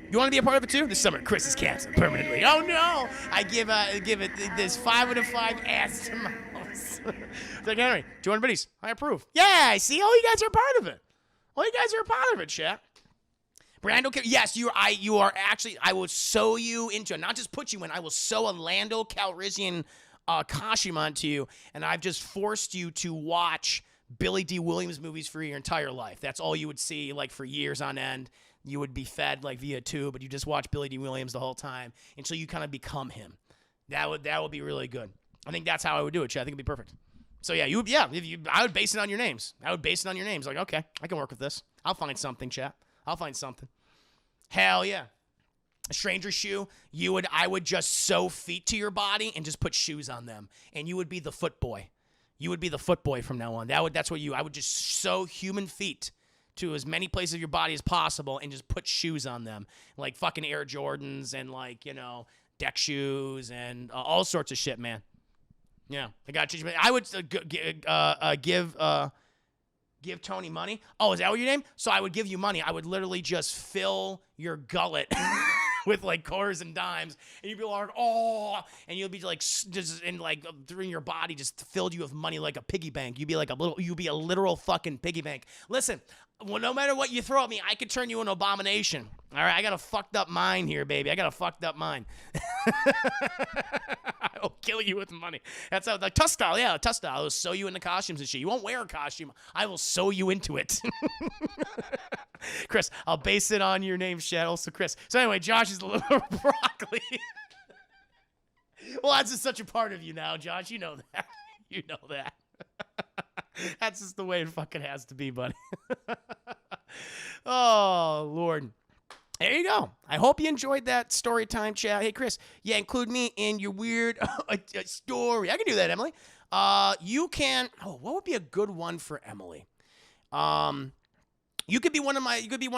You want to be a part of it too? This summer, Chris is canceled permanently. Oh no! I give it this 5 out of 5 ass to mouse. Like Henry, 200 biddies. I approve. Yeah, I see. All you guys are a part of it. All you guys are a part of it, chat. Brando, yes, you are actually. I will sew you into, not just put you in. I will sew a Lando Calrissian costume onto you, and I've just forced you to watch Billy D. Williams movies for your entire life. That's all you would see, like, for years on end. You would be fed, like, via tube, but you just watch Billy D. Williams the whole time until you kind of become him. That would be really good. I think that's how I would do it, Chad. I think it'd be perfect. So, yeah, I would base it on your names. Like, okay, I can work with this. I'll find something, Chad. I'll find something. Hell yeah. A stranger shoe, I would just sew feet to your body and just put shoes on them, and you would be the foot boy. You would be the foot boy from now on. I would just sew human feet to as many places of your body as possible and just put shoes on them, like fucking Air Jordans and like, deck shoes and all sorts of shit, man. Yeah, I got you. I would give Tony money. Oh, is that what your name? So I would give you money. I would literally just fill your gullet with like quarters and dimes, and you'd be like, oh, and you'll be like, just in like through your body, just filled you with money like a piggy bank. You'd be a literal fucking piggy bank. Listen, well, no matter what you throw at me, I could turn you into an abomination. All right, I got a fucked up mind here, baby. I got a fucked up mind. I'll kill you with money. That's how, like, Tusk style, yeah, Tusk style. I will sew you into costumes and shit. You won't wear a costume. I will sew you into it. Chris, I'll base it on your name, Shad. Also, Chris. So anyway, Josh is a little broccoli. Well, that's just such a part of you now, Josh. You know that. You know that. That's just the way it fucking has to be, buddy. Oh, Lord. There you go. I hope you enjoyed that story time chat. Hey, Chris. Yeah, include me in your weird story. I can do that, Emily. You can. Oh, what would be a good one for Emily? You could be one of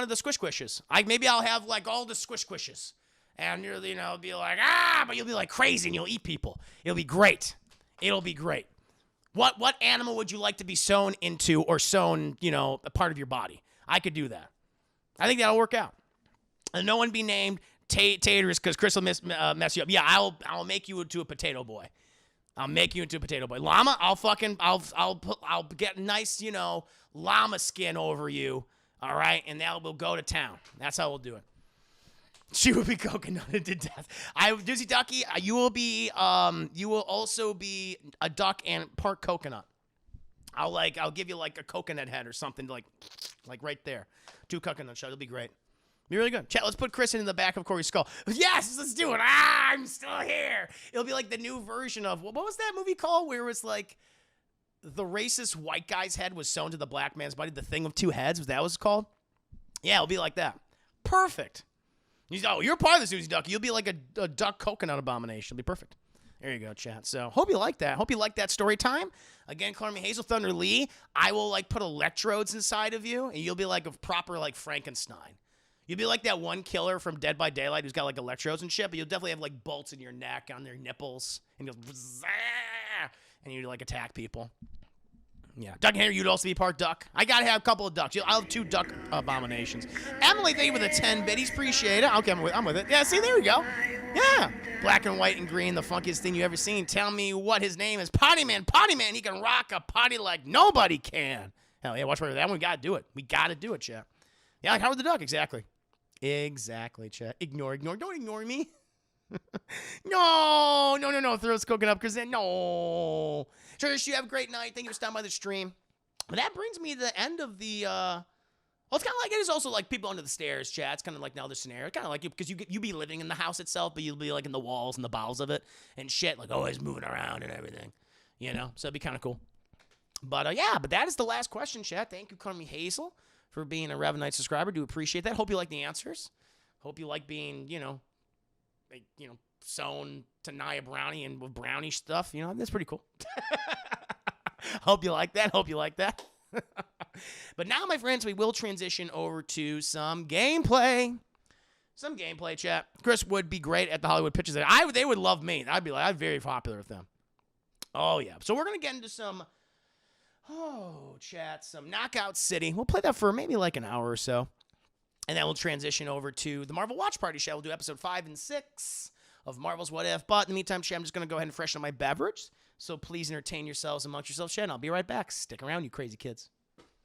the squish squishes. Maybe I'll have like all the squish squishes, and you'll be like, but you'll be like crazy and you'll eat people. It'll be great. It'll be great. What animal would you like to be sewn into or sewn, a part of your body? I could do that. I think that'll work out. And no one be named Taters because Chris will mess you up. Yeah, I'll make you into a potato boy. I'll make you into a potato boy. Llama, I'll get nice, llama skin over you. All right, and that will go to town. That's how we'll do it. She will be coconutted to death. Doozy Ducky, you will also be a duck and part coconut. I'll give you like a coconut head or something like right there. 2 coconut shots. It'll be great. Be really good. Chat, let's put Chris in the back of Corey's skull. Yes, let's do it. I'm still here. It'll be like the new version of, what was that movie called where it was like the racist white guy's head was sewn to the black man's body? The Thing of 2 Heads, was that what it's called? Yeah, it'll be like that. Perfect. You're part of the Susie Duck. You'll be like a duck coconut abomination. It'll be perfect. There you go, chat. So hope you like that. Hope you like that story time. Again, call me Hazel Thunder Lee. I will like put electrodes inside of you, and you'll be like a proper like Frankenstein. You'll be like that one killer from Dead by Daylight who's got like electrodes and shit, but you'll definitely have like bolts in your neck, on their nipples, and you like attack people. Yeah, Doug Henry, you'd also be part duck. I gotta have a couple of ducks. I'll have 2 duck abominations. Emily, thank you for the 10 biddies. Appreciate it. Okay, I'm with it. Yeah, see, there we go. Yeah. Black and white and green, the funkiest thing you ever seen. Tell me what his name is. Potty Man. Potty Man. He can rock a potty like nobody can. Hell yeah, watch for that one. We gotta do it. We gotta do it, chat. Yeah, like Howard the Duck, exactly. Exactly, chat. Ignore. Don't ignore me. No. Throat's cooking up because then, no. Trish, you have a great night. Thank you for stopping by the stream. But that brings me to the end of the, well, it's kind of like, it is also like people under the stairs, chat. It's kind of like another scenario. Kind of like, because you be living in the house itself, but you'll be like in the walls and the bowels of it and shit, like always moving around and everything, So it'd be kind of cool. But, yeah, but that is the last question, chat. Thank you, calling me Hazel, for being a Rev Night subscriber. Do appreciate that. Hope you like the answers. Hope you like being, sewn to Nia Brownie and with brownie stuff. That's pretty cool. Hope you like that. But now, my friends, we will transition over to some gameplay. Chat. Chris would be great at the Hollywood Pictures. They would love me. I'm very popular with them. Oh, yeah. So we're going to get into some Knockout City. We'll play that for maybe like an hour or so. And then we'll transition over to the Marvel Watch Party show. We'll do episode 5 and 6 of Marvel's What If. But in the meantime, chat, I'm just going to go ahead and freshen up my beverage. So please entertain yourselves amongst yourselves, chat. And I'll be right back. Stick around, you crazy kids.